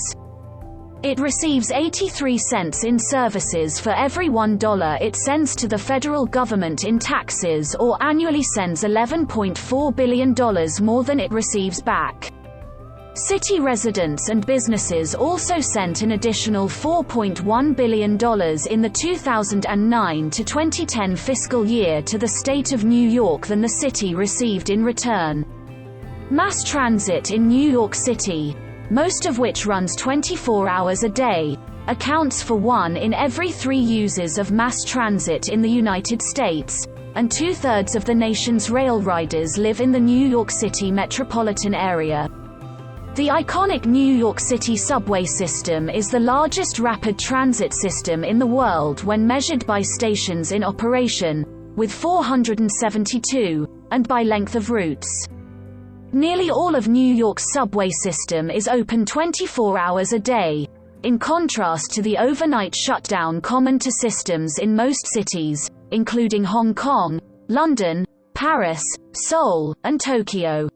It receives 83 cents in services for every $1 it sends to the federal government in taxes, or annually sends $11.4 billion more than it receives back. City residents and businesses also sent an additional $4.1 billion in the 2009 to 2010 fiscal year to the state of New York than the city received in return. Mass transit in New York City, most of which runs 24 hours a day, accounts for 1 in every 3 users of mass transit in the United States, and 2/3 of the nation's rail riders live in the New York City metropolitan area. The iconic New York City subway system is the largest rapid transit system in the world when measured by stations in operation, with 472, and by length of routes. Nearly all of New York's subway system is open 24 hours a day, in contrast to the overnight shutdown common to systems in most cities, including Hong Kong, London, Paris, Seoul, and Tokyo.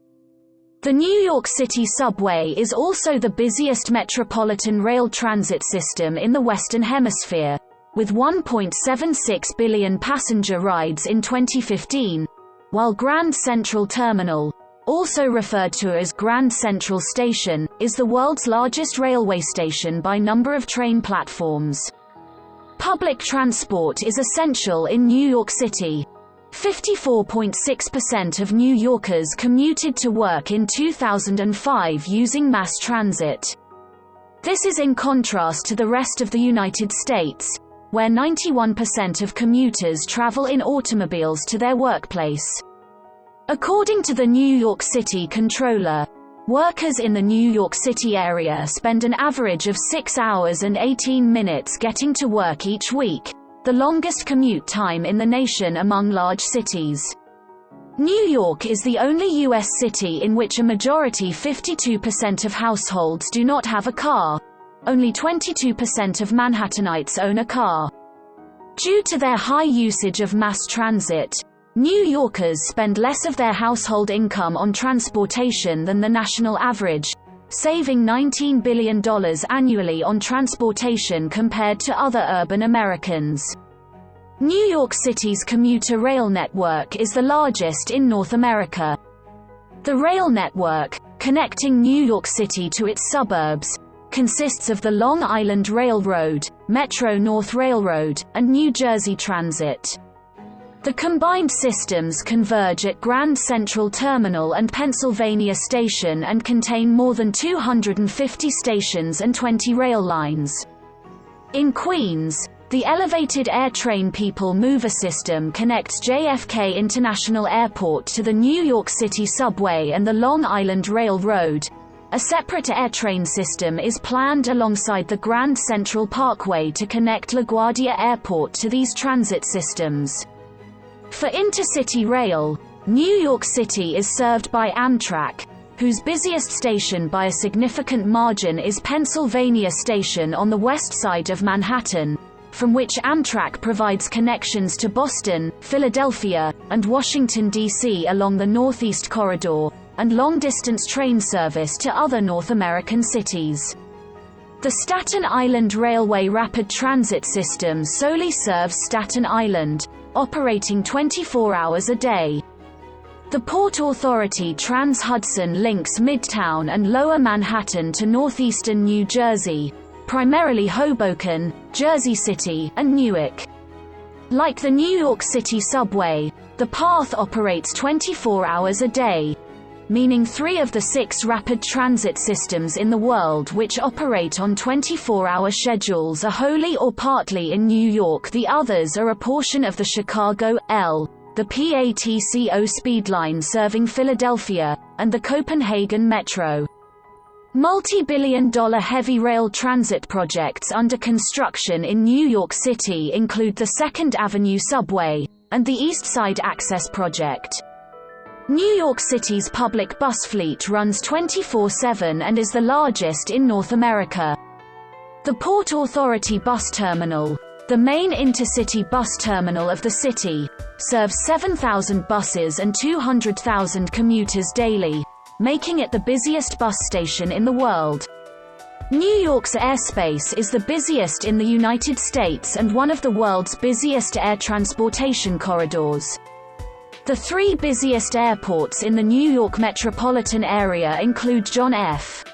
The New York City subway is also the busiest metropolitan rail transit system in the Western Hemisphere, with 1.76 billion passenger rides in 2015, while Grand Central Terminal, also referred to as Grand Central Station, is the world's largest railway station by number of train platforms. Public transport is essential in New York City. 54.6% of New Yorkers commuted to work in 2005 using mass transit. This is in contrast to the rest of the United States, where 91% of commuters travel in automobiles to their workplace. According to the New York City Comptroller, workers in the New York City area spend an average of 6 hours and 18 minutes getting to work each week, the longest commute time in the nation among large cities. New York is the only U.S. city in which a majority 52% of households do not have a car. Only 22% of Manhattanites own a car. Due to their high usage of mass transit, New Yorkers spend less of their household income on transportation than the national average, saving $19 billion annually on transportation compared to other urban Americans. New York City's commuter rail network is the largest in North America. The rail network, connecting New York City to its suburbs, consists of the Long Island Railroad, Metro-North Railroad, and New Jersey Transit. The combined systems converge at Grand Central Terminal and Pennsylvania Station and contain more than 250 stations and 20 rail lines. In Queens, the elevated air train People Mover system connects JFK International Airport to the New York City subway and the Long Island Railroad. A separate air train system is planned alongside the Grand Central Parkway to connect LaGuardia Airport to these transit systems. For intercity rail, New York City is served by Amtrak, whose busiest station by a significant margin is Pennsylvania Station on the west side of Manhattan, from which Amtrak provides connections to Boston, Philadelphia, and Washington, D.C. along the Northeast Corridor, and long-distance train service to other North American cities. The Staten Island Railway Rapid Transit System solely serves Staten Island, operating 24 hours a day. The Port Authority Trans-Hudson links Midtown and Lower Manhattan to northeastern New Jersey, primarily Hoboken, Jersey City, and Newark. Like the New York City subway, the path operates 24 hours a day, meaning 3 of the 6 rapid transit systems in the world which operate on 24-hour schedules are wholly or partly in New York. The others are a portion of the Chicago, the PATCO speed line serving Philadelphia, and the Copenhagen Metro. Multi-billion-dollar heavy rail transit projects under construction in New York City include the 2nd Avenue subway, and the East Side Access Project. New York City's public bus fleet runs 24/7 and is the largest in North America. The Port Authority Bus Terminal, the main intercity bus terminal of the city, serves 7,000 buses and 200,000 commuters daily, making it the busiest bus station in the world. New York's airspace is the busiest in the United States and one of the world's busiest air transportation corridors. The three busiest airports in the New York metropolitan area include John F.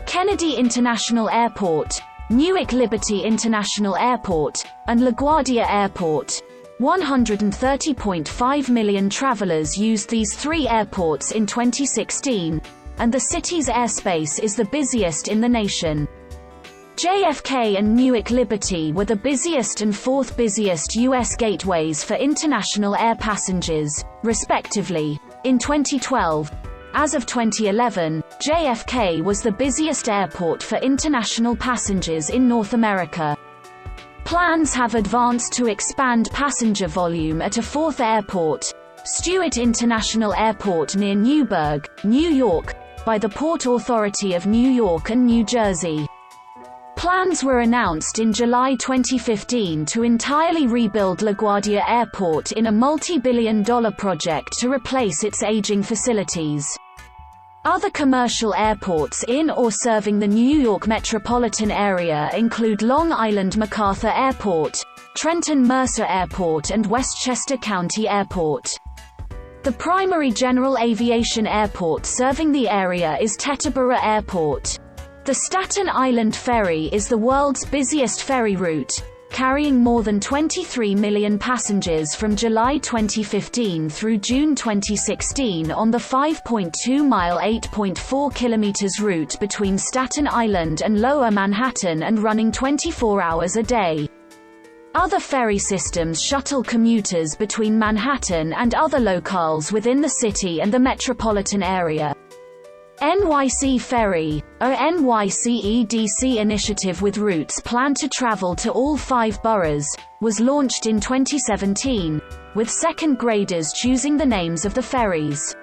Kennedy International Airport, Newark Liberty International Airport, and LaGuardia Airport. 130.5 million travelers used these three airports in 2016, and the city's airspace is the busiest in the nation. JFK and Newark Liberty were the busiest and fourth busiest U.S. gateways for international air passengers, respectively, in 2012. As of 2011, JFK was the busiest airport for international passengers in North America. Plans have advanced to expand passenger volume at a fourth airport, Stewart International Airport near Newburgh, New York, by the Port Authority of New York and New Jersey. Plans were announced in July 2015 to entirely rebuild LaGuardia Airport in a multi-billion-dollar project to replace its aging facilities. Other commercial airports in or serving the New York metropolitan area include Long Island MacArthur Airport, Trenton Mercer Airport and Westchester County Airport. The primary general aviation airport serving the area is Teterboro Airport. The Staten Island Ferry is the world's busiest ferry route, carrying more than 23 million passengers from July 2015 through June 2016 on the 5.2-mile (8.4 kilometers) route between Staten Island and Lower Manhattan and running 24 hours a day. Other ferry systems shuttle commuters between Manhattan and other locales within the city and the metropolitan area. NYC Ferry, a NYCEDC initiative with routes planned to travel to all 5 boroughs, was launched in 2017, with second graders choosing the names of the ferries.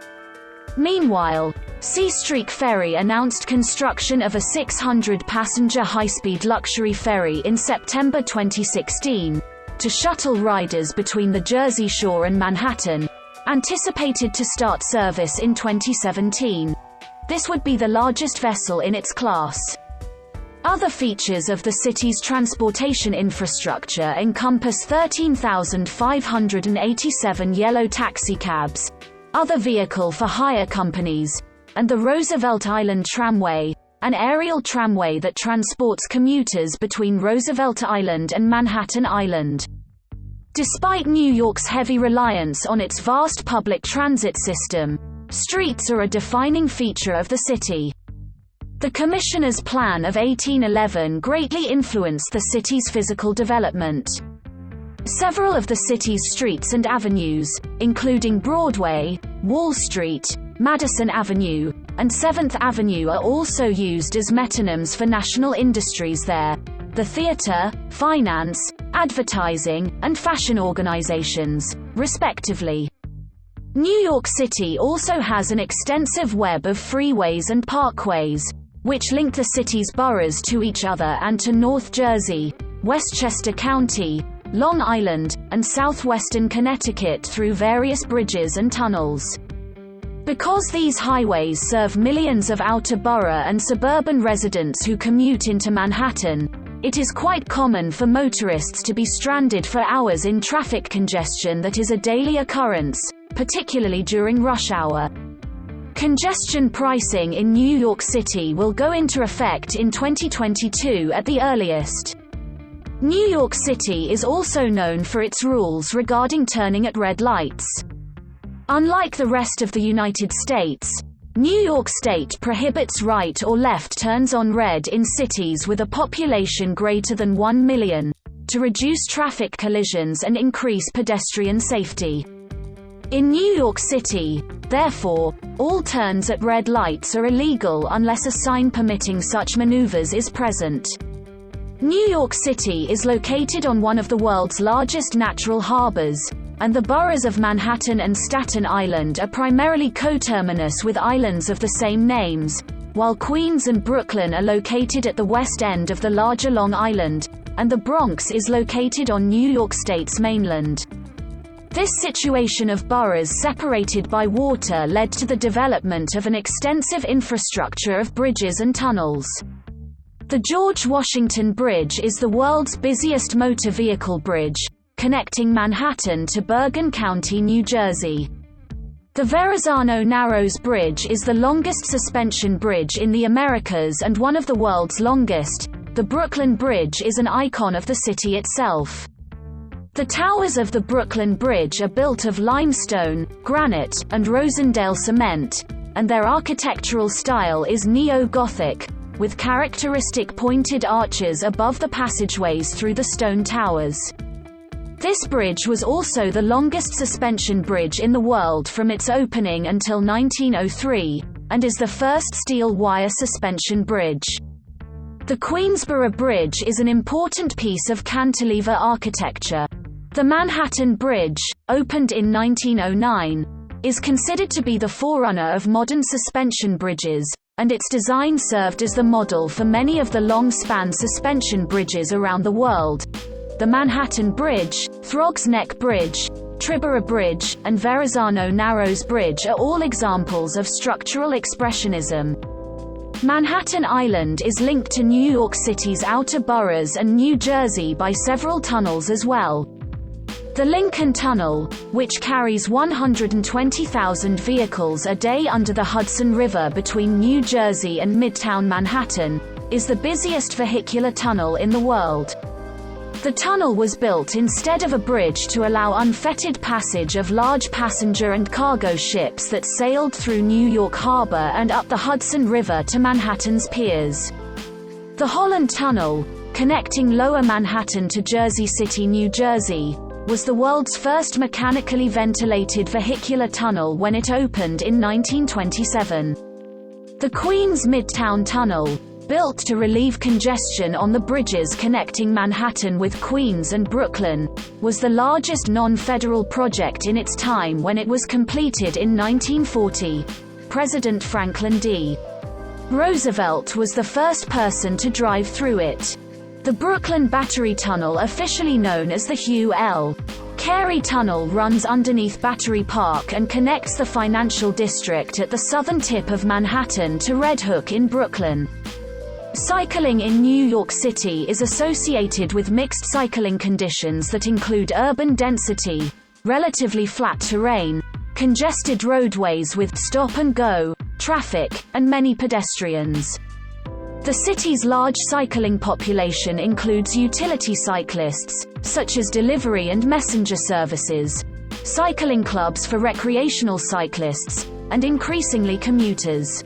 Meanwhile, Seastreak Ferry announced construction of a 600-passenger high-speed luxury ferry in September 2016, to shuttle riders between the Jersey Shore and Manhattan, anticipated to start service in 2017. This would be the largest vessel in its class. Other features of the city's transportation infrastructure encompass 13,587 yellow taxicabs, other vehicle-for-hire companies, and the Roosevelt Island Tramway, an aerial tramway that transports commuters between Roosevelt Island and Manhattan Island. Despite New York's heavy reliance on its vast public transit system, streets are a defining feature of the city. The Commissioner's Plan of 1811 greatly influenced the city's physical development. Several of the city's streets and avenues, including Broadway, Wall Street, Madison Avenue, and 7th Avenue, are also used as metonyms for national industries there: the theater, finance, advertising, and fashion organizations, respectively. New York City also has an extensive web of freeways and parkways, which link the city's boroughs to each other and to North Jersey, Westchester County, Long Island, and southwestern Connecticut through various bridges and tunnels. Because these highways serve millions of outer borough and suburban residents who commute into Manhattan, it is quite common for motorists to be stranded for hours in traffic congestion that is a daily occurrence, particularly during rush hour. Congestion pricing in New York City will go into effect in 2022 at the earliest. New York City is also known for its rules regarding turning at red lights. Unlike the rest of the United States, New York State prohibits right or left turns on red in cities with a population greater than 1 million, to reduce traffic collisions and increase pedestrian safety. In New York City, therefore, all turns at red lights are illegal unless a sign permitting such maneuvers is present. New York City is located on one of the world's largest natural harbors, and the boroughs of Manhattan and Staten Island are primarily coterminous with islands of the same names, while Queens and Brooklyn are located at the west end of the larger Long Island, and the Bronx is located on New York State's mainland. This situation of boroughs separated by water led to the development of an extensive infrastructure of bridges and tunnels. The George Washington Bridge is the world's busiest motor vehicle bridge, connecting Manhattan to Bergen County, New Jersey. The Verrazano Narrows Bridge is the longest suspension bridge in the Americas and one of the world's longest. The Brooklyn Bridge is an icon of the city itself. The towers of the Brooklyn Bridge are built of limestone, granite, and Rosendale cement, and their architectural style is neo-Gothic, with characteristic pointed arches above the passageways through the stone towers. This bridge was also the longest suspension bridge in the world from its opening until 1903, and is the first steel wire suspension bridge. The Queensboro Bridge is an important piece of cantilever architecture. The Manhattan Bridge, opened in 1909, is considered to be the forerunner of modern suspension bridges, and its design served as the model for many of the long-span suspension bridges around the world. The Manhattan Bridge, Throgs Neck Bridge, Triborough Bridge, and Verrazano Narrows Bridge are all examples of structural expressionism. Manhattan Island is linked to New York City's outer boroughs and New Jersey by several tunnels as well. The Lincoln Tunnel, which carries 120,000 vehicles a day under the Hudson River between New Jersey and Midtown Manhattan, is the busiest vehicular tunnel in the world. The tunnel was built instead of a bridge to allow unfettered passage of large passenger and cargo ships that sailed through New York Harbor and up the Hudson River to Manhattan's piers. The Holland Tunnel, connecting Lower Manhattan to Jersey City, New Jersey, was the world's first mechanically ventilated vehicular tunnel when it opened in 1927. The Queens Midtown Tunnel, built to relieve congestion on the bridges connecting Manhattan with Queens and Brooklyn, was the largest non-federal project in its time when it was completed in 1940. President Franklin D. Roosevelt was the first person to drive through it. The Brooklyn Battery Tunnel, officially known as the Hugh L. Carey Tunnel, runs underneath Battery Park and connects the financial district at the southern tip of Manhattan to Red Hook in Brooklyn. Cycling in New York City is associated with mixed cycling conditions that include urban density, relatively flat terrain, congested roadways with stop-and-go traffic, and many pedestrians. The city's large cycling population includes utility cyclists, such as delivery and messenger services, cycling clubs for recreational cyclists, and increasingly commuters.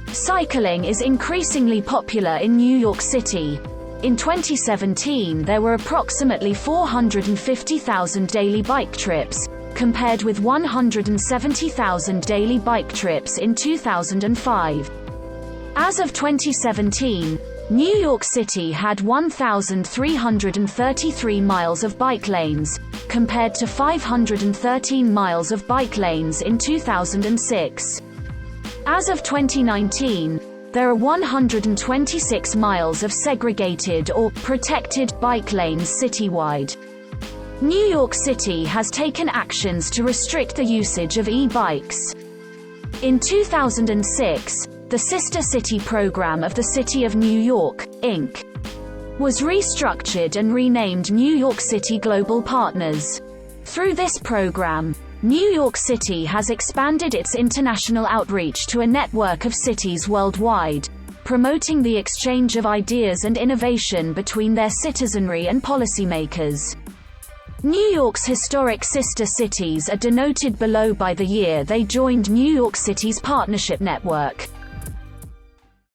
Cycling is increasingly popular in New York City. In 2017, there were approximately 450,000 daily bike trips, compared with 170,000 daily bike trips in 2005. As of 2017, New York City had 1,333 miles of bike lanes, compared to 513 miles of bike lanes in 2006. As of 2019, there are 126 miles of segregated or protected bike lanes citywide. New York City has taken actions to restrict the usage of e-bikes. In 2006, the Sister City program of the City of New York, Inc., was restructured and renamed New York City Global Partners. Through this program, New York City has expanded its international outreach to a network of cities worldwide, promoting the exchange of ideas and innovation between their citizenry and policymakers. New York's historic sister cities are denoted below by the year they joined New York City's partnership network.